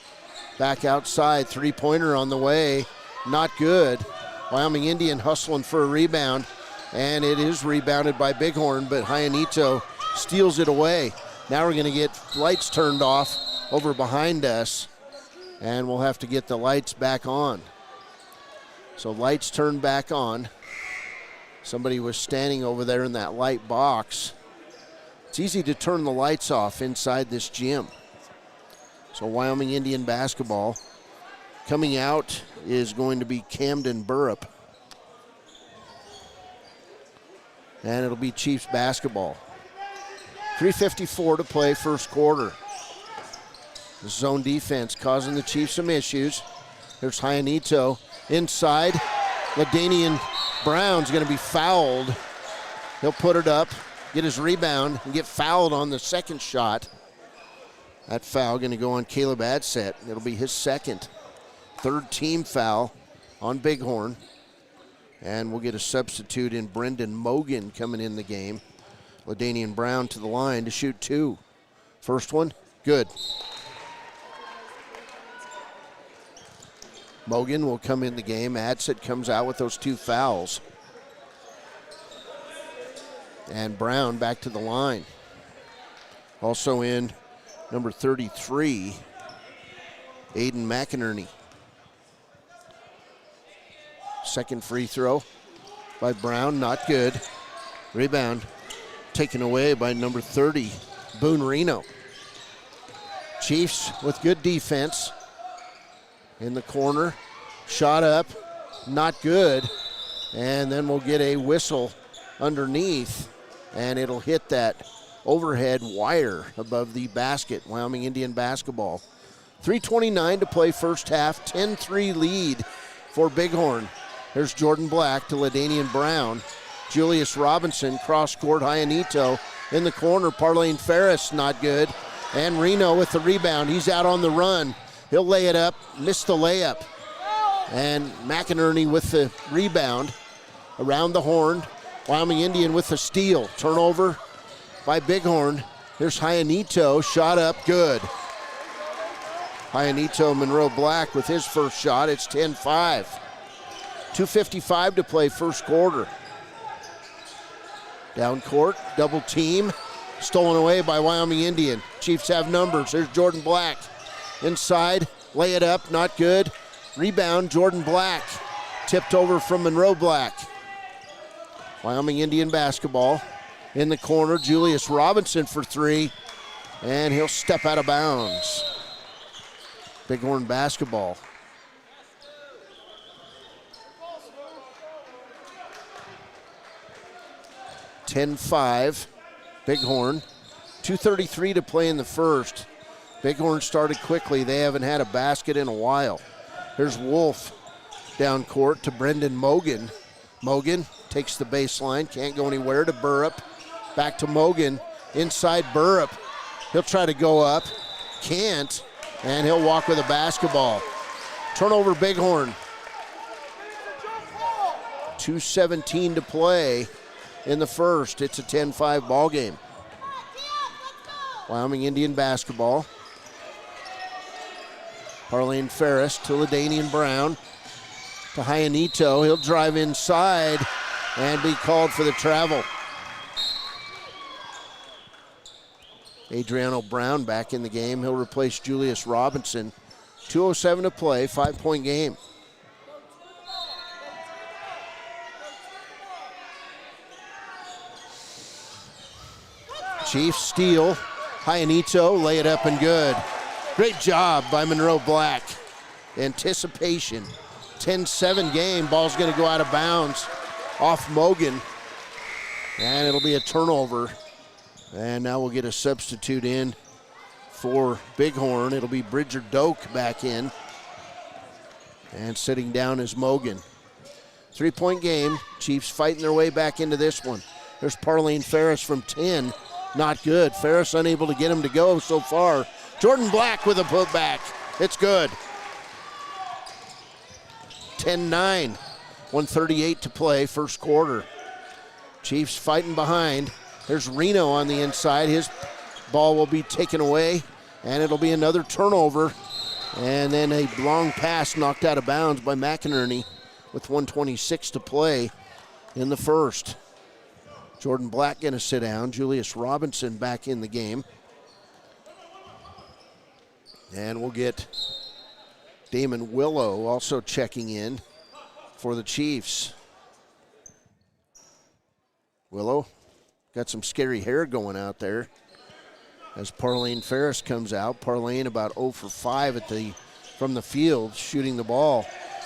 [SPEAKER 7] Back outside. Three-pointer on the way. Not good. Wyoming Indian hustling for a rebound. And it is rebounded by Bighorn, but Hyanito steals it away. Now we're going to get lights turned off over behind us, and we'll have to get the lights back on. So lights turned back on. Somebody was standing over there in that light box. It's easy to turn the lights off inside this gym. So Wyoming Indian basketball. Coming out is going to be Camden Burrup. And it'll be Chiefs basketball. 3:54 to play first quarter. The zone defense causing the Chiefs some issues. There's Hyanito inside. LaDanian Brown's going to be fouled. He'll put it up, get his rebound, and get fouled on the second shot. That foul going to go on Caleb Adset. It'll be his second. Third team foul on Bighorn. And we'll get a substitute in Brendan Mogan coming in the game. LaDanian Brown to the line to shoot two. First one, good. Mogan will come in the game. Adset comes out with those two fouls. And Brown back to the line. Also in number 33, Aiden McInerney. Second free throw by Brown, not good. Rebound taken away by number 30, Boone Reno. Chiefs with good defense. In the corner, shot up, not good. And then we'll get a whistle underneath, and it'll hit that overhead wire above the basket. Wyoming Indian basketball. 3:29 to play first half, 10-3 lead for Bighorn. Here's Jordan Black to LaDanian Brown. Julius Robinson, cross-court, Hyanito in the corner. Parlayne Ferris, not good. And Reno with the rebound. He's out on the run. He'll lay it up, missed the layup. And McInerney with the rebound. Around the horn, Wyoming Indian with the steal. Turnover by Bighorn. Here's Hyanito, shot up, good. Hyanito Monroe Black with his first shot. It's 10-5. 2:55 to play first quarter. Down court, double team. Stolen away by Wyoming Indian. Chiefs have numbers. There's Jordan Black. Inside, lay it up, not good. Rebound, Jordan Black. Tipped over from Monroe Black. Wyoming Indian basketball. In the corner, Julius Robinson for three. And he'll step out of bounds. Bighorn basketball. (10-5), Bighorn. 2:33 to play in the first. Bighorn started quickly. They haven't had a basket in a while. Here's Wolf down court to Brendan Mogan. Mogan takes the baseline, can't go anywhere to Burrup. Back to Mogan, inside Burrup. He'll try to go up, can't, and he'll walk with a basketball. Turnover Bighorn. 2:17 to play in the first. It's a 10-5 ball game. Wyoming Indian basketball. Parlayne Ferris to LaDanian Brown. To Hyanito. He'll drive inside and be called for the travel. Adriano Brown back in the game. He'll replace Julius Robinson. 2:07 to play, 5-point game. Chiefs steal. Hyanito, lay it up and good. Great job by Monroe Black. Anticipation. 10-7 game. Ball's going to go out of bounds off Mogan. And it'll be a turnover. And now we'll get a substitute in for Bighorn. It'll be Bridger Doak back in. And sitting down is Mogan. 3-point game. Chiefs fighting their way back into this one. There's Parlayne Ferris from 10. Not good. Ferris unable to get him to go so far. Jordan Black with a putback. It's good. 10-9. 1:38 to play, first quarter. Chiefs fighting behind. There's Reno on the inside. His ball will be taken away, and it'll be another turnover. And then a long pass knocked out of bounds by McInerney with 1:26 to play in the first. Jordan Black going to sit down. Julius Robinson back in the game. And we'll get Damon Willow also checking in for the Chiefs. Willow got some scary hair going out there as Parlayne Ferris comes out. Parlayne about 0 for 5 from the field, shooting the ball.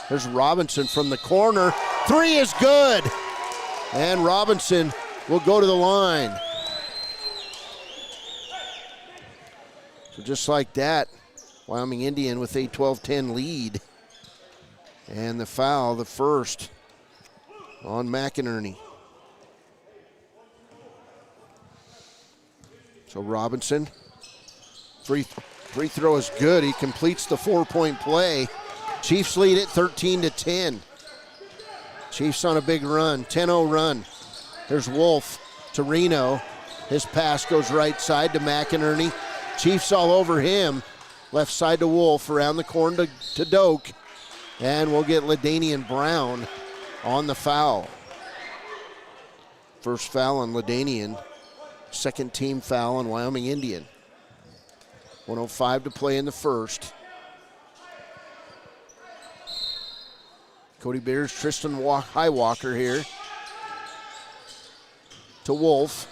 [SPEAKER 7] There's Robinson from the corner. Three is good. And Robinson will go to the line. So just like that, Wyoming Indian with a 12-10 lead. And the foul, the first, on McInerney. So Robinson, free throw is good. He completes the 4-point play. Chiefs lead it 13-10. Chiefs on a big run, 10-0 run. There's Wolf to Reno. His pass goes right side to McInerney. Chiefs all over him. Left side to Wolf, around the corner to Doak. And we'll get LaDanian Brown on the foul. First foul on LaDanian. Second team foul on Wyoming Indian. 1:05 to play in the first. Cody Beers, Tristan Highwalker here. To Wolf.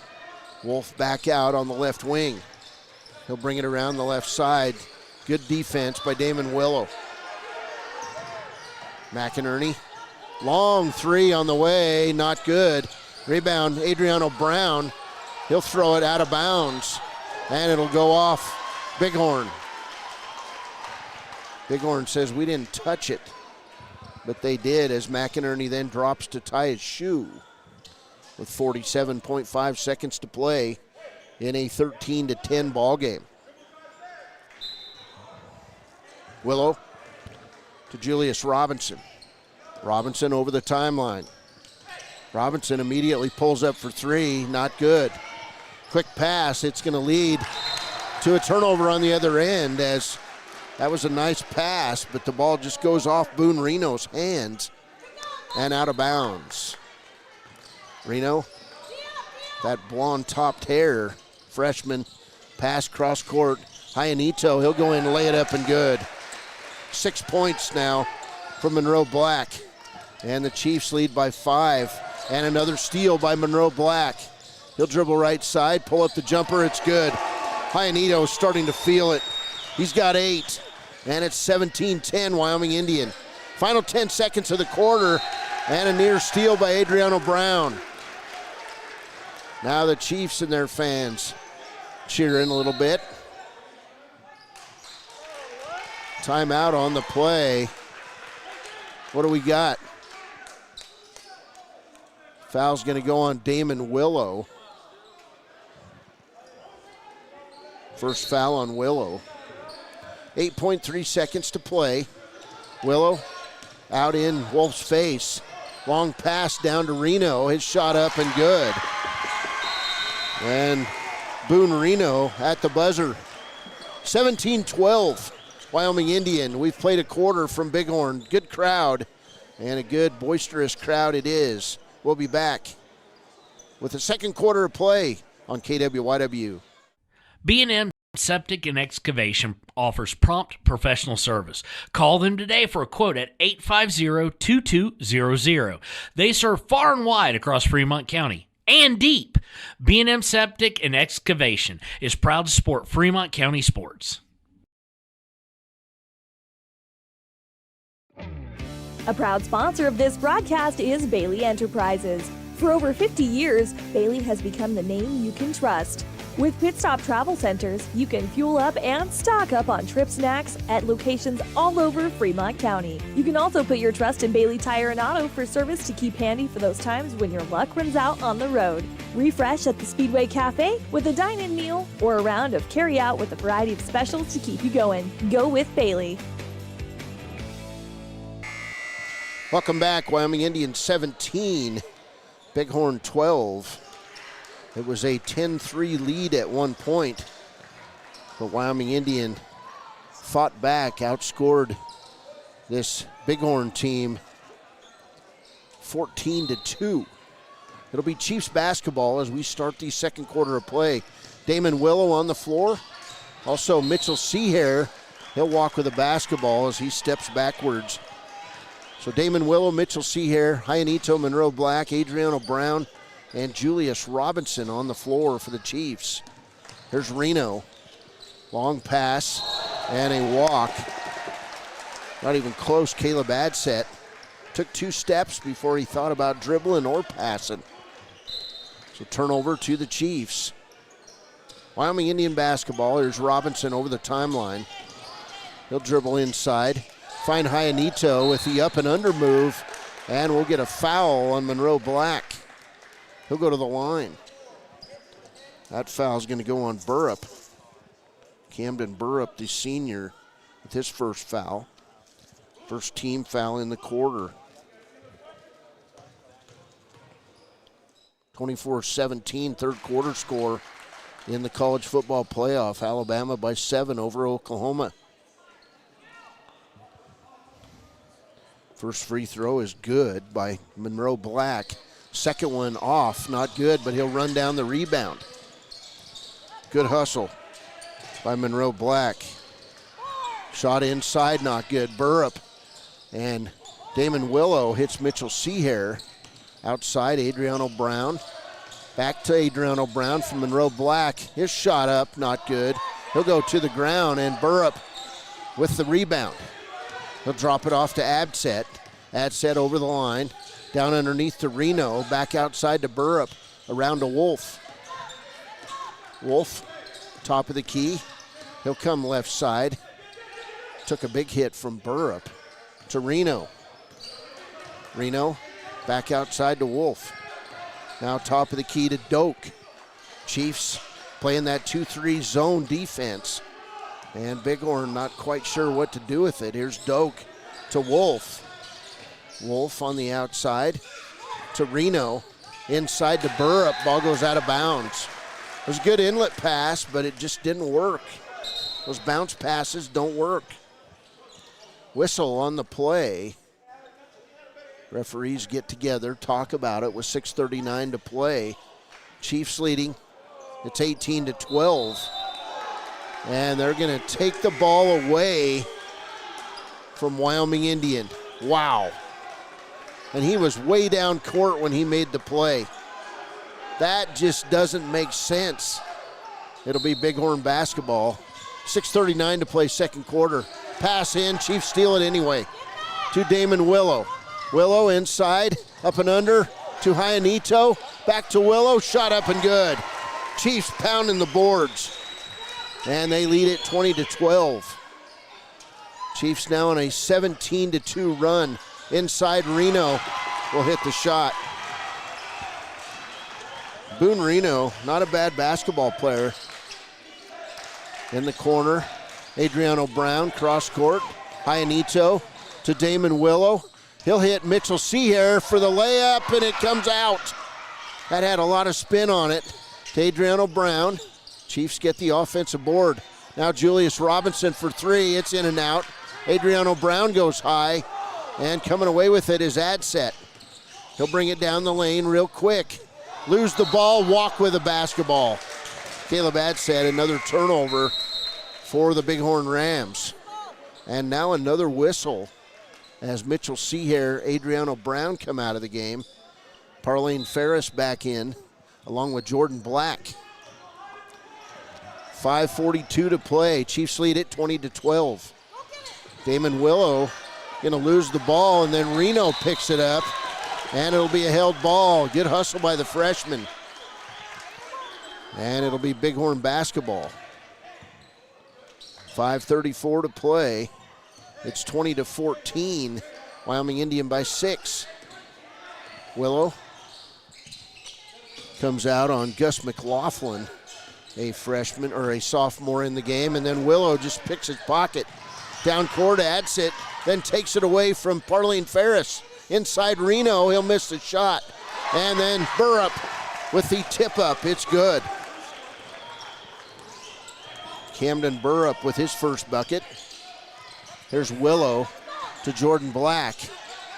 [SPEAKER 7] Wolf back out on the left wing. He'll bring it around the left side. Good defense by Damon Willow. McInerney. Long three on the way, not good. Rebound, Adriano Brown. He'll throw it out of bounds, and it'll go off Bighorn. Bighorn says we didn't touch it, but they did, as McInerney then drops to tie his shoe with 47.5 seconds to play in a 13-10 ball game. Willow to Julius Robinson. Robinson over the timeline. Robinson immediately pulls up for three, not good. Quick pass, it's going to lead to a turnover on the other end, as that was a nice pass, but the ball just goes off Boone Reno's hands and out of bounds. Reno, that blonde-topped hair, freshman, pass cross court. Hyanito, he'll go in and lay it up and good. 6 points now for Monroe Black. And the Chiefs lead by 5. And another steal by Monroe Black. He'll dribble right side, pull up the jumper, it's good. Hyanito starting to feel it. He's got 8. And it's 17-10 Wyoming Indian. Final 10 seconds of the quarter, and a near steal by Adriano Brown. Now the Chiefs and their fans cheering a little bit. Timeout on the play. What do we got? Foul's going to go on Damon Willow. First foul on Willow. 8.3 seconds to play. Willow out in Wolf's face. Long pass down to Reno. His shot up and good. And Boone Reno at the buzzer. 17-12. Wyoming Indian. We've played a quarter from Bighorn. Good crowd, and a good boisterous crowd it is. We'll be back with the second quarter of play on KWYW.
[SPEAKER 8] B&M Septic and Excavation offers prompt professional service. Call them today for a quote at 850-2200. They serve far and wide across Fremont County and deep. B&M Septic and Excavation is proud to support Fremont County sports.
[SPEAKER 6] A proud sponsor of this broadcast is Bailey Enterprises. For over 50 years, Bailey has become the name you can trust. With Pit Stop Travel Centers, you can fuel up and stock up on trip snacks at locations all over Fremont County. You can also put your trust in Bailey Tire and Auto for service to keep handy for those times when your luck runs out on the road. Refresh at the Speedway Cafe with a dine-in meal or a round of carry-out with a variety of specials to keep you going. Go with Bailey.
[SPEAKER 7] Welcome back. Wyoming Indians 17, Bighorn 12. It was a 10-3 lead at one point, but Wyoming Indian fought back, outscored this Bighorn team 14-2. It'll be Chiefs basketball as we start the second quarter of play. Damon Willow on the floor. Also Mitchell Seahair, he'll walk with a basketball as he steps backwards. So Damon Willow, Mitchell Seahair, Hyanito, Monroe Black, Adriano Brown, and Julius Robinson on the floor for the Chiefs. Here's Reno. Long pass and a walk. Not even close, Caleb Adset. Took 2 steps before he thought about dribbling or passing. So turnover to the Chiefs. Wyoming Indian basketball. Here's Robinson over the timeline. He'll dribble inside. Find Hyanito with the up and under move, and we'll get a foul on Monroe Black. He'll go to the line. That foul's going to go on Burrup. Camden Burrup, the senior, with his first foul. First team foul in the quarter. 24-17, third quarter score in the college football playoff. Alabama by 7 over Oklahoma. First free throw is good by Monroe Black. Second one off, not good, but he'll run down the rebound. Good hustle by Monroe Black. Shot inside, not good. Burrup and Damon Willow hits Mitchell Seahair. Outside, Adriano Brown. Back to Adriano Brown from Monroe Black. His shot up, not good. He'll go to the ground, and Burrup with the rebound. He'll drop it off to Adset. Adset over the line. Down underneath to Reno. Back outside to Burrup. Around to Wolf. Wolf, top of the key. He'll come left side. Took a big hit from Burrup to Reno. Reno back outside to Wolf. Now top of the key to Doak. Chiefs playing that 2-3 zone defense. And Bighorn not quite sure what to do with it. Here's Doak to Wolf. Wolf on the outside to Reno. Inside to Burrup. Ball goes out of bounds. It was a good inlet pass, but it just didn't work. Those bounce passes don't work. Whistle on the play. Referees get together, talk about it with 6:39 to play. Chiefs leading. It's 18-12. And they're going to take the ball away from Wyoming Indian. Wow. And he was way down court when he made the play. That just doesn't make sense. It'll be Bighorn basketball. 6:39 to play, second quarter. Pass in, Chiefs steal it anyway. To Damon Willow. Willow inside, up and under to Hyanito. Back to Willow, shot up and good. Chiefs pounding the boards. And they lead it 20-12. Chiefs now on a 17-2 run. Inside, Reno will hit the shot. Boone Reno, not a bad basketball player. In the corner, Adriano Brown, cross court. Hyanito to Damon Willow. He'll hit Mitchell Seahair for the layup, and it comes out. That had a lot of spin on it. To Adriano Brown. Chiefs get the offensive board. Now Julius Robinson for three. It's in and out. Adriano Brown goes high, and coming away with it is Adset. He'll bring it down the lane real quick. Lose the ball, walk with a basketball. Caleb Adset, another turnover for the Bighorn Rams. And now another whistle as Mitchell Seahair, Adriano Brown come out of the game. Parlene Ferris back in, along with Jordan Black. 5:42 to play. Chiefs lead it 20-12. Damon Willow gonna lose the ball, and then Reno picks it up, and it'll be a held ball. Good hustle by the freshman. And it'll be Bighorn basketball. 5:34 to play. It's 20-14. Wyoming Indian by 6. Willow comes out on Gus McLaughlin, a freshman or a sophomore in the game, and then Willow just picks his pocket. Down court, adds it, then takes it away from Parlene Ferris. Inside Reno, he'll miss the shot. And then Burrup with the tip up, it's good. Camden Burrup with his first bucket. There's Willow to Jordan Black.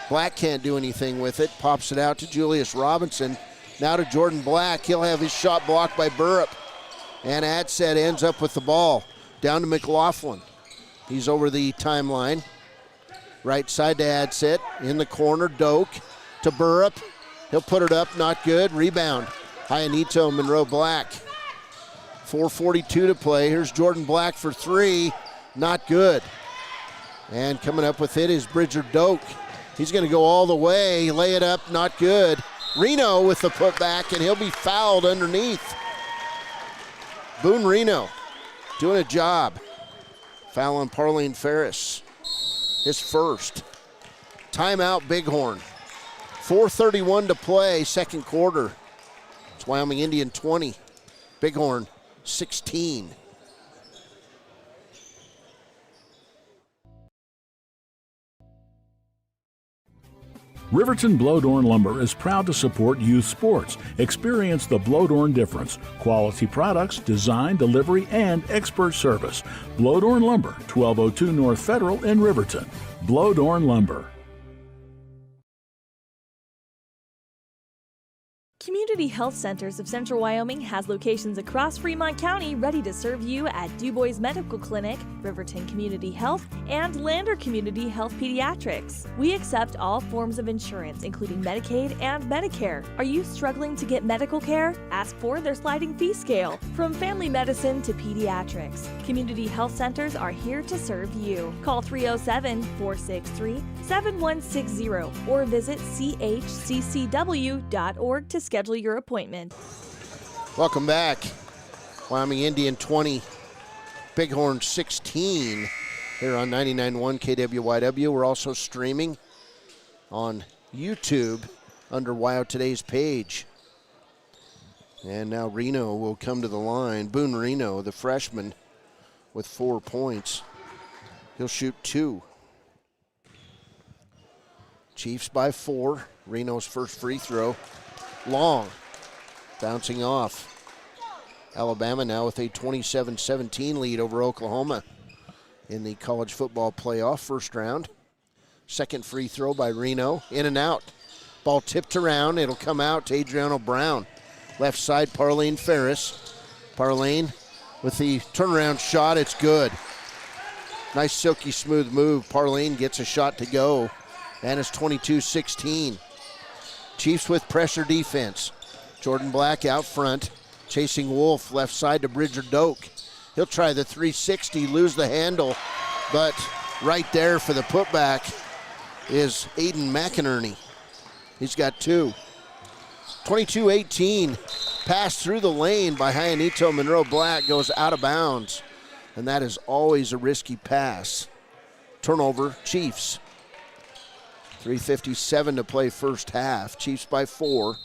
[SPEAKER 7] Black can't do anything with it, pops it out to Julius Robinson. Now to Jordan Black, he'll have his shot blocked by Burrup. And Adset ends up with the ball. Down to McLaughlin. He's over the timeline. Right side to Adset. In the corner, Doak to Burrup. He'll put it up, not good. Rebound. Hyanito, Monroe Black. 4:42 to play. Here's Jordan Black for three. Not good. And coming up with it is Bridger Doak. He's going to go all the way. Lay it up, not good. Reno with the putback, and he'll be fouled underneath. Boone Reno doing a job. Foul on Parlene Ferris. His first. Timeout Bighorn. 4:31 to play, second quarter. It's Wyoming Indian 20. Bighorn 16.
[SPEAKER 1] Riverton Blowdorn Lumber is proud to support youth sports. Experience the Blowdorn difference. Quality products, design, delivery, and expert service. Blowdorn Lumber, 1202 North Federal in Riverton. Blowdorn Lumber.
[SPEAKER 6] Community Health Centers of Central Wyoming has locations across Fremont County ready to serve you at DuBois Medical Clinic, Riverton Community Health, and Lander Community Health Pediatrics. We accept all forms of insurance, including Medicaid and Medicare. Are you struggling to get medical care? Ask for their sliding fee scale. From family medicine to pediatrics, Community Health Centers are here to serve you. Call 307-463-7160 or visit chccw.org to schedule your appointment.
[SPEAKER 7] Welcome back. Wyoming Indian 20, Bighorn 16. here on 99.1 KWYW. We're also streaming on YouTube under WYO Today's page. And now Reno will come to the line. Boone Reno, the freshman, with 4 points. He'll shoot 2. Chiefs by 4. Reno's first free throw. Long. Bouncing off. Alabama now with a 27-17 lead over Oklahoma in the college football playoff first round. Second free throw by Reno. In and out. Ball tipped around. It'll come out to Adriano Brown. Left side, Parlene Ferris. Parlene with the turnaround shot. It's good. Nice silky smooth move. Parlene gets a shot to go. And it's 22-16. Chiefs with pressure defense. Jordan Black out front. Chasing Wolf left side to Bridger Doak. He'll try the 360, lose the handle. But right there for the putback is Aiden McInerney. He's got 2. 22-18. Pass through the lane by Hyanito Monroe Black goes out of bounds. And that is always a risky pass. Turnover, Chiefs. 3:57 to play first half. Chiefs by 4. Of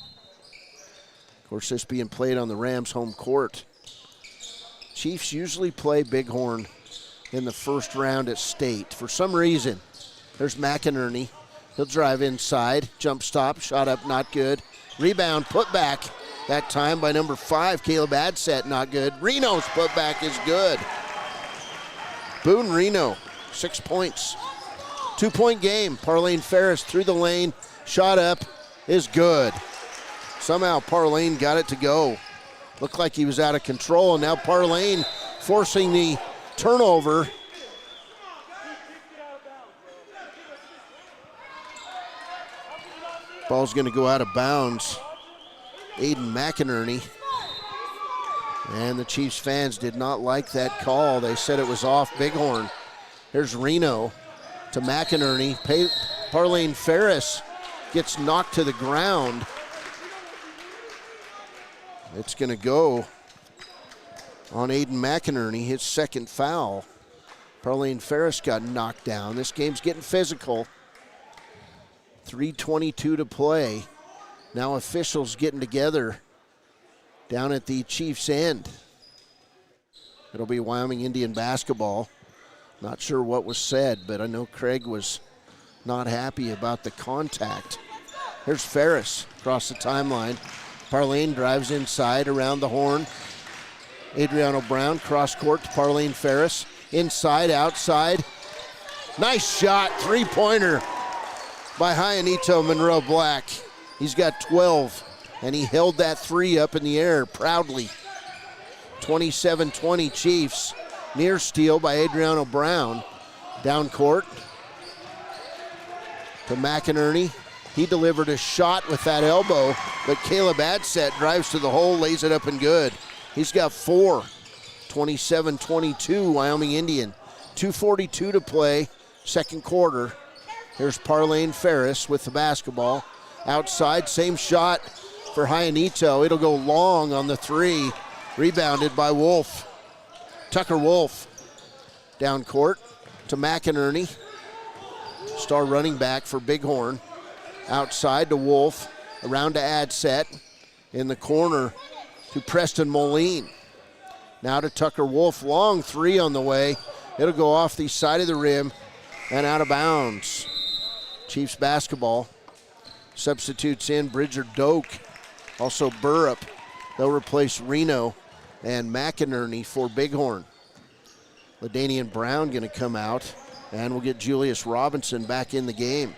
[SPEAKER 7] course, this being played on the Rams' home court. Chiefs usually play Bighorn in the first round at state. For some reason, there's McInerney. He'll drive inside. Jump stop, shot up, not good. Rebound, put back. That time by number 5, Caleb Adset, not good. Reno's putback is good. Boone Reno, 6 points. 2-point game. Parlene Ferris through the lane. Shot up is good. Somehow Parlene got it to go. Looked like he was out of control, and now Parlene forcing the turnover. Ball's going to go out of bounds. Aiden McInerney. And the Chiefs fans did not like that call. They said it was off Bighorn. Here's Reno to McInerney. Parlene Ferris gets knocked to the ground. It's going to go on Aiden McInerney, his second foul. Parlene Ferris got knocked down. This game's getting physical. 3:22 to play. Now officials getting together down at the Chiefs' end. It'll be Wyoming Indian basketball. Not sure what was said, but I know Craig was not happy about the contact. Here's Ferris across the timeline. Parlene drives inside around the horn. Adriano Brown cross court to Parlene Ferris. Inside, outside. Nice shot, 3-pointer by Hyanito Monroe Black. He's got 12, and he held that 3 up in the air proudly. 27-20 Chiefs. Near steal by Adriano Brown. Down court to McInerney. He delivered a shot with that elbow, but Caleb Adset drives to the hole, lays it up and good. He's got 4. 27-22 Wyoming Indian. 2:42 to play, second quarter. Here's Parlene Ferris with the basketball. Outside, same shot for Hyanito. It'll go long on the 3. Rebounded by Wolf. Tucker Wolf down court to McInerney. Star running back for Bighorn. Outside to Wolf. Around to Adset. In the corner to Preston Moline. Now to Tucker Wolf. Long 3 on the way. It'll go off the side of the rim and out of bounds. Chiefs basketball. Substitutes in Bridger Doak. Also Burrup. They'll replace Reno and McInerney for Bighorn. LaDanian Brown going to come out, and we'll get Julius Robinson back in the game.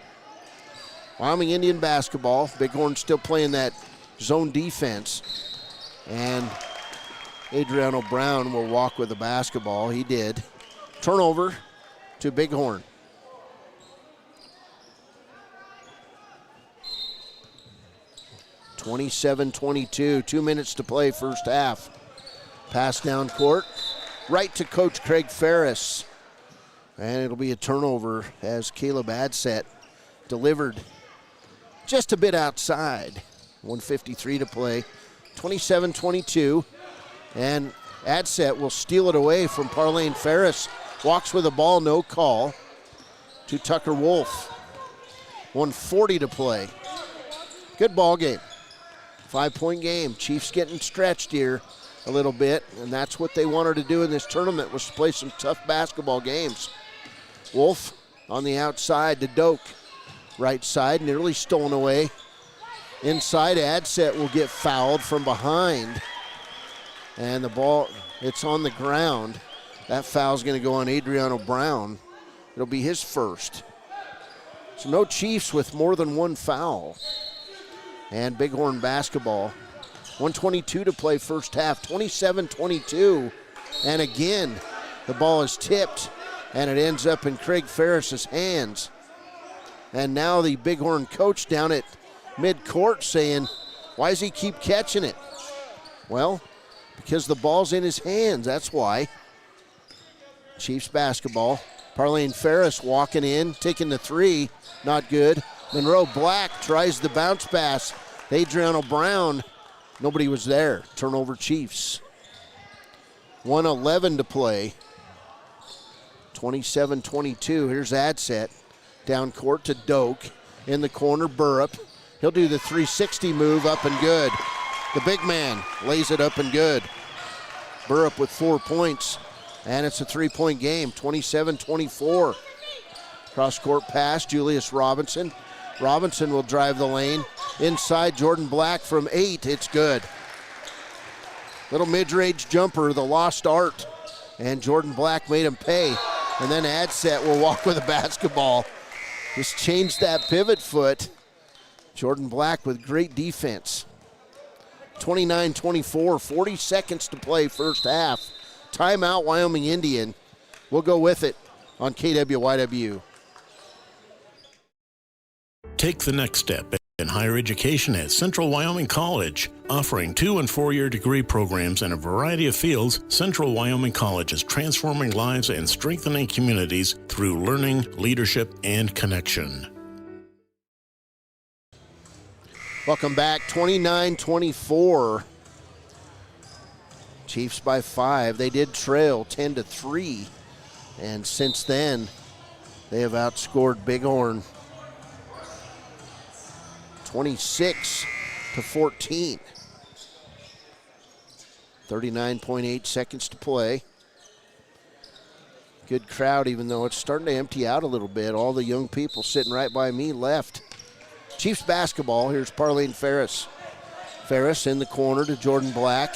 [SPEAKER 7] Wyoming Indian basketball. Bighorn still playing that zone defense. And Adriano Brown will walk with the basketball. He did. Turnover to Bighorn. (27-22). 2 minutes to play first half. Pass down court. Right to Coach Craig Ferris. And it'll be a turnover as Caleb Adset delivered just a bit outside. 1:53 to play. 27-22. And Adset will steal it away from Parlene Ferris. walks with the ball, no call, to Tucker Wolf. 1:40 to play. Good ball game. 5-point game. Chiefs getting stretched here a little bit, and that's what they wanted to do in this tournament, was to play some tough basketball games. Wolf on the outside to Doak. Right side, nearly stolen away. Inside, Adset will get fouled from behind. And the ball, it's on the ground. That foul's going to go on Adriano Brown. It'll be his first. So no Chiefs with more than one foul. And Bighorn basketball. 1:22 to play first half, 27-22. And again, the ball is tipped, and it ends up in Craig Ferris's hands. And now the Bighorn coach down at midcourt saying, why does he keep catching it? Well, because the ball's in his hands, that's why. Chiefs basketball. Parlene Ferris walking in, taking the three, not good. Monroe Black tries the bounce pass. Adriano Brown, nobody was there. Turnover Chiefs. 1:11 to play. 27-22. Here's Adset. Down court to Doak. In the corner, Burrup. He'll do the 360 move, up and good. The big man lays it up and good. Burrup with 4 points. And it's a 3-point game, 27-24. Cross-court pass, Julius Robinson. Robinson will drive the lane. Inside, Jordan Black from 8. It's good. Little mid-range jumper, the lost art. And Jordan Black made him pay. And then Adset will walk with the basketball. Just changed that pivot foot. Jordan Black with great defense. 29-24, 40 seconds to play first half. Timeout, Wyoming Indian. We'll go with it on KWYW.
[SPEAKER 12] Take the next step in higher education at Central Wyoming College. Offering 2- and 4-year degree programs in a variety of fields, Central Wyoming College is transforming lives and strengthening communities through learning, leadership, and connection.
[SPEAKER 7] Welcome back, 29-24. Chiefs by 5. They did trail 10-3, and since then, they have outscored Bighorn 26-14. 39.8 seconds to play. Good crowd, even though it's starting to empty out a little bit. All the young people sitting right by me left. Chiefs basketball. Here's Parlene Ferris. Ferris in the corner to Jordan Black.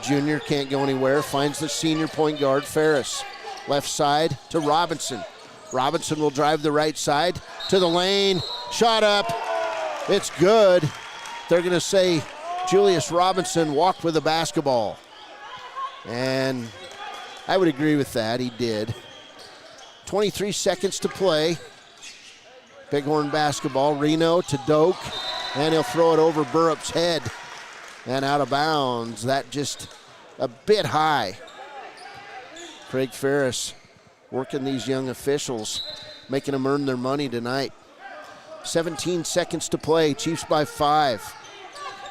[SPEAKER 7] Junior can't go anywhere. Finds the senior point guard, Ferris. Left side to Robinson. Robinson will drive the right side to the lane. Shot up. It's good. They're going to say Julius Robinson walked with the basketball. And I would agree with that. He did. 23 seconds to play. Bighorn basketball. Reno to Doak. And he'll throw it over Burrup's head. And out of bounds. That just a bit high. Craig Ferris working these young officials, making them earn their money tonight. 17 seconds to play. Chiefs by 5.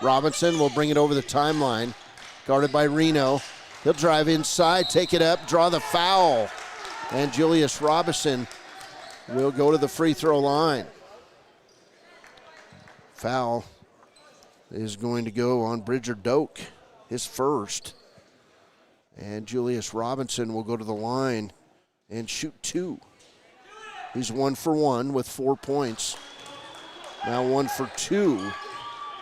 [SPEAKER 7] Robinson will bring it over the timeline. Guarded by Reno. He'll drive inside, take it up, draw the foul. And Julius Robinson will go to the free throw line. Foul is going to go on Bridger Doak, his first. And Julius Robinson will go to the line and shoot 2. He's 1 for 1 with 4 points. Now 1 for 2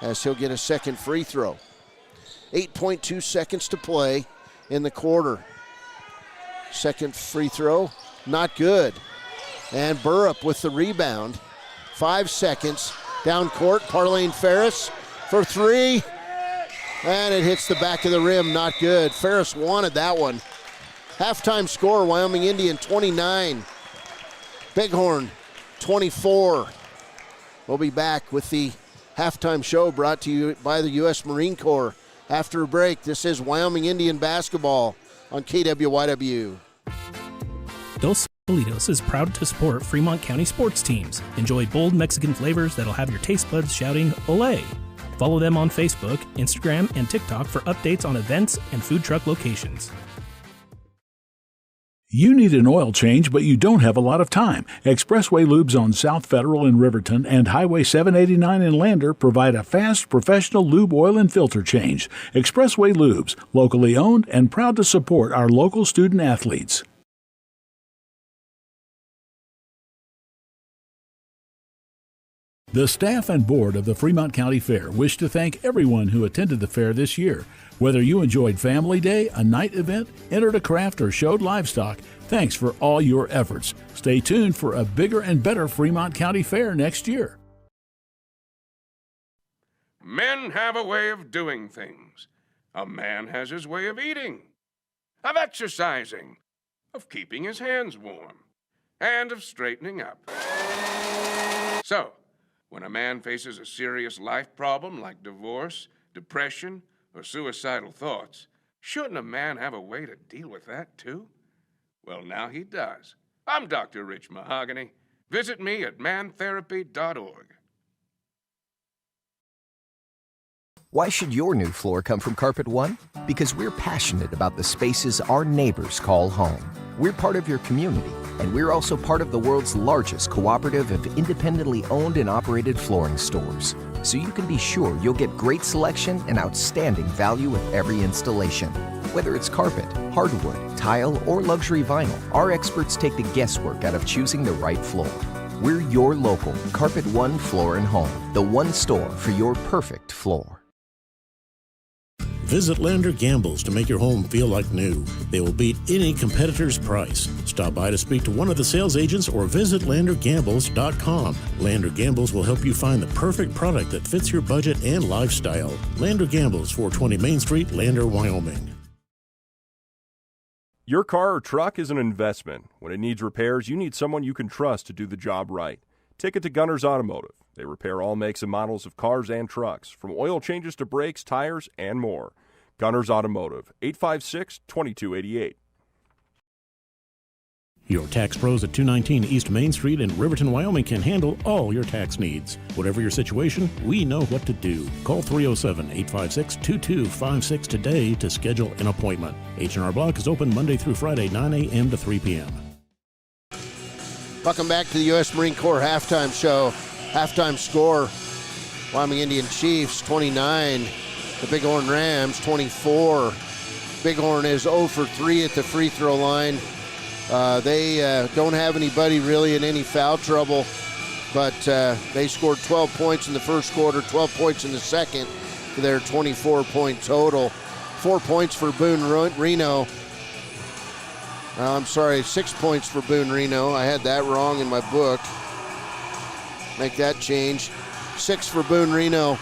[SPEAKER 7] as he'll get a second free throw. 8.2 seconds to play in the quarter. Second free throw, not good. And Burrup with the rebound. 5 seconds. Down court, Parlene Ferris for 3. And it hits the back of the rim, not good. Ferris wanted that one. Halftime score, Wyoming Indian 29. Bighorn 24. We'll be back with the halftime show brought to you by the U.S. Marine Corps. After a break, this is Wyoming Indian basketball on KWYW.
[SPEAKER 14] Dos Solitos is proud to support Fremont County sports teams. Enjoy bold Mexican flavors that'll have your taste buds shouting, "Olé!" Follow them on Facebook, Instagram, and TikTok for updates on events and food truck locations.
[SPEAKER 1] You need an oil change, but you don't have a lot of time. Expressway Lubes on South Federal in Riverton and Highway 789 in Lander provide a fast, professional lube, oil, and filter change. Expressway Lubes, locally owned and proud to support our local student athletes. The staff and board of the Fremont County Fair wish to thank everyone who attended the fair this year. Whether you enjoyed Family Day, a night event, entered a craft, or showed livestock, thanks for all your efforts. Stay tuned for a bigger and better Fremont County Fair next year.
[SPEAKER 2] Men have a way of doing things. A man has his way of eating, of exercising, of keeping his hands warm, and of straightening up. So, when a man faces a serious life problem like divorce, depression, or suicidal thoughts, shouldn't a man have a way to deal with that too? Well, now he does. I'm Dr. Rich Mahogany. Visit me at mantherapy.org.
[SPEAKER 15] Why should your new floor come from Carpet One? Because we're passionate about the spaces our neighbors call home. We're part of your community, and we're also part of the world's largest cooperative of independently owned and operated flooring stores. So you can be sure you'll get great selection and outstanding value with every installation. Whether it's carpet, hardwood, tile, or luxury vinyl, our experts take the guesswork out of choosing the right floor. We're your local Carpet One Floor and Home, the one store for your perfect floor.
[SPEAKER 12] Visit Lander Gambles to make your home feel like new. They will beat any competitor's price. Stop by to speak to one of the sales agents or visit LanderGambles.com. Lander Gambles will help you find the perfect product that fits your budget and lifestyle. Lander Gambles, 420 Main Street, Lander, Wyoming.
[SPEAKER 16] Your car or truck is an investment. When it needs repairs, you need someone you can trust to do the job right. Take it to Gunner's Automotive. They repair all makes and models of cars and trucks, from oil changes to brakes, tires, and more. Gunner's Automotive, 856-2288.
[SPEAKER 12] Your tax pros at 219 East Main Street in Riverton, Wyoming can handle all your tax needs. Whatever your situation, we know what to do. Call 307-856-2256 today to schedule an appointment. H&R Block is open Monday through Friday, 9 a.m. to 3 p.m.
[SPEAKER 7] Welcome back to the U.S. Marine Corps halftime show. Halftime score, Wyoming Indian Chiefs 29, the Bighorn Rams 24. Bighorn is 0 for 3 at the free throw line. They don't have anybody really in any foul trouble, but they scored 12 points in the first quarter, 12 points in the second for their 24-point total. 4 points for Boone Reno. 6 points for Boone Reno. I had that wrong in my book. Make that change. 6 for Boone Reno.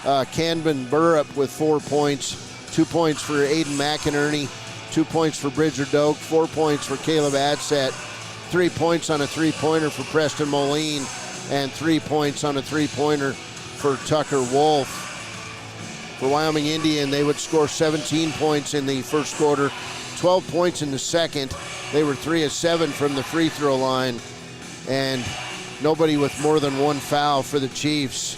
[SPEAKER 7] Canban Burrup with 4 points. 2 points for Aiden McInerney. 2 points for Bridger Doak. 4 points for Caleb Adset. 3 points on a three-pointer for Preston Moline. And 3 points on a three-pointer for Tucker Wolf. For Wyoming Indian, they would score 17 points in the first quarter, 12 points in the second. They were 3 of 7 from the free throw line. And nobody with more than one foul for the Chiefs.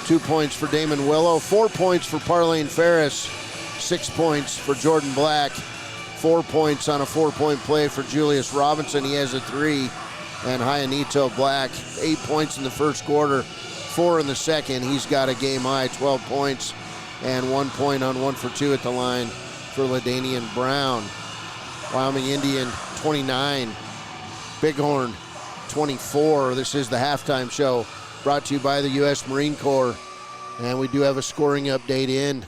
[SPEAKER 7] 2 points for Damon Willow, 4 points for Parlane Ferris, 6 points for Jordan Black, 4 points on a 4-point play for Julius Robinson. He has a 3. And Hyanito Black, 8 points in the first quarter, 4 in the second. He's got a game high, 12 points, and 1 point on 1 for 2 at the line for LaDanian Brown. Wyoming Indian 29. Bighorn 24. This is the halftime show brought to you by the U.S. Marine Corps. And we do have a scoring update in.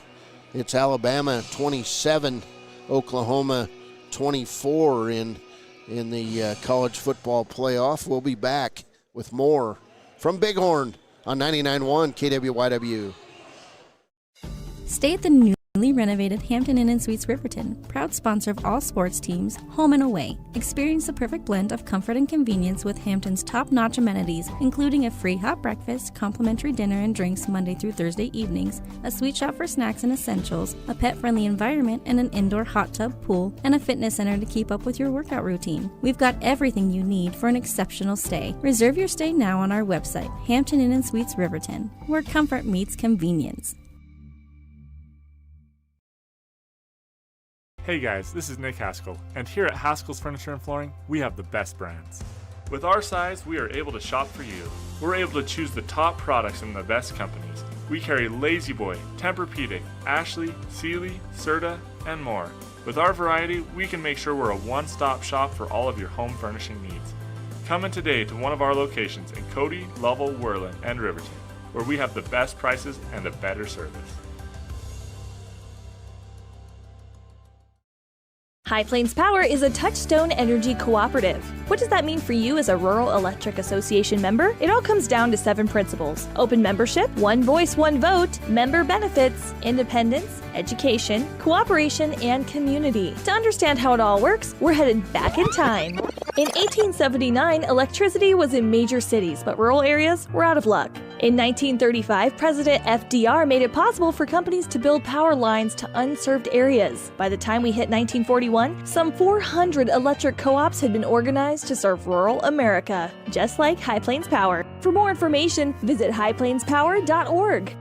[SPEAKER 7] It's Alabama 27, Oklahoma 24 in the college football playoff. We'll be back with more from Bighorn on 99.1 KWYW.
[SPEAKER 17] Stay at the newly renovated Hampton Inn & Suites Riverton, proud sponsor of all sports teams, home and away. Experience the perfect blend of comfort and convenience with Hampton's top-notch amenities, including a free hot breakfast, complimentary dinner and drinks Monday through Thursday evenings, a sweet shop for snacks and essentials, a pet-friendly environment, and an indoor hot tub pool, and a fitness center to keep up with your workout routine. We've got everything you need for an exceptional stay. Reserve your stay now on our website, Hampton Inn & Suites Riverton, where comfort meets convenience.
[SPEAKER 3] Hey guys, this is Nick Haskell, and here at Haskell's Furniture and Flooring, we have the best brands. With our size, we are able to shop for you. We're able to choose the top products from the best companies. We carry Lazy Boy, Tempur-Pedic, Ashley, Sealy, Serta, and more. With our variety, we can make sure we're a one-stop shop for all of your home furnishing needs. Come in today to one of our locations in Cody, Lovell, Worland, and Riverton, where we have the best prices and a better service.
[SPEAKER 6] High Plains Power is a Touchstone Energy cooperative. What does that mean for you as a Rural Electric Association member? It all comes down to 7 principles: open membership, one voice, one vote, member benefits, independence, education, cooperation, and community. To understand how it all works, we're headed back in time. In 1879, electricity was in major cities, but rural areas were out of luck. In 1935, President FDR made it possible for companies to build power lines to unserved areas. By the time we hit 1941, some 400 electric co-ops had been organized to serve rural America, just like High Plains Power. For more information, visit highplainspower.org.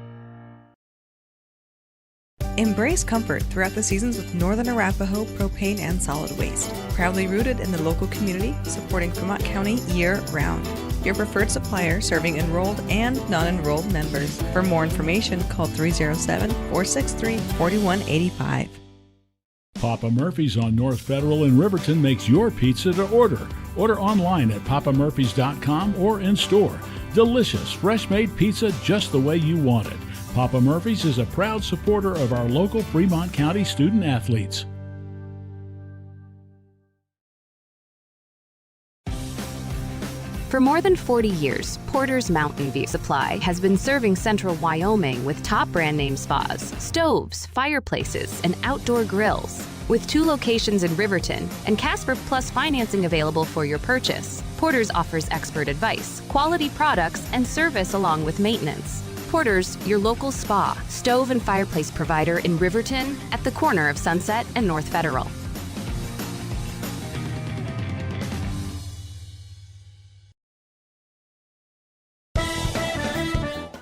[SPEAKER 18] Embrace comfort throughout the seasons with Northern Arapaho Propane and Solid Waste. Proudly rooted in the local community, supporting Fremont County year-round. Your preferred supplier serving enrolled and non-enrolled members. For more information, call 307-463-4185.
[SPEAKER 1] Papa Murphy's on North Federal in Riverton makes your pizza to order. Order online at papamurphys.com or in store. Delicious, fresh-made pizza just the way you want it. Papa Murphy's is a proud supporter of our local Fremont County student athletes.
[SPEAKER 5] For more than 40 years, Porter's Mountain View Supply has been serving central Wyoming with top brand name spas, stoves, fireplaces, and outdoor grills. With 2 locations in Riverton and Casper Plus financing available for your purchase, Porter's offers expert advice, quality products, and service along with maintenance. Porter's, your local spa, stove, and fireplace provider in Riverton at the corner of Sunset and North Federal.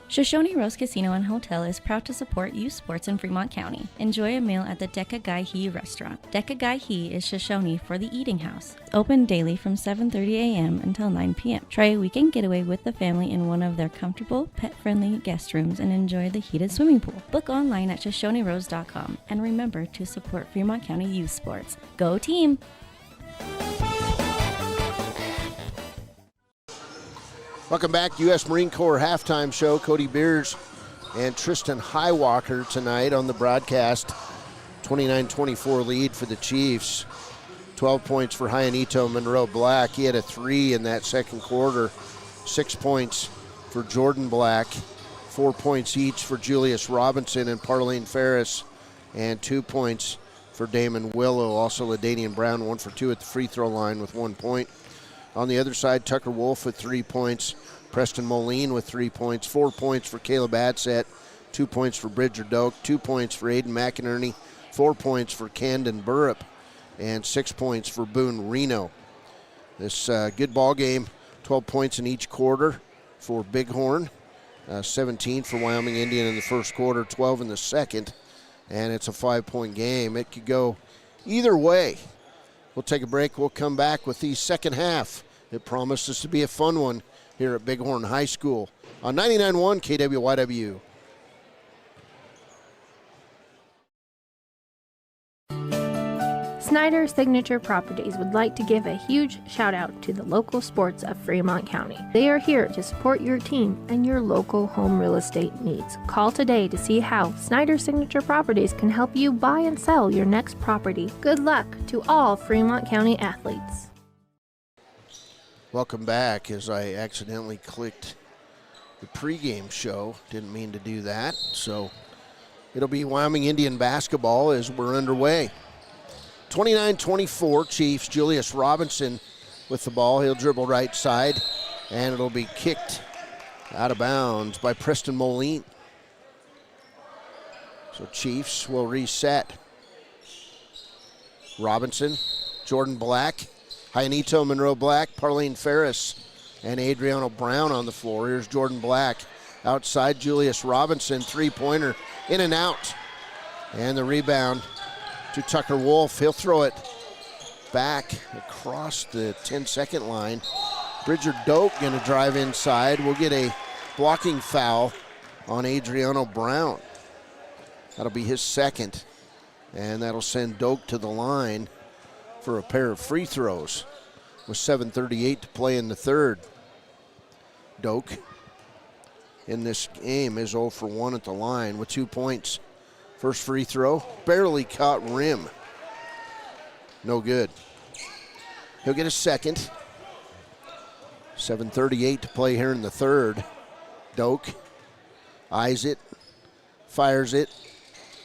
[SPEAKER 17] Shoshone Rose Casino and Hotel is proud to support youth sports in Fremont County. Enjoy a meal at the Deca Gai He restaurant. Deca Gai He is Shoshone for the eating house. Open daily from 7:30 a.m. until 9 p.m. Try a weekend getaway with the family in one of their comfortable, pet-friendly guest rooms and enjoy the heated swimming pool. Book online at ShoshoneRose.com and remember to support Fremont County youth sports. Go team!
[SPEAKER 7] Welcome back, U.S. Marine Corps halftime show. Cody Beers and Tristan Highwalker tonight on the broadcast. 29-24 lead for the Chiefs. 12 points for Hyanito Monroe Black. He had a 3 in that second quarter. 6 points for Jordan Black. 4 points each for Julius Robinson and Parlene Ferris. And 2 points for Damon Willow. Also LaDainian Brown, 1 for 2 at the free throw line with 1 point. On the other side, Tucker Wolf with 3 points. Preston Moline with 3 points. 4 points for Caleb Adsett. 2 points for Bridger Doak. 2 points for Aiden McInerney. 4 points for Camden Burrup. And 6 points for Boone Reno. This good ball game. 12 points in each quarter for Bighorn. 17 for Wyoming Indian in the first quarter. 12 in the second. And it's a 5-point game. It could go either way. We'll take a break. We'll come back with the second half. It promises to be a fun one here at Bighorn High School on 99.1 KWYW.
[SPEAKER 19] Snyder Signature Properties would like to give a huge shout out to the local sports of Fremont County. They are here to support your team and your local home real estate needs. Call today to see how Snyder Signature Properties can help you buy and sell your next property. Good luck to all Fremont County athletes.
[SPEAKER 7] Welcome back. As I accidentally clicked the pregame show, didn't mean to do that. So it'll be Wyoming Indian basketball as we're underway. 29-24 Chiefs. Julius Robinson with the ball. He'll dribble right side, and it'll be kicked out of bounds by Preston Moline. So Chiefs will reset. Robinson, Jordan Black, Hyanito Monroe Black, Parlene Ferris, and Adriano Brown on the floor. Here's Jordan Black. Outside, Julius Robinson, three-pointer, in and out. And the rebound to Tucker Wolf. He'll throw it back across the 10-second line. Bridger Doak going to drive inside. We'll get a blocking foul on Adriano Brown. That'll be his second, and that'll send Doak to the line for a pair of free throws with 7:38 to play in the third. Doak in this game is 0 for 1 at the line with 2 points. First free throw, barely caught rim. No good. He'll get a second. 7:38 to play here in the third. Doak eyes it, fires it,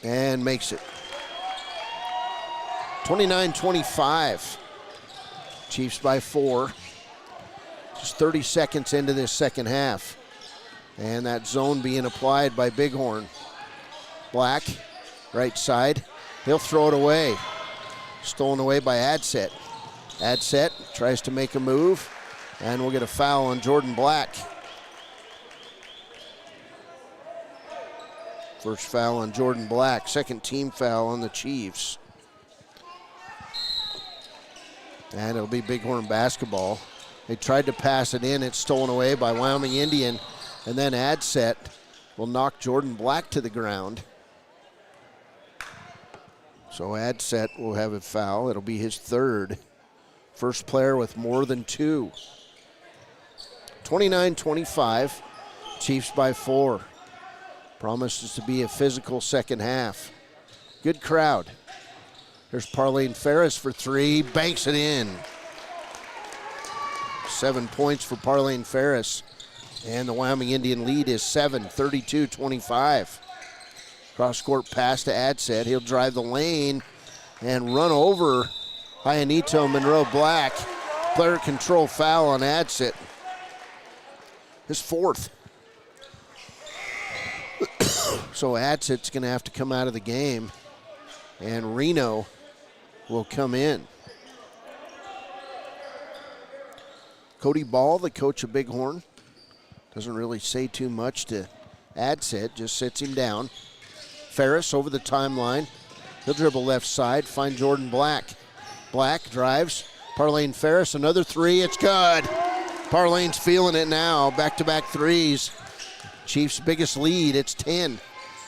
[SPEAKER 7] and makes it. 29-25. Chiefs by 4. Just 30 seconds into this second half. And that zone being applied by Bighorn. Black, right side. He'll throw it away. Stolen away by Adset. Adset tries to make a move, and we'll get a foul on Jordan Black. First foul on Jordan Black. Second team foul on the Chiefs. And it'll be Bighorn basketball. They tried to pass it in. It's stolen away by Wyoming Indian. And then Adset will knock Jordan Black to the ground. So Adset will have a foul. It'll be his third. First player with more than 2. 29-25. Chiefs by 4. Promises to be a physical second half. Good crowd. There's Parlene Ferris for 3. Banks it in. 7 points for Parlene Ferris. And the Wyoming Indian lead is 7, 32-25. Cross-court pass to Adset. He'll drive the lane and run over Ionito Monroe Black. Player control foul on Adset. His fourth. So Adset's going to have to come out of the game. And Reno will come in. Cody Ball, the coach of Bighorn, doesn't really say too much to Adset, just sits him down. Ferris over the timeline. He'll dribble left side, find Jordan Black. Black drives. Parlene Ferris, another 3. It's good. Parlane's feeling it now. Back-to-back threes. Chiefs' biggest lead. It's 10.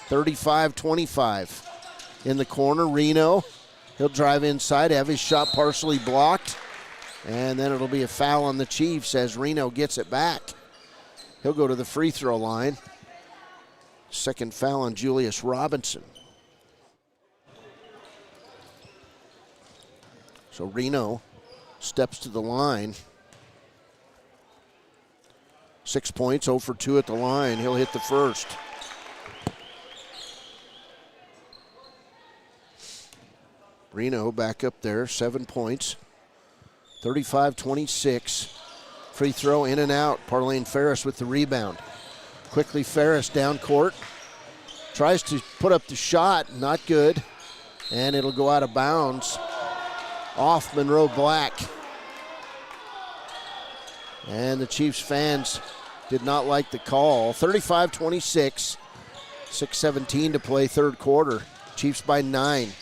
[SPEAKER 7] 35-25. In the corner, Reno. He'll drive inside, have his shot partially blocked. And then it'll be a foul on the Chiefs as Reno gets it back. He'll go to the free throw line. Second foul on Julius Robinson. So Reno steps to the line. 6 points, 0 for 2 at the line. He'll hit the first. Reno back up there, 7 points. 35-26. Free throw in and out. Parlene Ferris with the rebound. Quickly Ferris down court. Tries to put up the shot, not good. And it'll go out of bounds. Off Monroe Black. And the Chiefs fans did not like the call. 35-26. 6:17 to play third quarter. Chiefs by 9.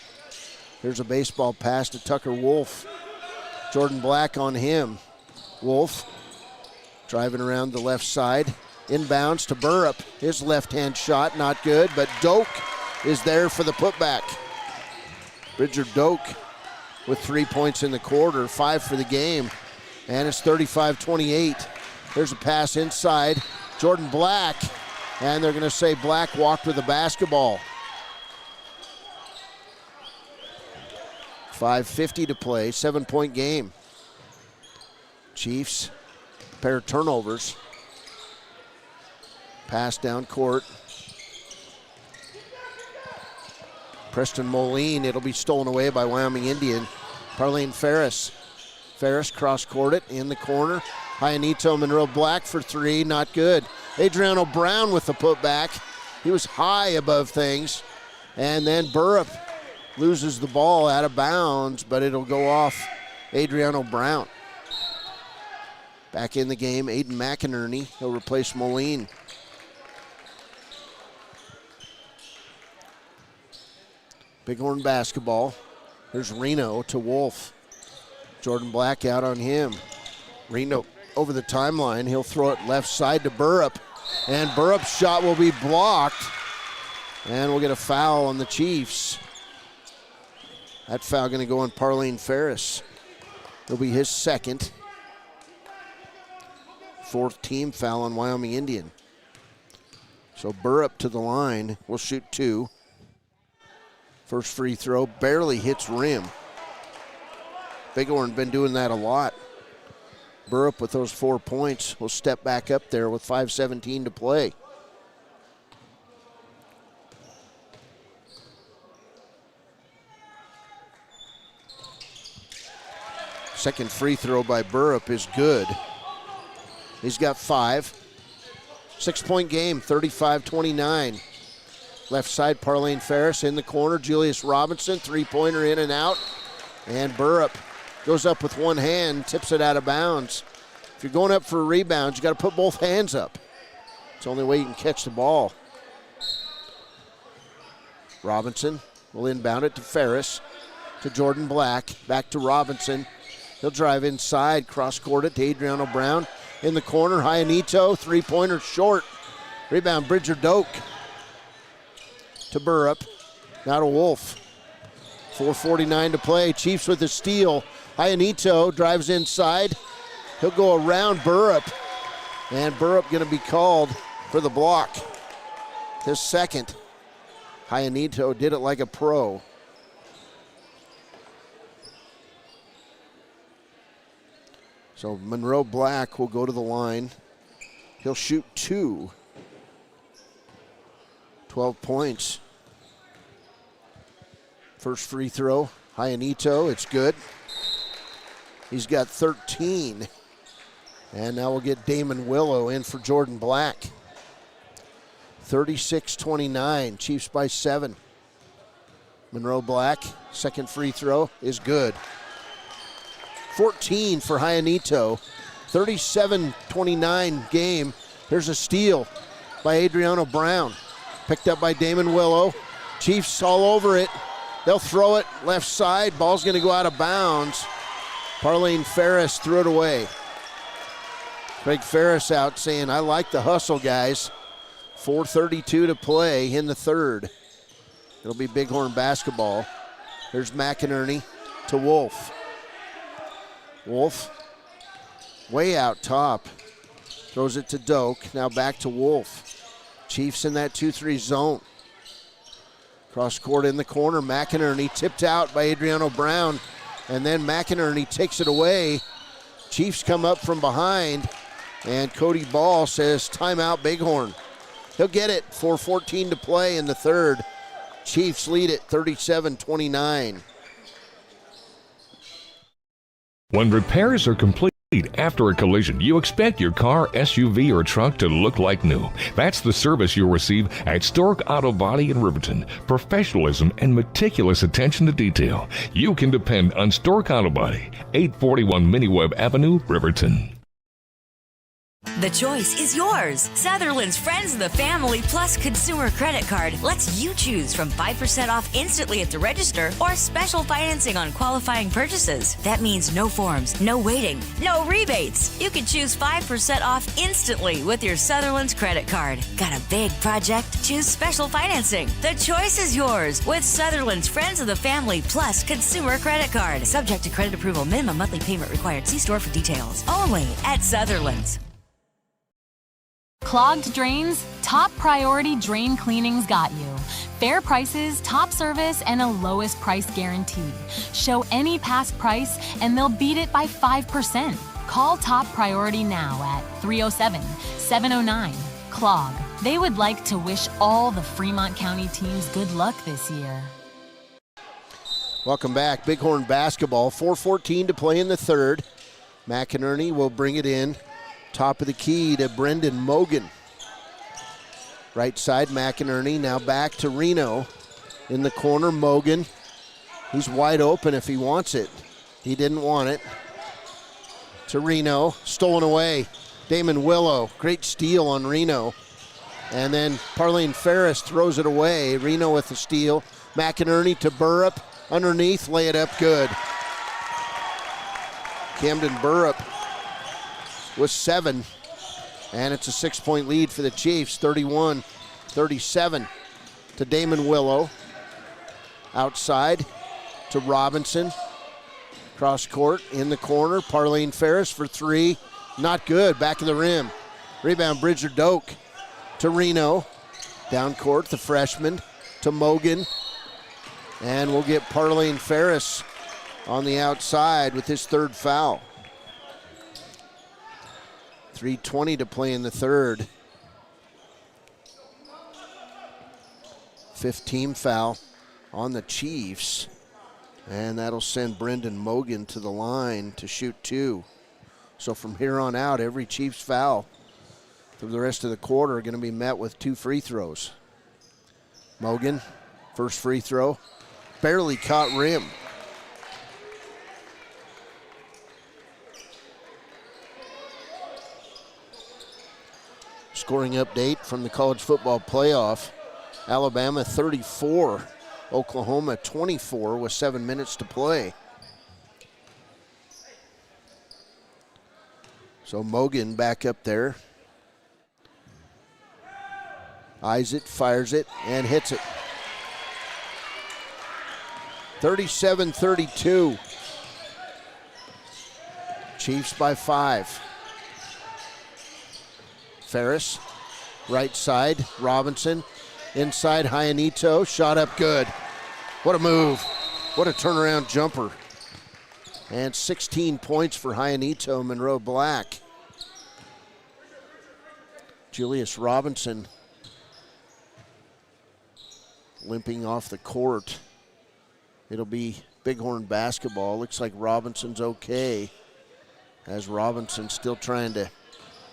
[SPEAKER 7] Here's a baseball pass to Tucker Wolf. Jordan Black on him. Wolf driving around the left side. Inbounds to Burrup. His left-hand shot, not good, but Doak is there for the putback. Bridger Doak with 3 points in the quarter, 5 for the game. And it's 35-28. There's a pass inside. Jordan Black, and they're going to say Black walked with the basketball. 5:50 to play, 7-point game. Chiefs, pair of turnovers. Pass down court. Preston Moline, it'll be stolen away by Wyoming Indian. Parlene Ferris. Ferris cross-court it in the corner. Ionito Monroe Black for 3, not good. Adriano Brown with the putback. He was high above things. And then Burrup loses the ball out of bounds, but it'll go off Adriano Brown. Back in the game, Aiden McInerney. He'll replace Moline. Bighorn basketball. There's Reno to Wolf. Jordan Black out on him. Reno over the timeline. He'll throw it left side to Burrup. And Burrup's shot will be blocked. And we'll get a foul on the Chiefs. That foul going to go on Parlene Ferris. It'll be his second. 4th team foul on Wyoming Indian. So Burrup to the line. Will shoot 2. First free throw barely hits rim. Bighorn been doing that a lot. Burrup with those 4 points will step back up there with 5:17 to play. Second free throw by Burrup is good. He's got 5. 6-point game, 35-29. Left side, Parlene Ferris in the corner. Julius Robinson, 3-pointer in and out. And Burrup goes up with one hand, tips it out of bounds. If you're going up for a rebound, you got to put both hands up. It's the only way you can catch the ball. Robinson will inbound it to Ferris, to Jordan Black, back to Robinson. He'll drive inside, cross-court it to Adriano Brown. In the corner, Hyanito, 3-pointer short. Rebound, Bridger Doak to Burrup. Now to Wolf. 4:49 to play. Chiefs with a steal. Hyanito drives inside. He'll go around Burrup. And Burrup going to be called for the block. His second. Hyanito did it like a pro. So Monroe Black will go to the line. He'll shoot 2. 12 points. First free throw, Hyanito, it's good. He's got 13. And now we'll get Damon Willow in for Jordan Black. 36-29, Chiefs by 7. Monroe Black, second free throw is good. 14 for Hyanito. 37-29 game. There's a steal by Adriano Brown. Picked up by Damon Willow. Chiefs all over it. They'll throw it left side. Ball's going to go out of bounds. Parlene Ferris threw it away. Craig Ferris out saying, I like the hustle, guys. 4:32 to play in the third. It'll be Bighorn basketball. There's McInerney to Wolf. Wolf, way out top. Throws it to Doak. Now back to Wolf. Chiefs in that 2-3 zone. Cross court in the corner. McInerney tipped out by Adriano Brown. And then McInerney takes it away. Chiefs come up from behind. And Cody Ball says, timeout Bighorn. He'll get it. 4:14 to play in the third. Chiefs lead it 37-29.
[SPEAKER 4] When repairs are complete after a collision, you expect your car, SUV, or truck to look like new. That's the service you'll receive at Stork Auto Body in Riverton. Professionalism and meticulous attention to detail. You can depend on Stork Auto Body, 841 Miniweb Avenue, Riverton.
[SPEAKER 20] The choice is yours. Sutherland's Friends of the Family Plus Consumer Credit Card lets you choose from 5% off instantly at the register or special financing on qualifying purchases. That means no forms, no waiting, no rebates. You can choose 5% off instantly with your Sutherland's credit card. Got a big project? Choose special financing. The choice is yours with Sutherland's Friends of the Family Plus Consumer Credit Card. Subject to credit approval. Minimum monthly payment required. See store for details. Only at Sutherland's.
[SPEAKER 21] Clogged drains? Top Priority Drain Cleaning's got you. Fair prices, top service, and a lowest price guarantee. Show any past price and they'll beat it by 5%. Call Top Priority now at 307-709-CLOG. They would like to wish all the Fremont County teams good luck this year.
[SPEAKER 7] Welcome back. Bighorn basketball. 4:14 to play in the third. McInerney will bring it in. Top of the key to Brendan Mogan. Right side, McInerney. Now back to Reno. In the corner, Mogan. He's wide open if he wants it. He didn't want it. To Reno. Stolen away. Damon Willow. Great steal on Reno. And then Parlene Ferris throws it away. Reno with the steal. McInerney to Burrup. underneath, lay it up good. Camden Burrup with 7, and it's a 6-point lead for the Chiefs, 31-37 to Damon Willow. Outside to Robinson. Cross court in the corner. Parlene Ferris for 3. Not good. Back of the rim. Rebound Bridger Doak to Reno. Down court, the freshman to Mogan. And we'll get Parlene Ferris on the outside with his 3rd foul. 3:20 to play in the 3rd. 5th team foul on the Chiefs. And that'll send Brendan Mogan to the line to shoot 2. So from here on out, every Chiefs foul for the rest of the quarter are going to be met with 2 free throws. Mogan, first free throw, barely caught rim. Scoring update from the college football playoff. Alabama 34, Oklahoma 24 with 7 minutes to play. So Mogan back up there. Eyes it, fires it, and hits it. 37-32. Chiefs by 5. Ferris, right side, Robinson. Inside, Hyanito, shot up good. What a move. What a turnaround jumper. And 16 points for Hyanito, Monroe Black. Julius Robinson limping off the court. It'll be Bighorn basketball. Looks like Robinson's okay, as Robinson's still trying to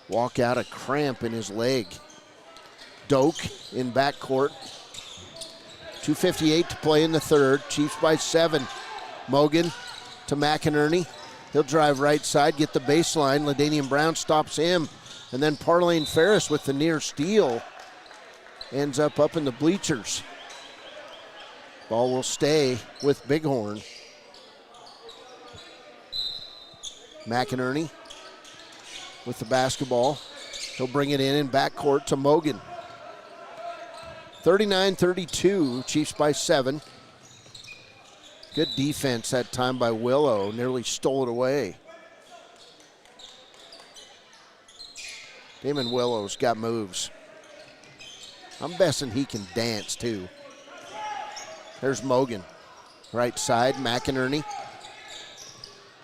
[SPEAKER 7] walk out a cramp in his leg. Doak in backcourt. 2:58 to play in the 3rd. Chiefs by 7. Mogan to McInerney. He'll drive right side, get the baseline. LaDainian Brown stops him. And then Parlene Ferris with the near steal ends up in the bleachers. Ball will stay with Bighorn. McInerney with the basketball. He'll bring it in backcourt to Mogan. 39-32, Chiefs by 7. Good defense that time by Willow, nearly stole it away. Damon Willow's got moves. I'm guessing he can dance too. There's Mogan. Right side, McInerney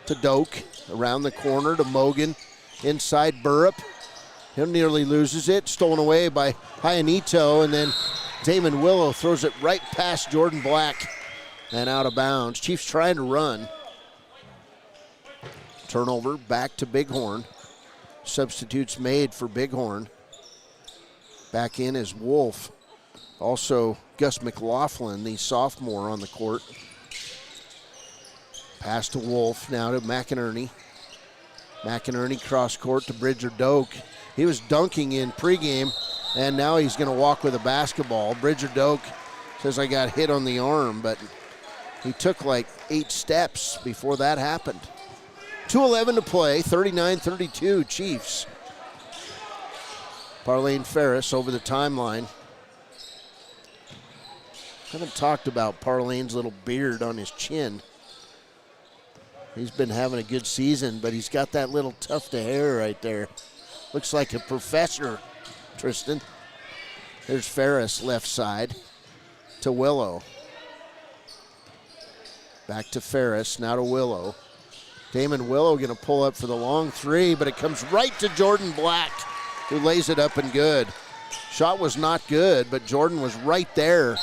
[SPEAKER 7] to Doak. Around the corner to Mogan. Inside Burrup. He nearly loses it. Stolen away by Hyanito, and then Damon Willow throws it right past Jordan Black and out of bounds. Chiefs trying to run. Turnover back to Bighorn. Substitutes made for Bighorn. Back in is Wolf. Also Gus McLaughlin, the sophomore, on the court. Pass to Wolf, now to McInerney. McInerney cross court to Bridger Doak. He was dunking in pregame, and now he's going to walk with a basketball. Bridger Doak says, I got hit on the arm, but he took like 8 steps before that happened. 2:11 to play, 39-32 Chiefs. Parlene Ferris over the timeline. Haven't talked about Parlene's little beard on his chin. He's been having a good season, but he's got that little tuft of hair right there. Looks like a professor, Tristan. There's Ferris left side to Willow. Back to Ferris, now to Willow. Damon Willow going to pull up for the long 3, but it comes right to Jordan Black, who lays it up and good. Shot was not good, but Jordan was right there.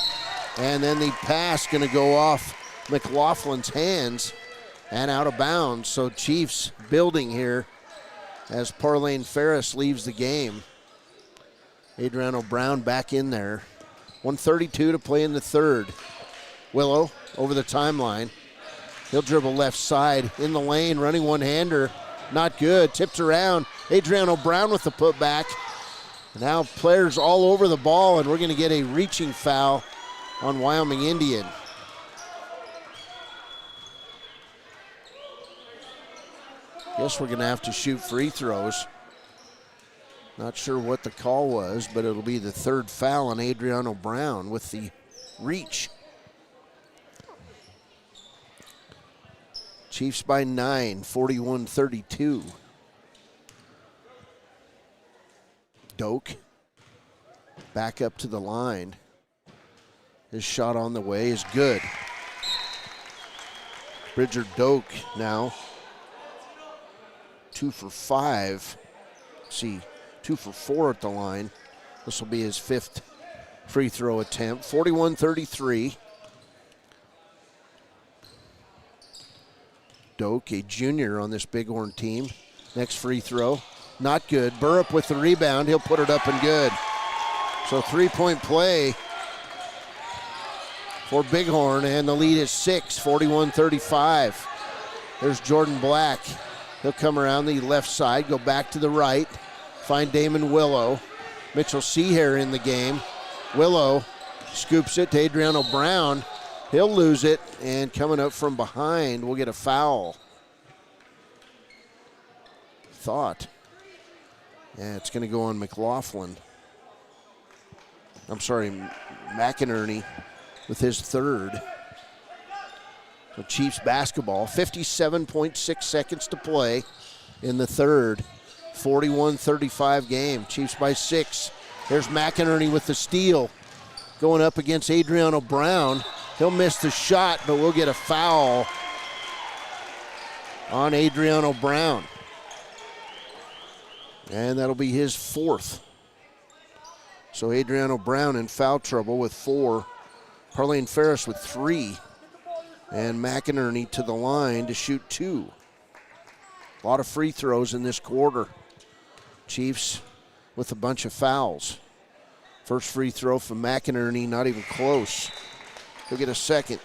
[SPEAKER 7] And then the pass going to go off McLaughlin's hands and out of bounds. So Chiefs building here as Parlene Ferris leaves the game. Adriano Brown back in there. 1:32 to play in the 3rd. Willow over the timeline. He'll dribble left side in the lane, running one-hander. Not good, tipped around. Adriano Brown with the putback. Now players all over the ball, and we're going to get a reaching foul on Wyoming Indian. Guess we're going to have to shoot free throws. Not sure what the call was, but it'll be the third foul on Adriano Brown with the reach. Chiefs by 9, 41-32. Doak back up to the line. His shot on the way is good. Bridger Doak now 2 for 5. Let's see, 2 for 4 at the line. This will be his 5th free throw attempt. 41-33. Doak, a junior on this Bighorn team. Next free throw, not good. Burrup with the rebound. He'll put it up and good. So 3-point play for Bighorn, and the lead is 6, 41-35. There's Jordan Black. He'll come around the left side, go back to the right, find Damon Willow. Mitchell Seahair in the game. Willow scoops it to Adriano Brown. He'll lose it, and coming up from behind, we'll get a foul. Thought. Yeah, it's going to go on McLaughlin. I'm sorry, McInerney with his 3rd. So Chiefs basketball, 57.6 seconds to play in the 3rd. 41-35 game. Chiefs by 6. There's McInerney with the steal. Going up against Adriano Brown. He'll miss the shot, but we'll get a foul on Adriano Brown. And that'll be his 4th. So Adriano Brown in foul trouble with 4. Parlene Ferris with 3. And McInerney to the line to shoot 2. A lot of free throws in this quarter. Chiefs with a bunch of fouls. First free throw from McInerney, not even close. He'll get a second.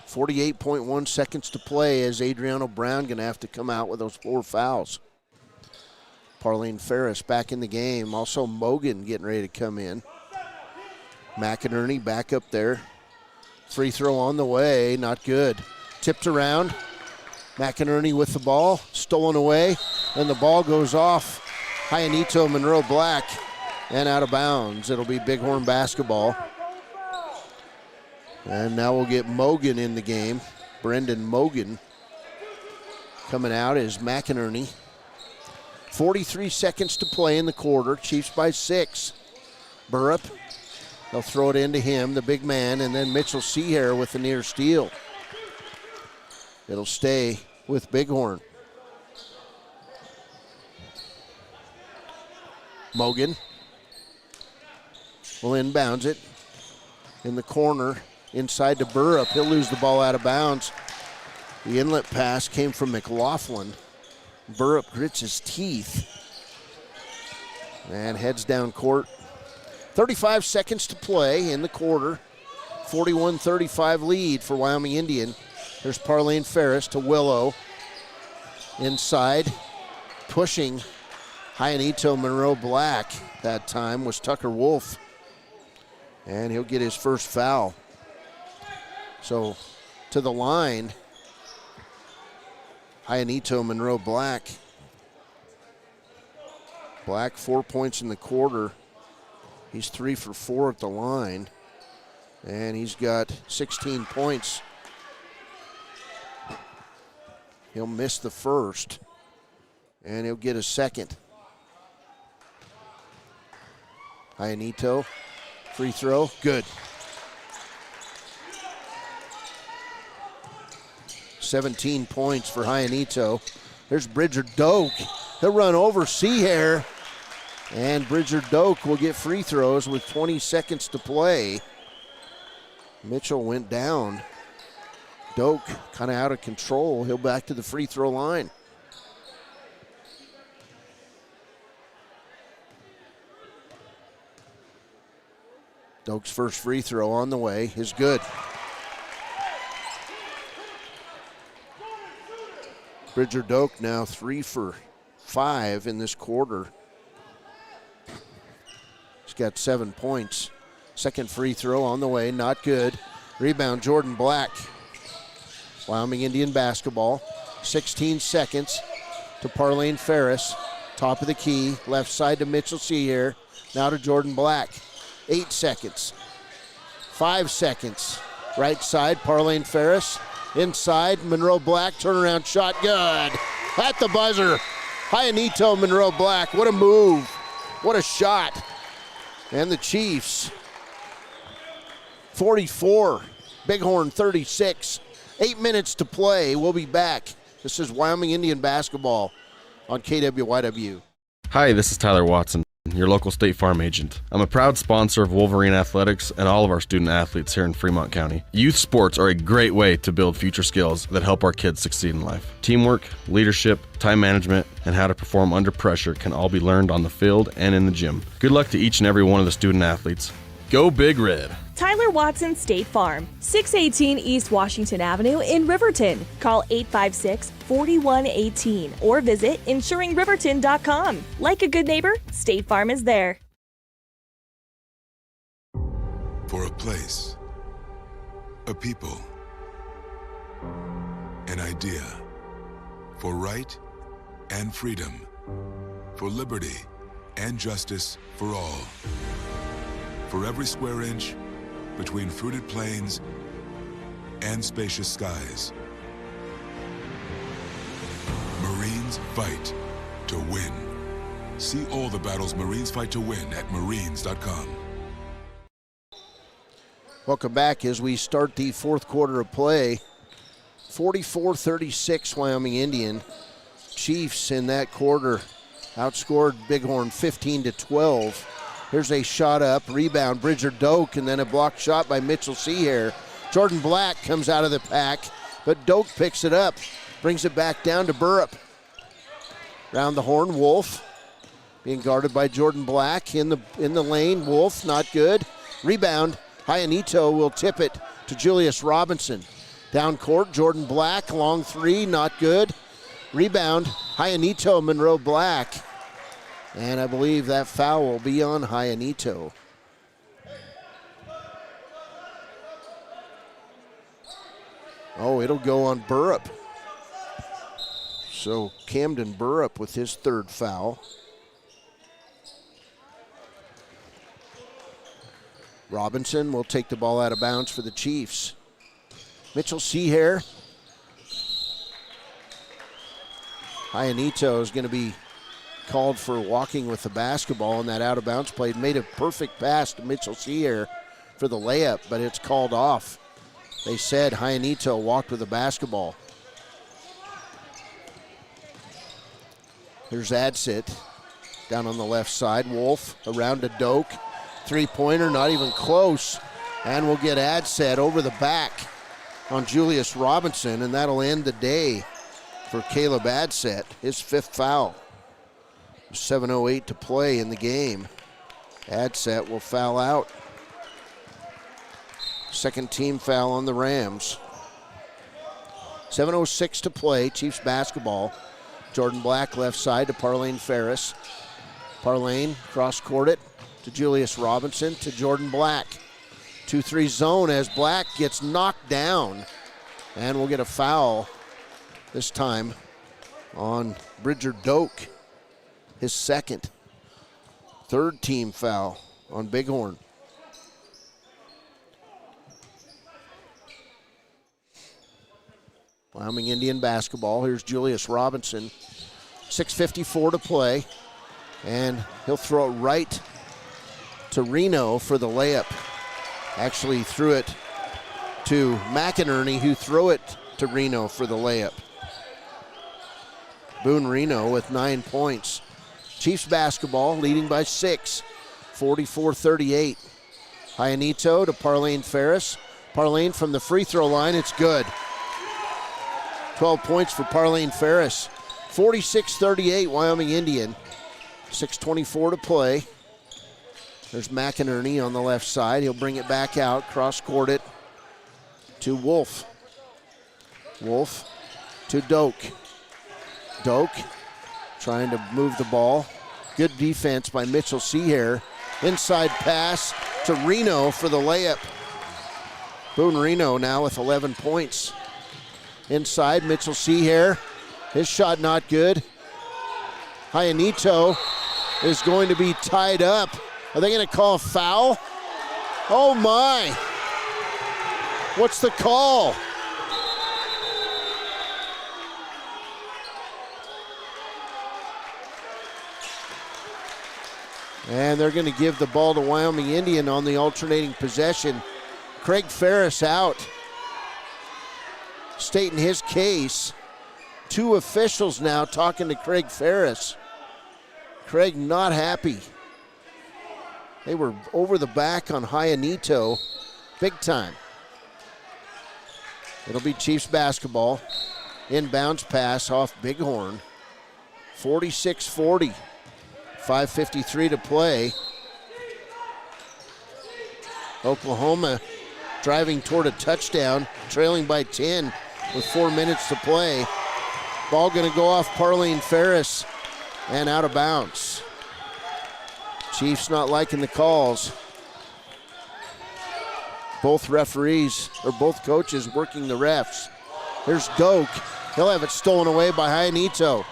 [SPEAKER 7] 48.1 seconds to play as Adriano Brown going to have to come out with those 4 fouls. Parlene Ferris back in the game. Also Mogan getting ready to come in. McInerney back up there. Free throw on the way, not good. Tipped around. McInerney with the ball, stolen away, and the ball goes off. Hyanito Monroe Black and out of bounds. It'll be Bighorn basketball. And now we'll get Mogan in the game. Brendan Mogan coming out is McInerney. 43 seconds to play in the quarter. Chiefs by 6. Burrup, they'll throw it into him, the big man, and then Mitchell Seahair with the near steal. It'll stay with Bighorn. Mogan will inbounds it in the corner inside to Burrup. He'll lose the ball out of bounds. The inlet pass came from McLaughlin. Burrup grits his teeth and heads down court. 35 seconds to play in the quarter. 41-35 lead for Wyoming Indian. There's Parlene Ferris to Willow. Inside, pushing Hyanito Monroe Black that time was Tucker Wolf. And he'll get his first foul. So to the line, Hyanito Monroe Black. Black 4 points in the quarter. He's 3 for 4 at the line. And he's got 16 points. He'll miss the first. And he'll get a second. Hyanito, free throw, good. 17 points for Hyanito. There's Bridger Doak. He'll run over Seahair. And Bridger Doak will get free throws with 20 seconds to play. Mitchell went down. Doak kind of out of control. He'll back to the free throw line. Doak's first free throw on the way is good. Bridger Doak now 3 for 5 in this quarter. He's got 7 points. Second free throw on the way, not good. Rebound, Jordan Black. Wyoming Indian basketball. 16 seconds to Parlane Ferris. Top of the key. Left side to Mitchell Seahere. Now to Jordan Black. 8 seconds. 5 seconds. Right side, Parlane Ferris. Inside, Monroe Black. Turnaround shot. Good. At the buzzer. Hyanito Monroe Black. What a move. What a shot. And the Chiefs. 44. Bighorn 36. 8 minutes to play. We'll be back. This is Wyoming Indian basketball on KWYW.
[SPEAKER 9] Hi, this is Tyler Watson, your local State Farm agent. I'm a proud sponsor of Wolverine Athletics and all of our student athletes here in Fremont County. Youth sports are a great way to build future skills that help our kids succeed in life. Teamwork, leadership, time management, and how to perform under pressure can all be learned on the field and in the gym. Good luck to each and every one of the student athletes. Go Big Red!
[SPEAKER 6] Tyler Watson State Farm, 618 East Washington Avenue in Riverton. Call 856-4118 or visit insuringriverton.com. Like a good neighbor, State Farm is there.
[SPEAKER 22] For a place, a people, an idea, for right and freedom, for liberty and justice for all. For every square inch between fruited plains and spacious skies. Marines fight to win. See all the battles Marines fight to win at marines.com.
[SPEAKER 7] Welcome back as we start the fourth quarter of play. 44-36 Wyoming Indian. Chiefs in that quarter outscored Bighorn 15-12. Here's a shot up, rebound, Bridger Doak, and then a blocked shot by Mitchell Seahere. Jordan Black comes out of the pack, but Doak picks it up, brings it back down to Burrup. Round the horn, Wolf being guarded by Jordan Black in the lane. Wolf, not good. Rebound, Hyanito will tip it to Julius Robinson. Down court, Jordan Black, long three, not good. Rebound, Hyanito Monroe Black. And I believe that foul will be on Hyanito. Oh, it'll go on Burrup. So Camden Burrup with his third foul. Robinson will take the ball out of bounds for the Chiefs. Mitchell Seahere. Hyanito is going to be called for walking with the basketball in that out-of-bounds play. Made a perfect pass to Mitchell Seahere for the layup, but it's called off. They said Hyanito walked with the basketball. Here's Adsit down on the left side. Wolf around to Doak. Three-pointer, not even close. And we'll get Adsit over the back on Julius Robinson, and that'll end the day for Caleb Adsit, his fifth foul. 7:08 to play in the game. Adset will foul out. Second team foul on the Rams. 7:06 to play, Chiefs basketball. Jordan Black left side to Parlane Ferris. Parlane cross-court it to Julius Robinson to Jordan Black. 2-3 zone as Black gets knocked down. And we'll get a foul this time on Bridger Doak. His second. Third team foul on Bighorn. Wyoming Indian basketball. Here's Julius Robinson. 6:54 to play. And he'll throw it right to Reno for the layup. Actually threw it to McInerney, who threw it to Reno for the layup. Boone Reno with 9 points. Chiefs basketball leading by 6, 44-38. Hyanito to Parlane Ferris. Parlane from the free throw line, it's good. 12 points for Parlane Ferris. 46-38 Wyoming Indian. 6:24 to play. There's McInerney on the left side. He'll bring it back out, cross-court it to Wolf. Wolf to Doak. Doak trying to move the ball. Good defense by Mitchell Seahere. Inside pass to Reno for the layup. Boone Reno now with 11 points. Inside, Mitchell Seahair. His shot not good. Hyanito is going to be tied up. Are they going to call a foul? Oh my. What's the call? And they're going to give the ball to Wyoming Indian on the alternating possession. Craig Ferris out, stating his case. Two officials now talking to Craig Ferris. Craig not happy. They were over the back on Hyanito big time. It'll be Chiefs basketball. Inbounds pass off Bighorn. 46-40. 5:53 to play. Oklahoma driving toward a touchdown, trailing by 10 with 4 minutes to play. Ball going to go off Parlene Ferris and out of bounds. Chiefs not liking the calls. Both referees, or both coaches working the refs. Here's Doak. He'll have it stolen away by Hyanito.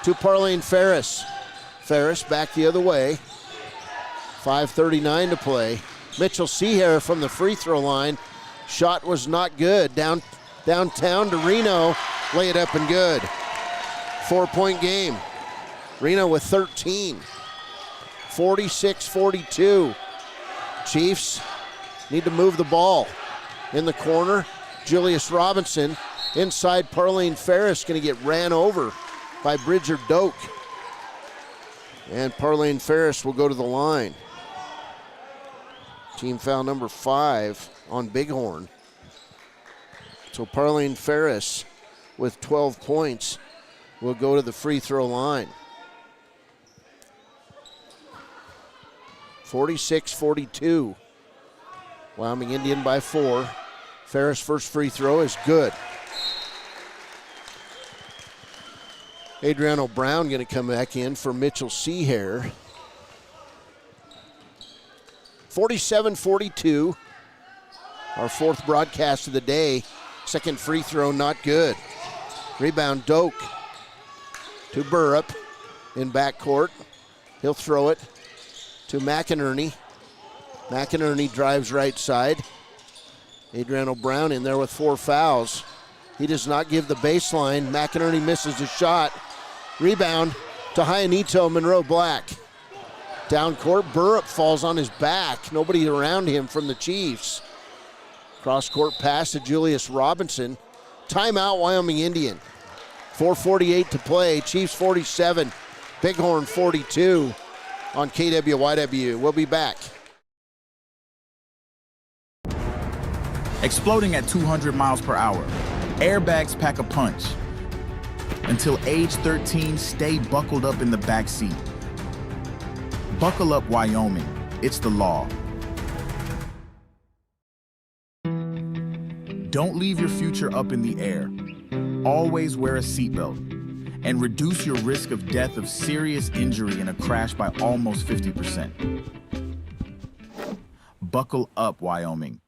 [SPEAKER 7] To Parlene Ferris. Ferris back the other way. 5:39 to play. Mitchell Seahair from the free throw line. Shot was not good. Downtown to Reno. Lay it up and good. 4-point game. Reno with 13. 46-42. Chiefs need to move the ball. In the corner, Julius Robinson. Inside, Parlene Ferris going to get ran over by Bridger Doak. And Parlene Ferris will go to the line. Team foul number 5 on Bighorn. So Parlene Ferris with 12 points will go to the free throw line. 46-42. Wyoming Indian by 4. Ferris' first free throw is good. Adriano Brown going to come back in for Mitchell Seahair. 47-42. Our fourth broadcast of the day. Second free throw not good. Rebound Doak to Burrup in backcourt. He'll throw it to McInerney. McInerney drives right side. Adriano Brown in there with 4 fouls. He does not give the baseline. McInerney misses the shot. Rebound to Hyanito Monroe Black. Down court, Burrup falls on his back. Nobody around him from the Chiefs. Cross court pass to Julius Robinson. Timeout Wyoming Indian. 4:48 to play. Chiefs 47, Bighorn 42 on KWYW. We'll be back.
[SPEAKER 10] Exploding at 200 miles per hour. Airbags pack a punch. Until age 13, stay buckled up in the back seat. Buckle up, Wyoming. It's the law. Don't leave your future up in the air. Always wear a seatbelt and reduce your risk of death of serious injury in a crash by almost 50%. Buckle up, Wyoming.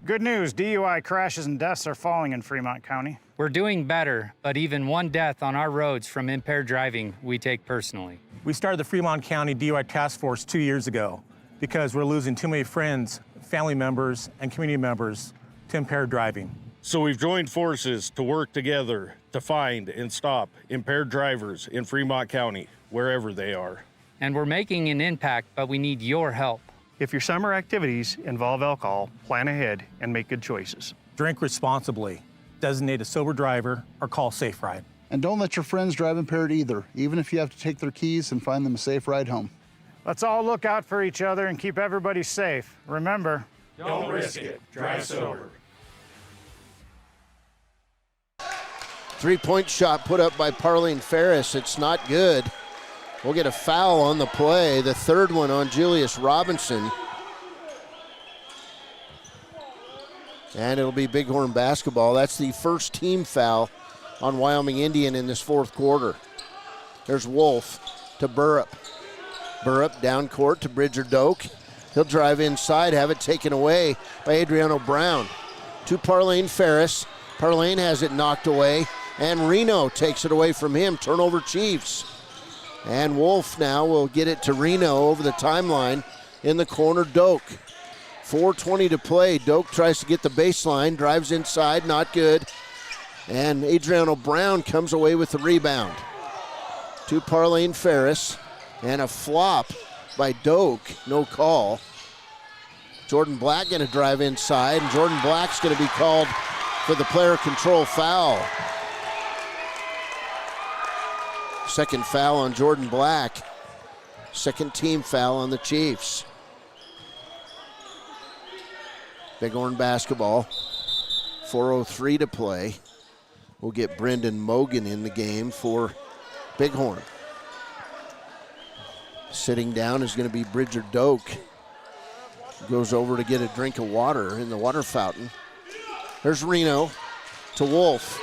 [SPEAKER 13] Good news, DUI crashes and deaths are falling in Fremont County.
[SPEAKER 23] We're doing better, but even one death on our roads from impaired driving, we take personally.
[SPEAKER 24] We started the Fremont County DUI Task Force 2 years ago because we're losing too many friends, family members, and community members to impaired driving.
[SPEAKER 25] So we've joined forces to work together to find and stop impaired drivers in Fremont County, wherever they are.
[SPEAKER 23] And we're making an impact, but we need your help.
[SPEAKER 13] If your summer activities involve alcohol, plan ahead and make good choices.
[SPEAKER 24] Drink responsibly, designate a sober driver, or call Safe Ride.
[SPEAKER 26] And don't let your friends drive impaired either, even if you have to take their keys and find them a safe ride home.
[SPEAKER 13] Let's all look out for each other and keep everybody safe. Remember,
[SPEAKER 3] don't risk it. Drive sober.
[SPEAKER 7] 3-point shot put up by Parlene Ferris. It's not good. We'll get a foul on the play. The third one on Julius Robinson. And it'll be Bighorn basketball. That's the first team foul on Wyoming Indian in this fourth quarter. There's Wolf to Burrup. Burrup down court to Bridger Doak. He'll drive inside, have it taken away by Adriano Brown. To Parlene Ferris. Parlane has it knocked away, and Reno takes it away from him. Turnover Chiefs. And Wolf now will get it to Reno over the timeline in the corner. Doak. 4:20 to play. Doak tries to get the baseline, drives inside, not good. And Adriano Brown comes away with the rebound. To Parlane Ferris, and a flop by Doak, no call. Jordan Black gonna drive inside, and Jordan Black's gonna be called for the player control foul. Second foul on Jordan Black. Second team foul on the Chiefs. Bighorn basketball. 4:03 to play. We'll get Brendan Mogan in the game for Bighorn. Sitting down is going to be Bridger Doak. Goes over to get a drink of water in the water fountain. There's Reno to Wolf.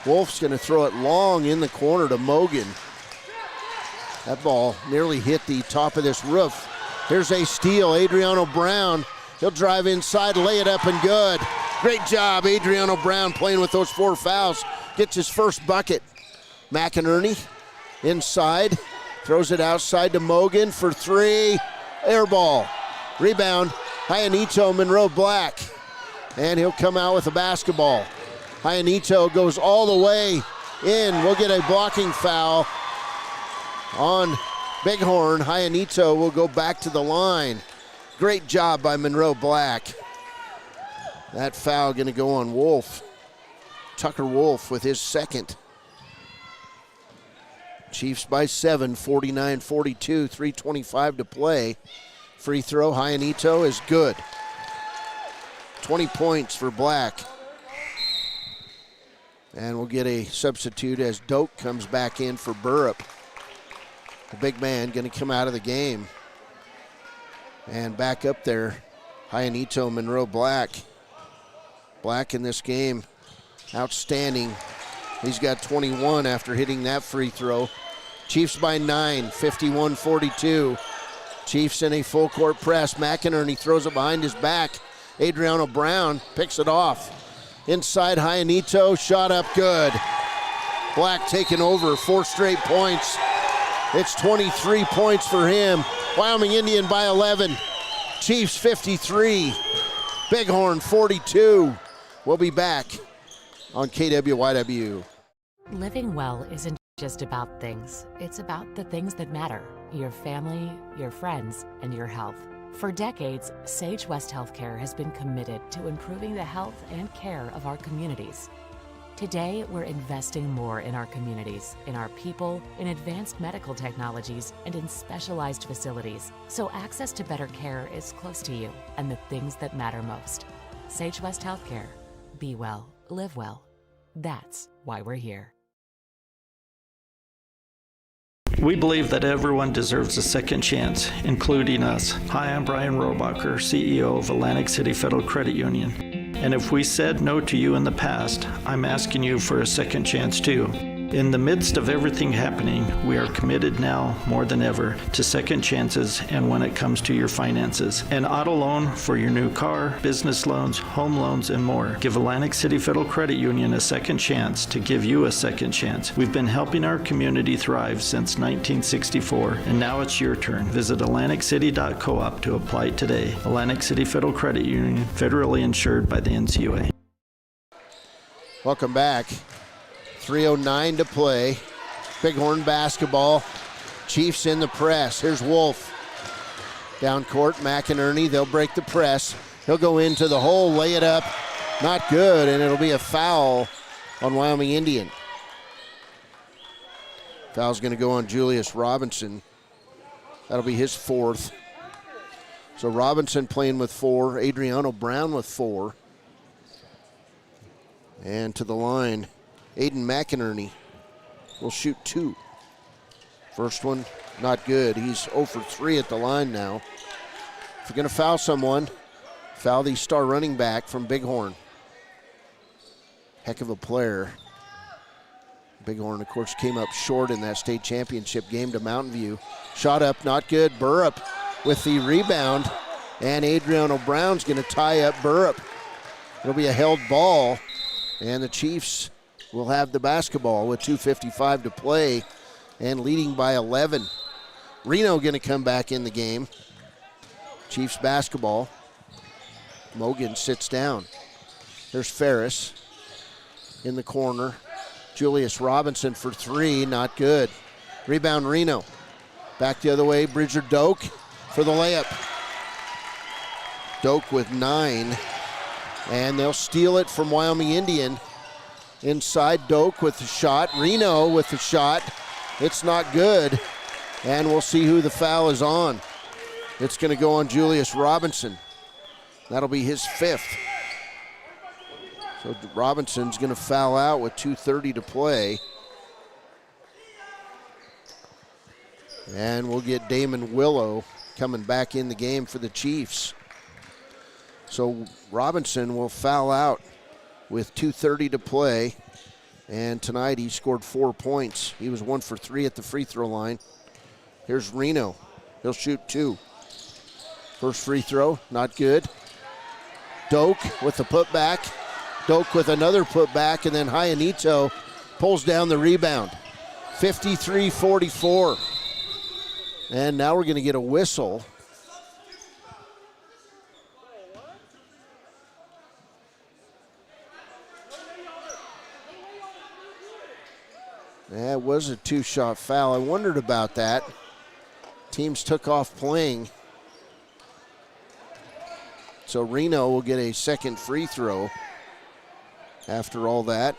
[SPEAKER 7] Wolf's going to throw it long in the corner to Mogan. That ball nearly hit the top of this roof. Here's a steal, Adriano Brown. He'll drive inside, lay it up and good. Great job, Adriano Brown playing with those 4 fouls. Gets his first bucket. McInerney inside, throws it outside to Mogan for 3. Air ball. Rebound, Hyanito Monroe Black. And he'll come out with a basketball. Hyanito goes all the way in. We'll get a blocking foul on Bighorn. Hyanito will go back to the line. Great job by Monroe Black. That foul going to go on Wolf. Tucker Wolf with his second. Chiefs by 7, 49-42, 3:25 to play. Free throw, Hyanito is good. 20 points for Black. And we'll get a substitute as Doak comes back in for Burrup. The big man going to come out of the game. And back up there, Hyanito Monroe Black. Black in this game, outstanding. He's got 21 after hitting that free throw. Chiefs by 9, 51-42. Chiefs in a full court press. McInerney throws it behind his back. Adriano Brown picks it off. Inside Hyanito, shot up good. Black taking over, 4 straight points. It's 23 points for him. Wyoming Indian by 11. Chiefs 53. Bighorn 42. We'll be back on KWYW.
[SPEAKER 5] Living well isn't just about things. It's about the things that matter. Your family, your friends, and your health. For decades, Sage West Healthcare has been committed to improving the health and care of our communities. Today, we're investing more in our communities, in our people, in advanced medical technologies, and in specialized facilities, so access to better care is close to you and the things that matter most. Sage West Healthcare. Be well, live well. That's why we're here.
[SPEAKER 2] We believe that everyone deserves a second chance, including us. Hi, I'm Brian Robacher, CEO of Atlantic City Federal Credit Union. And if we said no to you in the past, I'm asking you for a second chance too. In the midst of everything happening, we are committed now more than ever to second chances and when it comes to your finances. An auto loan for your new car, business loans, home loans, and more. Give Atlantic City Federal Credit Union a second chance to give you a second chance. We've been helping our community thrive since 1964, and now it's your turn. Visit AtlanticCity.coop to apply today. Atlantic City Federal Credit Union, federally insured by the NCUA.
[SPEAKER 7] Welcome back. 3:09 to play. Bighorn basketball. Chiefs in the press. Here's Wolf. Down court, McInerney. They'll break the press. He'll go into the hole, lay it up. Not good, and it'll be a foul on Wyoming Indian. Foul's going to go on Julius Robinson. That'll be his 4th. So Robinson playing with 4. Adriano Brown with 4. And to the line, Aiden McInerney will shoot 2. First one, not good. He's 0 for 3 at the line now. If you're going to foul someone, foul the star running back from Bighorn. Heck of a player. Bighorn, of course, came up short in that state championship game to Mountain View. Shot up, not good. Burrup with the rebound. And Adriano Brown's going to tie up Burrup. It'll be a held ball. And the Chiefs will have the basketball with 2:55 to play and leading by 11. Reno going to come back in the game. Chiefs basketball. Mogan sits down. There's Ferris in the corner. Julius Robinson for three, not good. Rebound Reno. Back the other way, Bridger Doak for the layup. Doak with 9. And they'll steal it from Wyoming Indian. Inside, Doak with the shot. Reno with the shot. It's not good. And we'll see who the foul is on. It's going to go on Julius Robinson. That'll be his 5th. So Robinson's going to foul out with 2:30 to play. And we'll get Damon Willow coming back in the game for the Chiefs. So Robinson will foul out with 2:30 to play. And tonight he scored 4 points. He was 1 for 3 at the free throw line. Here's Reno. He'll shoot 2. First free throw, not good. Doak with the putback. Doak with another putback, and then Hyanito pulls down the rebound. 53-44. And now we're going to get a whistle. That was a 2-shot foul. I wondered about that. Teams took off playing. So Reno will get a second free throw after all that.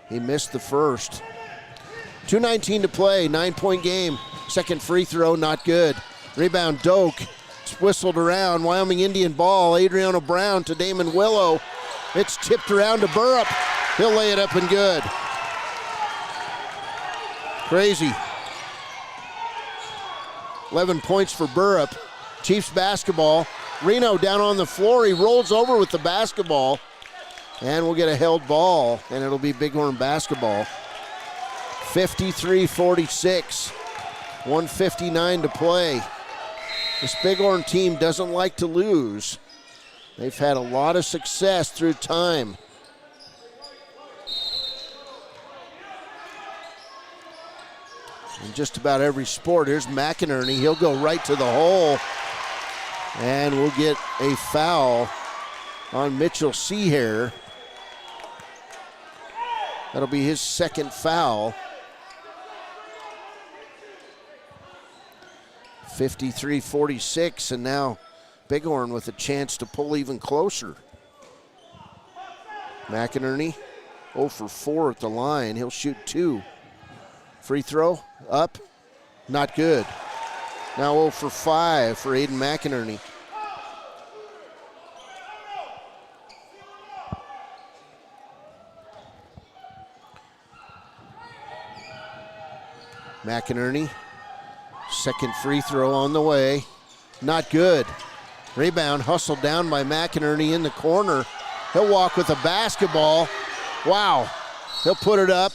[SPEAKER 7] He missed the first. 2:19 to play, 9-point game. Second free throw, not good. Rebound Doak. It's whistled around. Wyoming Indian ball. Adriano Brown to Damon Willow. It's tipped around to Burrup. He'll lay it up and good. Crazy. 11 points for Burrup. Chiefs basketball. Reno down on the floor. He rolls over with the basketball. And we'll get a held ball, and it'll be Bighorn basketball. 53-46. 1:59 to play. This Bighorn team doesn't like to lose. They've had a lot of success through time. In just about every sport. Here's McInerney. He'll go right to the hole. And we'll get a foul on Mitchell Seahair. That'll be his second foul. 53-46, and now Bighorn with a chance to pull even closer. McInerney 0 for 4 at the line. He'll shoot 2. Free throw, up, not good. Now 0 for 5 for Aiden McInerney. McInerney, second free throw on the way, not good. Rebound hustled down by McInerney in the corner. He'll walk with a basketball. Wow, he'll put it up.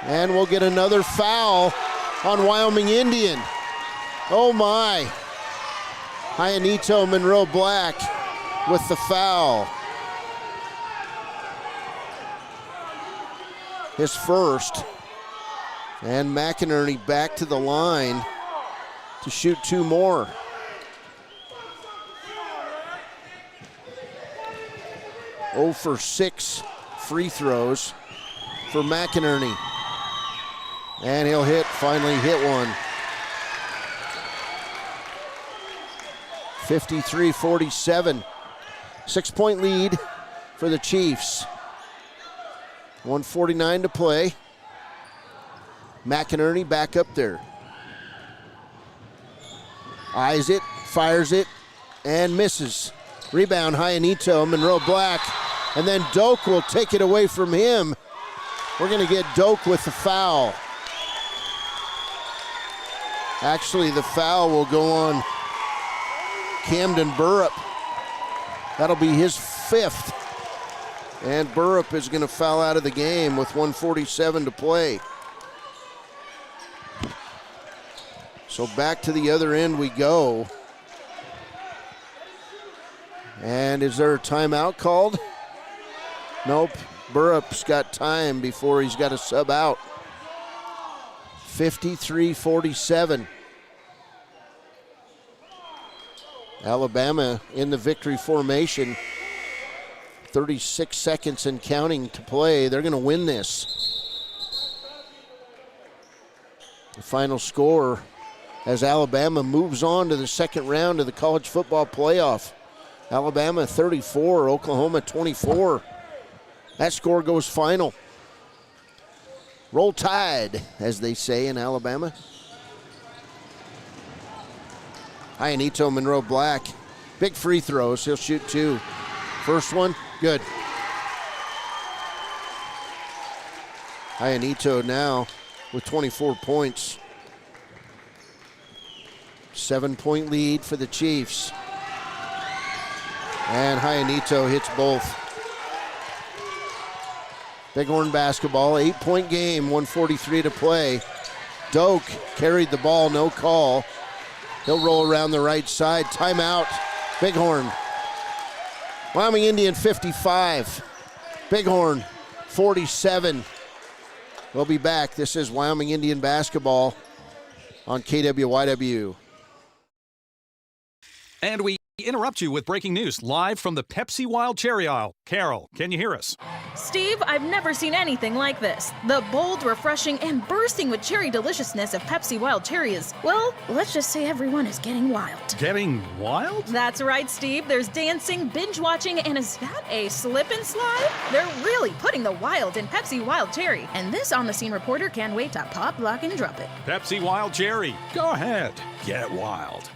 [SPEAKER 7] And we'll get another foul on Wyoming Indian. Oh my. Hyanito Monroe Black with the foul. His first. And McInerney back to the line to shoot 2 more. Oh for 6 free throws for McInerney. And he'll finally hit one. 53-47. 6-point lead for the Chiefs. 1:49 to play. McInerney back up there. Eyes it, fires it, and misses. Rebound, Hyanito, Monroe Black. And then Doak will take it away from him. We're going to get Doak with the foul. Actually, the foul will go on Camden Burrup. That'll be his 5th. And Burrup is going to foul out of the game with 1:47 to play. So back to the other end we go. And is there a timeout called? Nope. Burrup's got time before he's got to sub out. 53-47. Alabama in the victory formation. 36 seconds and counting to play. They're going to win this. The final score as Alabama moves on to the second round of the college football playoff. Alabama 34, Oklahoma 24. That score goes final. Roll Tide, as they say in Alabama. Ionito Monroe Black. Big free throws. He'll shoot 2. First one, good. Ionito now with 24 points. 7-point lead for the Chiefs. And Ionito hits both. Bighorn basketball, 8-point game, 1:43 to play. Doak carried the ball, no call. He'll roll around the right side. Timeout, Bighorn. Wyoming Indian 55, Bighorn 47. We'll be back. This is Wyoming Indian basketball on KWYW.
[SPEAKER 8] And we interrupt you with breaking news live from the Pepsi Wild Cherry aisle. Carol, can you hear us?
[SPEAKER 11] Steve, I've never seen anything like this. The bold, refreshing, and bursting with cherry deliciousness of Pepsi Wild Cherry is, well, let's just say everyone is getting wild.
[SPEAKER 8] Getting wild?
[SPEAKER 11] That's right, Steve. There's dancing, binge-watching, and is that a slip and slide? They're really putting the wild in Pepsi Wild Cherry, and this on-the-scene reporter can't wait to pop, lock, and drop it.
[SPEAKER 8] Pepsi Wild Cherry. Go ahead. Get wild.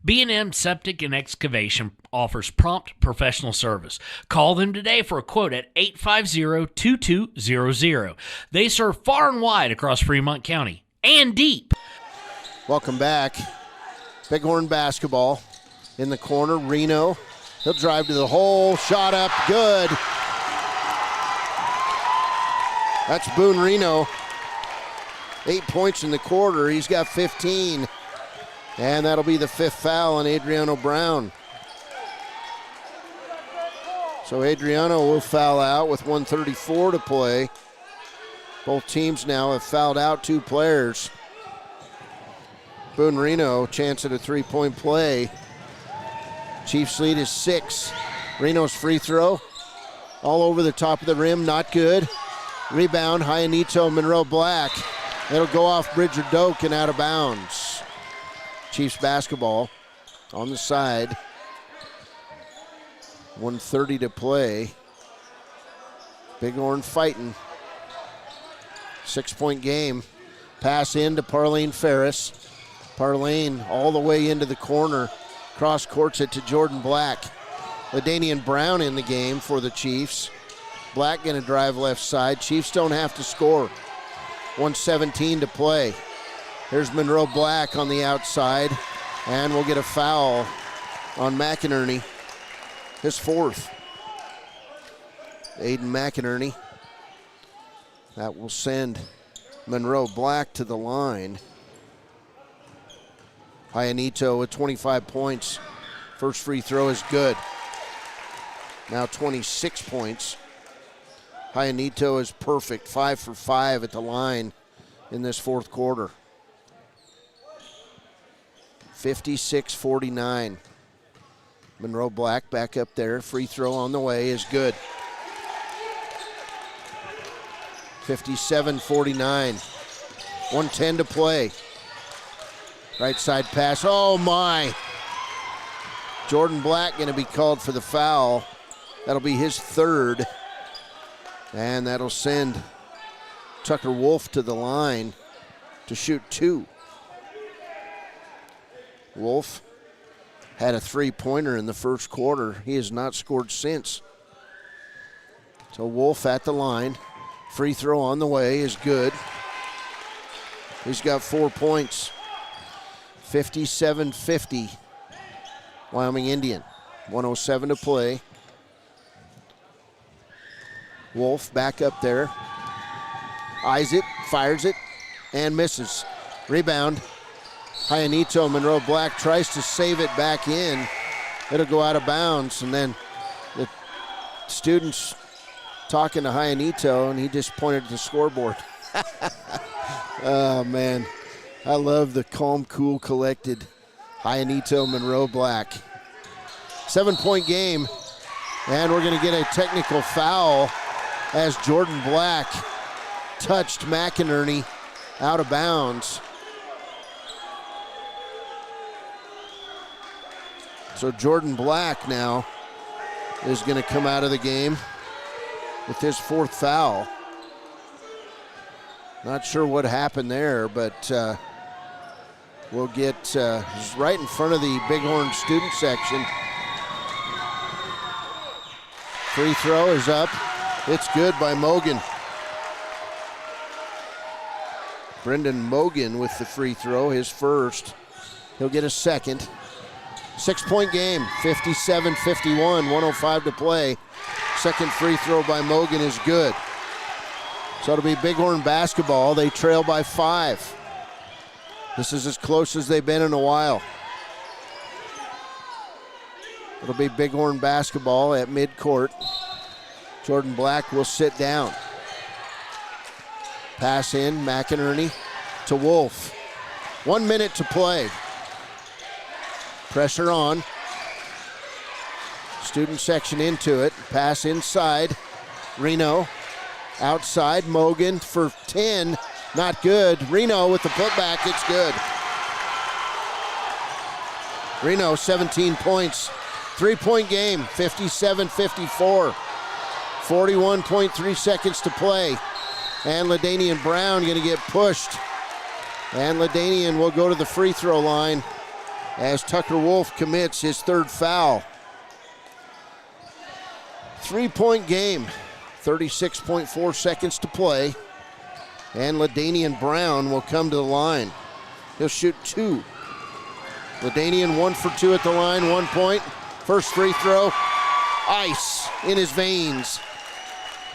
[SPEAKER 12] B&M Septic and Excavation offers prompt professional service. Call them today for a quote at 850-2200. They serve far and wide across Fremont County and deep.
[SPEAKER 7] Welcome back. Bighorn basketball in the corner. Reno, he'll drive to the hole. Shot up, good. That's Boone Reno. 8 points in the quarter. He's got 15. And that'll be the 5th foul on Adriano Brown. So Adriano will foul out with 1:34 to play. Both teams now have fouled out 2 players. Boone Reno, chance at a 3-point play. Chiefs lead is 6. Reno's free throw, all over the top of the rim, not good. Rebound, Ionito Monroe Black. It'll go off Bridger Doak and out of bounds. Chiefs basketball on the side. 1:30 to play. Bighorn fighting. 6-point game. Pass in to Parlene Ferris. Parlene all the way into the corner. Cross courts it to Jordan Black. LaDanian Brown in the game for the Chiefs. Black going to drive left side. Chiefs don't have to score. 1:17 to play. Here's Monroe Black on the outside, and we'll get a foul on McInerney, his 4th. Aiden McInerney. That will send Monroe Black to the line. Ionito with 25 points. First free throw is good. Now 26 points. Ionito is perfect, 5 for 5 at the line in this 4th quarter. 56-49. Monroe Black back up there. Free throw on the way is good. 57-49. 1:10 to play. Right side pass. Oh my. Jordan Black going to be called for the foul. That'll be his 3rd. And that'll send Tucker Wolf to the line to shoot 2. Wolf had a 3-pointer in the first quarter. He has not scored since. So Wolf at the line. Free throw on the way is good. He's got 4 points. 57-50. Wyoming Indian. 1:07 to play. Wolf back up there. Eyes it, fires it, and misses. Rebound. Hyanito. Monroe Black tries to save it back in. It'll go out of bounds, and then the students talking to Hyanito, and he just pointed at the scoreboard. Oh, man. I love the calm, cool, collected Hyanito Monroe Black. 7-point game, and we're going to get a technical foul as Jordan Black touched McInerney out of bounds. So Jordan Black now is going to come out of the game with his 4th foul. Not sure what happened there, but we'll get right in front of the Bighorn student section. Free throw is up. It's good by Mogan. Brendan Mogan with the free throw, his first. He'll get a second. 6-point game, 57-51, 105 to play. Second free throw by Mogan is good. So it'll be Bighorn basketball. They trail by 5. This is as close as they've been in a while. It'll be Bighorn basketball at midcourt. Jordan Black will sit down. Pass in, McInerney to Wolf. 1 minute to play. Pressure on. Student section into it. Pass inside. Reno. Outside. Mogan for 10. Not good. Reno with the putback. It's good. Reno, 17 points. 3-point game. 57-54. 41.3 seconds to play. And LaDanian Brown going to get pushed. And LaDanian will go to the free throw line as Tucker Wolf commits his 3rd foul. 3-point game, 36.4 seconds to play. And LaDanian Brown will come to the line. He'll shoot 2. LaDanian 1 for 2 at the line, 1 point. First free throw, ice in his veins.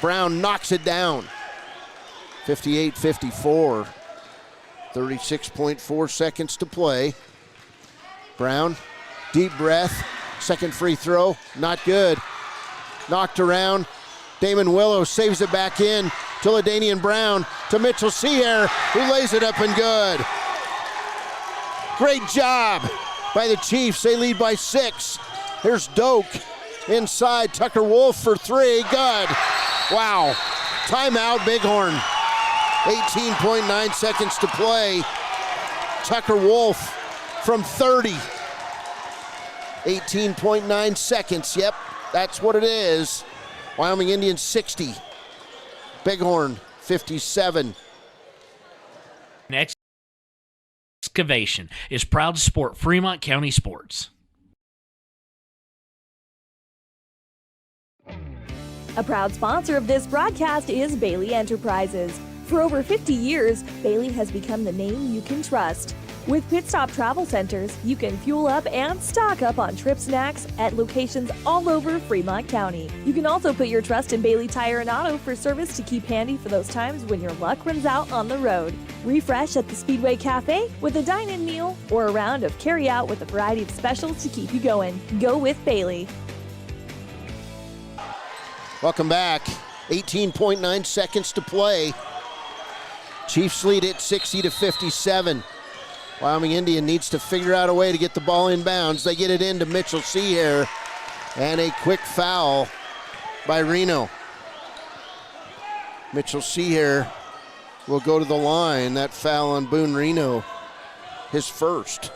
[SPEAKER 7] Brown knocks it down. 58-54. 36.4 seconds to play. Brown, deep breath. Second free throw, not good. Knocked around. Damon Willow saves it back in to LaDanian Brown, to Mitchell Seahair, who lays it up and good. Great job by the Chiefs. They lead by 6. Here's Doak inside. Tucker Wolf for 3. Good. Wow. Timeout, Bighorn. 18.9 seconds to play. Tucker Wolf from 30. 18.9 seconds. Yep, that's what it is. Wyoming Indians 60. Bighorn 57.
[SPEAKER 12] Next Excavation is proud to support Fremont County sports.
[SPEAKER 6] A proud sponsor of this broadcast is Bailey Enterprises. For over 50 years, Bailey has become the name you can trust. With Pit Stop Travel Centers, you can fuel up and stock up on trip snacks at locations all over Fremont County. You can also put your trust in Bailey Tire and Auto for service to keep handy for those times when your luck runs out on the road. Refresh at the Speedway Cafe with a dine-in meal or a round of carry-out with a variety of specials to keep you going. Go with Bailey.
[SPEAKER 7] Welcome back. 18.9 seconds to play. Chiefs lead it 60-57. Wyoming Indian needs to figure out a way to get the ball in bounds. They get it into Mitchell Seahair, and a quick foul by Reno. Mitchell Seahair will go to the line. That foul on Boone Reno, his first.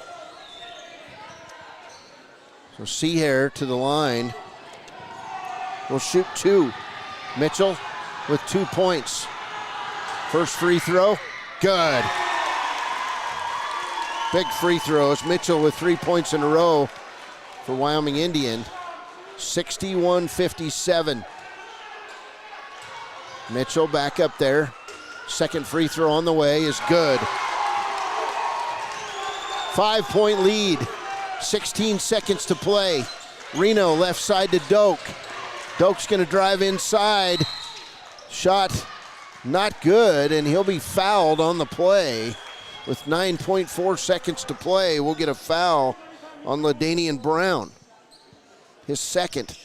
[SPEAKER 7] So Seahair to the line. Will shoot 2. Mitchell with 2 points. First free throw, good. Big free throws. Mitchell with 3 points in a row for Wyoming Indian. 61-57. Mitchell back up there. Second free throw on the way is good. 5-point lead. 16 seconds to play. Reno left side to Doak. Doak's going to drive inside. Shot not good, and he'll be fouled on the play. with 9.4 seconds to play, will get a foul on LaDanian Brown, his second.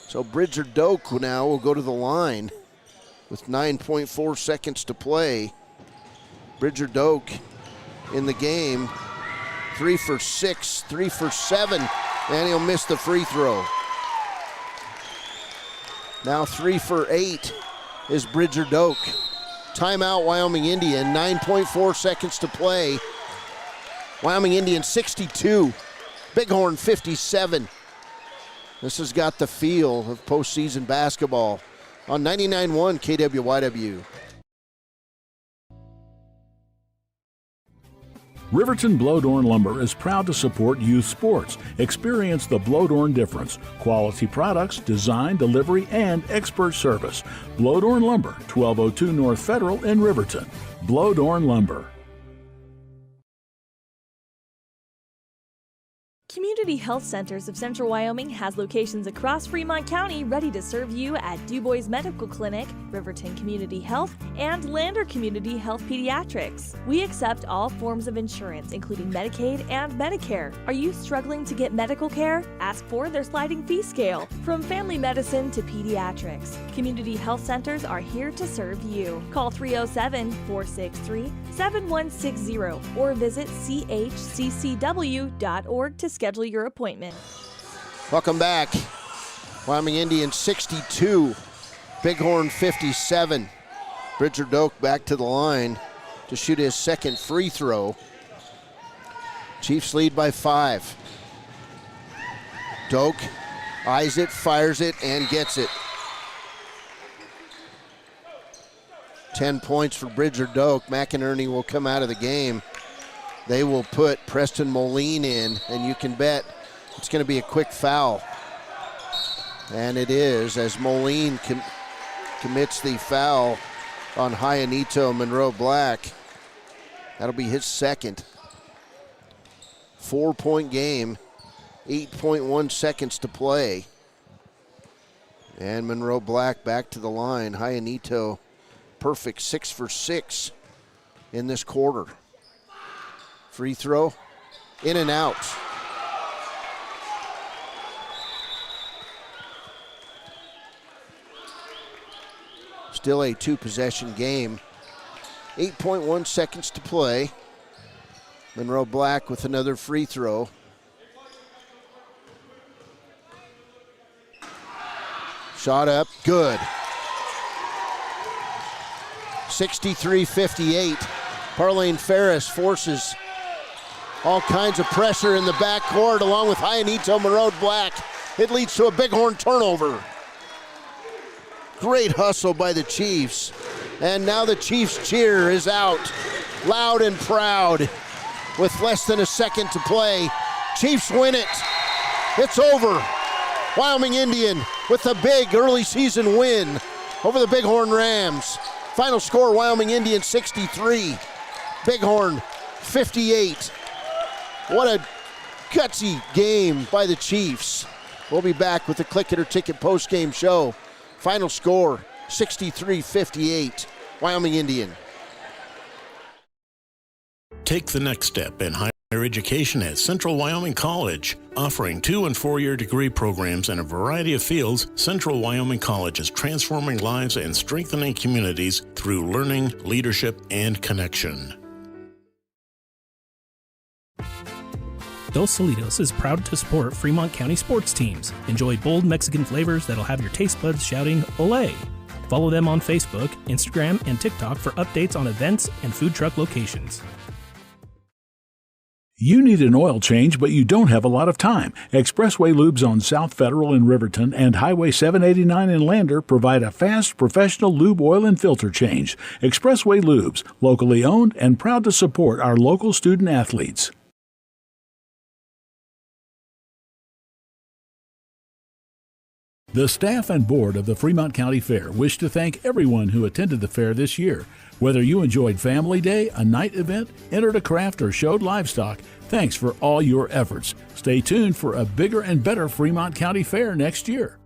[SPEAKER 7] So Bridger Doak now will go to the line with 9.4 seconds to play. Bridger Doak in the game, 3 for 6, 3 for 7, and he'll miss the free throw. Now 3 for 8 is Bridger Doak. Timeout, Wyoming Indian, 9.4 seconds to play. Wyoming Indian 62, Bighorn 57. This has got the feel of postseason basketball on 99.1 KWYW.
[SPEAKER 1] Riverton Blowdorn Lumber is proud to support youth sports. Experience the Blowdorn difference. Quality products, design, delivery, and expert service. Blowdorn Lumber, 1202 North Federal in Riverton. Blowdorn Lumber.
[SPEAKER 6] Community Health Centers of Central Wyoming has locations across Fremont County ready to serve you at DuBois Medical Clinic, Riverton Community Health, and Lander Community Health Pediatrics. We accept all forms of insurance, including Medicaid and Medicare. Are you struggling to get medical care? Ask for their sliding fee scale. From family medicine to pediatrics, Community Health Centers are here to serve you. Call 307-463-7160 or visit chccw.org to schedule your appointment.
[SPEAKER 7] Welcome back. Wyoming Indians 62, Bighorn 57. Bridger Doak back to the line to shoot his second free throw. Chiefs lead by 5. Doak eyes it, fires it, and gets it. 10 points for Bridger Doak. McInerney will come out of the game. They will put Preston Moline in, and you can bet it's going to be a quick foul. And it is, as Moline commits the foul on Hyanito Monroe Black. That'll be his second. 4-point game, 8.1 seconds to play. And Monroe Black back to the line. Hyanito, perfect 6 for 6 in this quarter. Free throw, in and out. Still a 2-possession game. 8.1 seconds to play. Monroe Black with another free throw. Shot up, good. 63-58. Parlane Ferris forces all kinds of pressure in the backcourt along with Hyanito Monroe Black. It leads to a Bighorn turnover. Great hustle by the Chiefs. And now the Chiefs cheer is out, loud and proud. With less than a second to play, Chiefs win it. It's over. Wyoming Indian with a big early season win over the Bighorn Rams. Final score, Wyoming Indian 63, Bighorn 58. What a gutsy game by the Chiefs. We'll be back with the Click It or Ticket postgame show. Final score, 63-58, Wyoming Indian.
[SPEAKER 14] Take the next step in higher education at Central Wyoming College. Offering 2- and 4-year degree programs in a variety of fields, Central Wyoming College is transforming lives and strengthening communities through learning, leadership, and connection.
[SPEAKER 15] Dos Solitos is proud to support Fremont County sports teams. Enjoy bold Mexican flavors that'll have your taste buds shouting, "Olé!" Follow them on Facebook, Instagram, and TikTok for updates on events and food truck locations.
[SPEAKER 1] You need an oil change, but you don't have a lot of time. Expressway Lubes on South Federal in Riverton and Highway 789 in Lander provide a fast, professional lube oil and filter change. Expressway Lubes, locally owned and proud to support our local student athletes. The staff and board of the Fremont County Fair wish to thank everyone who attended the fair this year. Whether you enjoyed Family Day, a night event, entered a craft, or showed livestock, thanks for all your efforts. Stay tuned for a bigger and better Fremont County Fair next year.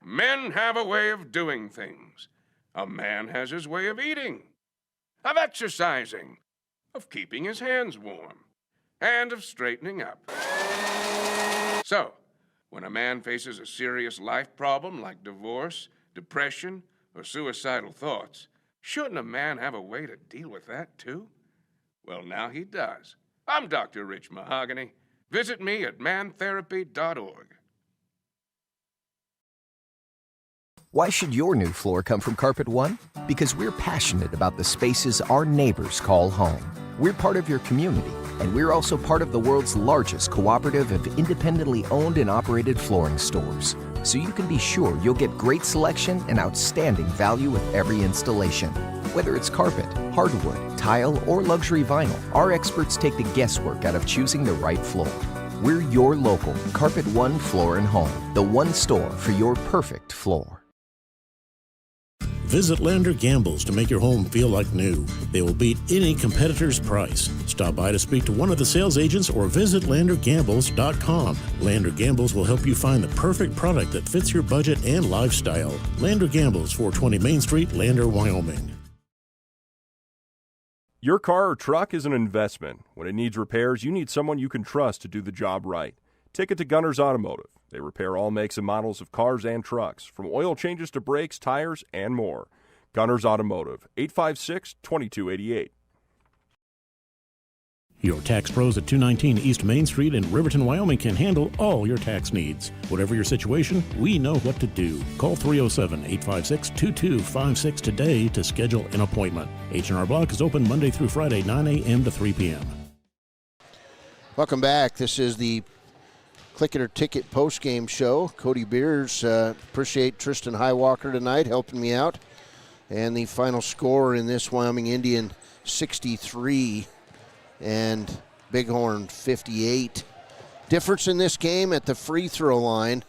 [SPEAKER 16] Men have a way of doing things. A man has his way of eating.
[SPEAKER 4] of exercising, of keeping his hands warm, and of straightening up. So, when a man faces a serious life problem like divorce, depression, or suicidal thoughts, shouldn't a man have a way to deal with that too? Well, now he does. I'm Dr. Rich Mahogany. Visit me at mantherapy.org.
[SPEAKER 16] Why should your new floor come from Carpet One? Because we're passionate about the spaces our neighbors call home. We're part of your community, and we're also part of the world's largest cooperative of independently owned and operated flooring stores. So you can be sure you'll get great selection and outstanding value with every installation. Whether it's carpet, hardwood, tile, or luxury vinyl, our experts take the guesswork out of choosing the right floor. We're your local Carpet One Floor and Home, the one store for your perfect floor.
[SPEAKER 14] Visit Lander Gambles to make your home feel like new. They will beat any competitor's price. Stop by to speak to one of the sales agents or visit LanderGambles.com. Lander Gambles will help you find the perfect product that fits your budget and lifestyle. Lander Gambles, 420 Main Street, Lander, Wyoming.
[SPEAKER 17] Your car or truck is an investment. When it needs repairs, you need someone you can trust to do the job right. Take it to Gunner's Automotive. They repair all makes and models of cars and trucks, from oil changes to brakes, tires, and more. Gunner's Automotive, 856-2288.
[SPEAKER 14] Your tax pros at 219 East Main Street in Riverton, Wyoming can handle all your tax needs. Whatever your situation, we know what to do. Call 307-856-2256 today to schedule an appointment. H&R Block is open Monday through Friday, 9 a.m. to 3 p.m.
[SPEAKER 7] Welcome back. This is the Click It or Ticket postgame show. Cody Beers, appreciate Tristan Highwalker tonight helping me out. And the final score in this, Wyoming Indian 63 and Bighorn 58. Difference in this game at the free throw line.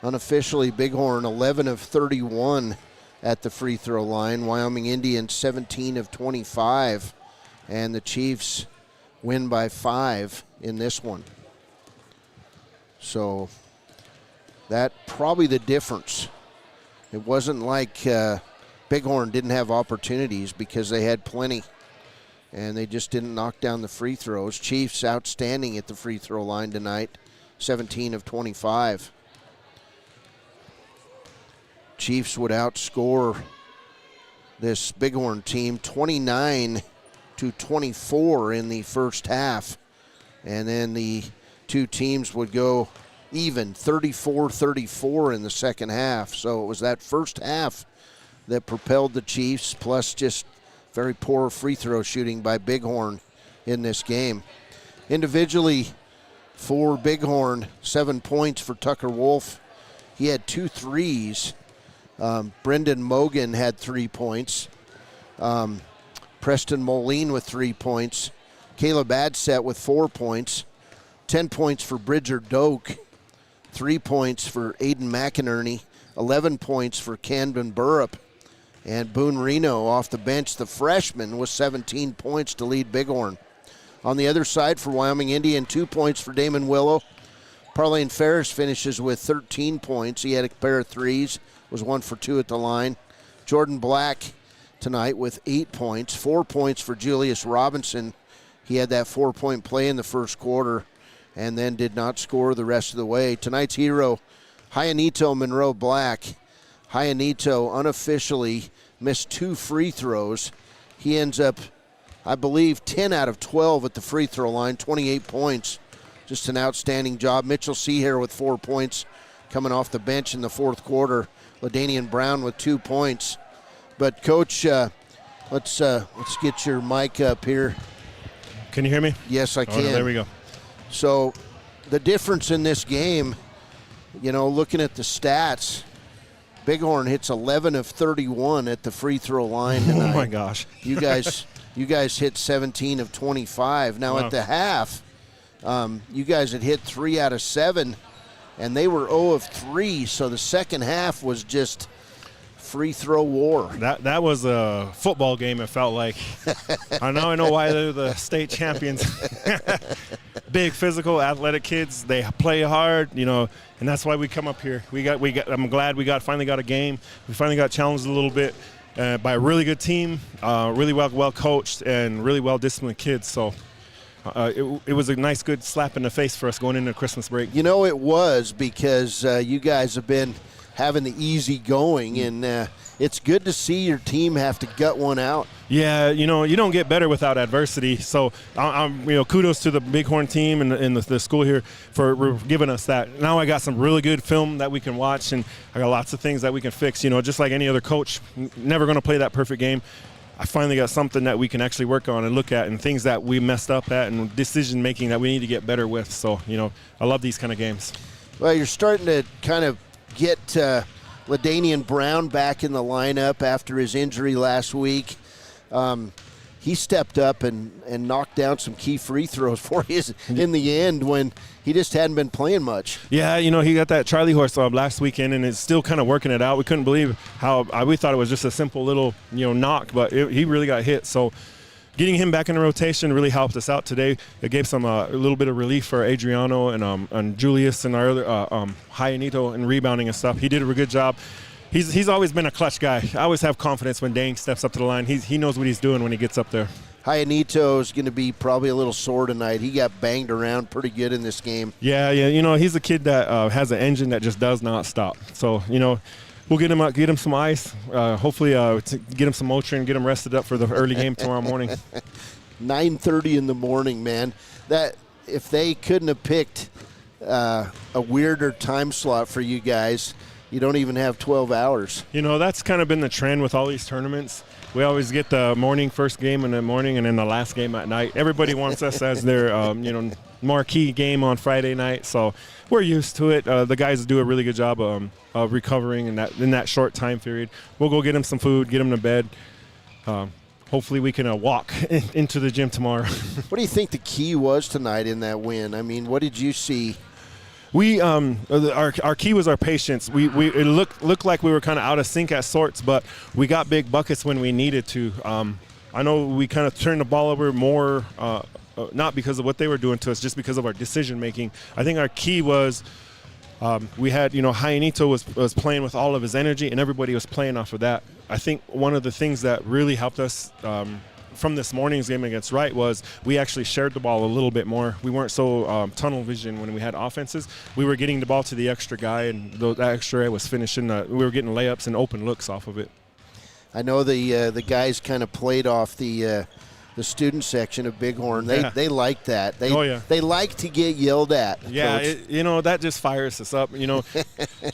[SPEAKER 7] Unofficially, Bighorn 11 of 31 at the free throw line. Wyoming Indians 17 of 25. And the Chiefs win by 5 in this one. So that probably the difference. It wasn't like Bighorn didn't have opportunities, because they had plenty, and they just didn't knock down the free throws. Chiefs outstanding at the free throw line tonight, 17 of 25. Chiefs would outscore this Bighorn team 29-24 in the first half, and then the two teams would go even, 34-34 in the second half. So it was that first half that propelled the Chiefs, plus just very poor free throw shooting by Bighorn in this game. Individually for Bighorn, 7 points for Tucker Wolf. He had 2 threes. Brendan Mogan had 3 points. Preston Moline with 3 points. Caleb Adset with 4 points. 10 points for Bridger Doak, 3 points for Aiden McInerney, 11 points for Camden Burrup, and Boone Reno off the bench, the freshman, with 17 points to lead Bighorn. On the other side for Wyoming Indian, 2 points for Damon Willow. Parlane Ferris finishes with 13 points. He had a pair of threes, was 1 for 2 at the line. Jordan Black tonight with 8 points, 4 points for Julius Robinson. He had that 4-point play in the first quarter, and then did not score the rest of the way. Tonight's hero, Hyanito Monroe Black. Hyanito unofficially missed 2 free throws. He ends up, I believe, 10 out of 12 at the free throw line, 28 points. Just an outstanding job. Mitchell Seahair with 4 points coming off the bench in the fourth quarter. LaDanian Brown with 2 points. But, Coach, let's get your mic up here.
[SPEAKER 18] Can you hear me?
[SPEAKER 7] Yes, I can.
[SPEAKER 18] Oh, there we go.
[SPEAKER 7] So the difference in this game, looking at the stats, Bighorn hits 11 of 31 at the free throw line tonight.
[SPEAKER 18] Oh my gosh.
[SPEAKER 7] You guys hit 17 of 25. Now
[SPEAKER 18] wow.
[SPEAKER 7] At the half, you guys had hit 3 out of 7, and they were 0 of 3. So the second half was just free throw war.
[SPEAKER 18] That was a football game, it felt like. I know why they're the state champions. Big, physical, athletic kids. They play hard, and that's why we come up here. I'm glad we finally got a game. We finally got challenged a little bit, by a really good team, really well coached, and really well disciplined kids. So it was a nice, good slap in the face for us going into Christmas break.
[SPEAKER 7] You know, it was, because you guys have been having the easy going, and it's good to see your team have to gut one out.
[SPEAKER 18] Yeah, you know, you don't get better without adversity. So, kudos to the Bighorn team and the school here for giving us that. Now I got some really good film that we can watch, and I got lots of things that we can fix. You know, just like any other coach, never going to play that perfect game. I finally got something that we can actually work on and look at, and things that we messed up at, and decision making that we need to get better with. So, you know, I love these kind of games.
[SPEAKER 7] Well, you're starting to kind of get LaDainian Brown back in the lineup after his injury last week. He stepped up and knocked down some key free throws for you in the end when he just hadn't been playing much.
[SPEAKER 18] Yeah, you know, he got that Charlie horse last weekend, and is still kind of working it out. We couldn't believe how we thought it was just a simple little, knock, but he really got hit. So getting him back in the rotation really helped us out today. It gave some a little bit of relief for Adriano and Julius and our other Hyanito and rebounding and stuff. He did a good job. He's always been a clutch guy. I always have confidence when Dang steps up to the line. He knows what he's doing when he gets up there.
[SPEAKER 7] Hyanito is going to be probably a little sore tonight. He got banged around pretty good in this game.
[SPEAKER 18] Yeah, you know, he's a kid that has an engine that just does not stop. So, you know, we'll get him some ice, hopefully get him some Motrin, get him rested up for the early game tomorrow morning.
[SPEAKER 7] 9:30 in the morning, man. That if they couldn't have picked a weirder time slot for you guys, you don't even have 12 hours.
[SPEAKER 18] You know, that's kind of been the trend with all these tournaments. We always get the first game in the morning and then the last game at night. Everybody wants us as their, marquee game on Friday night. So we're used to it. The guys do a really good job of recovering in that short time period. We'll go get them some food, get them to bed. Hopefully we can walk into the gym tomorrow.
[SPEAKER 7] What do you think the key was tonight in that win? I mean, what did you see?
[SPEAKER 18] We our key was our patience. It looked like we were kind of out of sync at sorts, but we got big buckets when we needed to. I know we kind of turned the ball over more, not because of what they were doing to us, just because of our decision making. I think our key was we had, Hyanito was playing with all of his energy, and everybody was playing off of that. I think one of the things that really helped us from this morning's game against Wright was we actually shared the ball a little bit more. We weren't so tunnel vision when we had offenses. We were getting the ball to the extra guy, and that extra was finishing. We were getting layups and open looks off of it.
[SPEAKER 7] I know the guys kind of played off the student section of Bighorn. They like that. They like to get yelled at.
[SPEAKER 18] Yeah, that just fires us up. You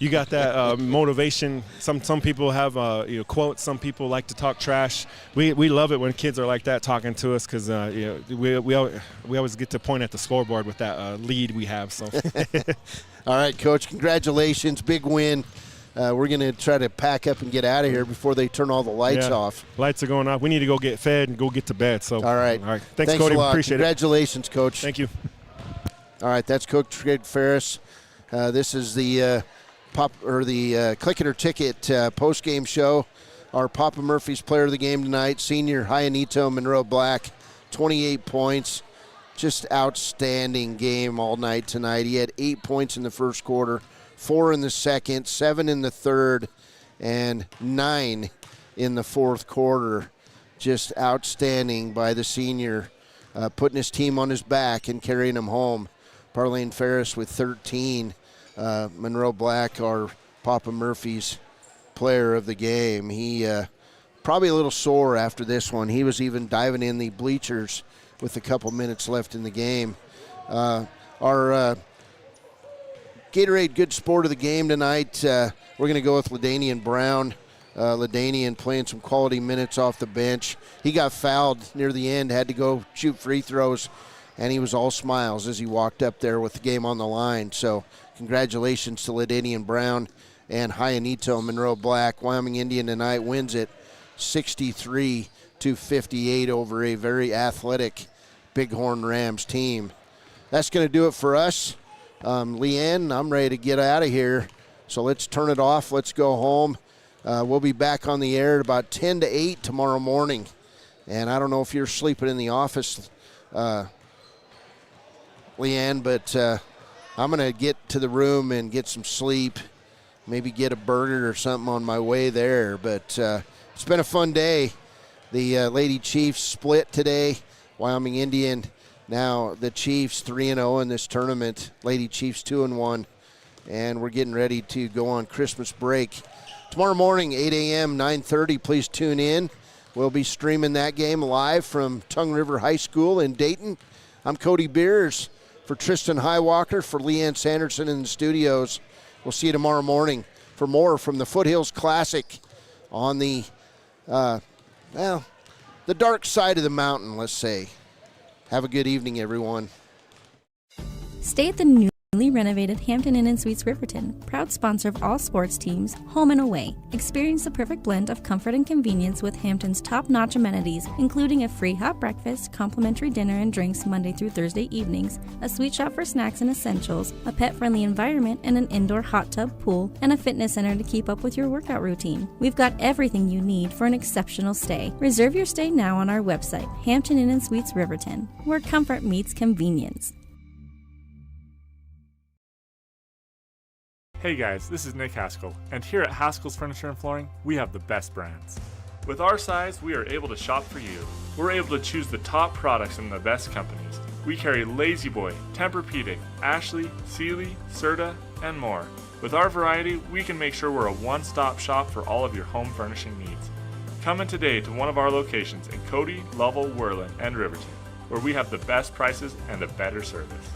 [SPEAKER 18] got that motivation. Some people have quotes. Some people like to talk trash. We love it when kids are like that talking to us, because we always get to point at the scoreboard with that lead we have. So,
[SPEAKER 7] all right, Coach, congratulations, big win. We're going to try to pack up and get out of here before they turn all the lights off.
[SPEAKER 18] Lights are going off. We need to go get fed and go get to bed. So,
[SPEAKER 7] all right.
[SPEAKER 18] Thanks Cody.
[SPEAKER 7] A lot.
[SPEAKER 18] Appreciate
[SPEAKER 7] Congratulations, Coach.
[SPEAKER 18] Thank you.
[SPEAKER 7] All right, that's Coach Greg Ferris. This is the Click It or Ticket post-game show. Our Papa Murphy's player of the game tonight, senior Hyanito Monroe Black, 28 points. Just outstanding game all night tonight. He had 8 points in the first quarter, 4 in the second, 7 in the third, and 9 in the fourth quarter. Just outstanding by the senior, putting his team on his back and carrying him home. Parlene Ferris with 13. Monroe Black, our Papa Murphy's player of the game. He probably a little sore after this one. He was even diving in the bleachers with a couple minutes left in the game. Our Gatorade Good Sport of the game tonight, we're going to go with LaDainian Brown. LaDainian playing some quality minutes off the bench. He got fouled near the end, had to go shoot free throws, and he was all smiles as he walked up there with the game on the line. So congratulations to LaDainian Brown and Hyanito Monroe Black. Wyoming Indian tonight wins it 63-58 over a very athletic Bighorn Rams team. That's going to do it for us. Leanne, I'm ready to get out of here, so let's turn it off. Let's go home. We'll be back on the air at about 10 to 8 tomorrow morning. And I don't know if you're sleeping in the office, Leanne, but I'm going to get to the room and get some sleep, maybe get a burger or something on my way there. But it's It's been a fun day. The Lady Chiefs split today. Wyoming Indian, now the Chiefs 3-0 in this tournament. Lady Chiefs 2-1. And we're getting ready to go on Christmas break. Tomorrow morning, 8 a.m., 9:30, please tune in. We'll be streaming that game live from Tongue River High School in Dayton. I'm Cody Beers for Tristan Highwalker, for Leanne Sanderson in the studios. We'll see you tomorrow morning for more from the Foothills Classic on the, the dark side of the mountain, let's say. Have a good evening, everyone.
[SPEAKER 9] Stay at the newly renovated Hampton Inn & Suites Riverton, proud sponsor of all sports teams, home and away. Experience the perfect blend of comfort and convenience with Hampton's top-notch amenities, including a free hot breakfast, complimentary dinner and drinks Monday through Thursday evenings, a sweet shop for snacks and essentials, a pet-friendly environment and an indoor hot tub pool, and a fitness center to keep up with your workout routine. We've got everything you need for an exceptional stay. Reserve your stay now on our website, Hampton Inn & Suites Riverton, where comfort meets convenience.
[SPEAKER 3] Hey guys, this is Nick Haskell, and here at Haskell's Furniture and Flooring, we have the best brands. With our size, we are able to shop for you. We're able to choose the top products from the best companies. We carry Lazy Boy, Tempur-Pedic, Ashley, Sealy, Serta, and more. With our variety, we can make sure we're a one-stop shop for all of your home furnishing needs. Come in today to one of our locations in Cody, Lovell, Worland, and Riverton, where we have the best prices and a better service.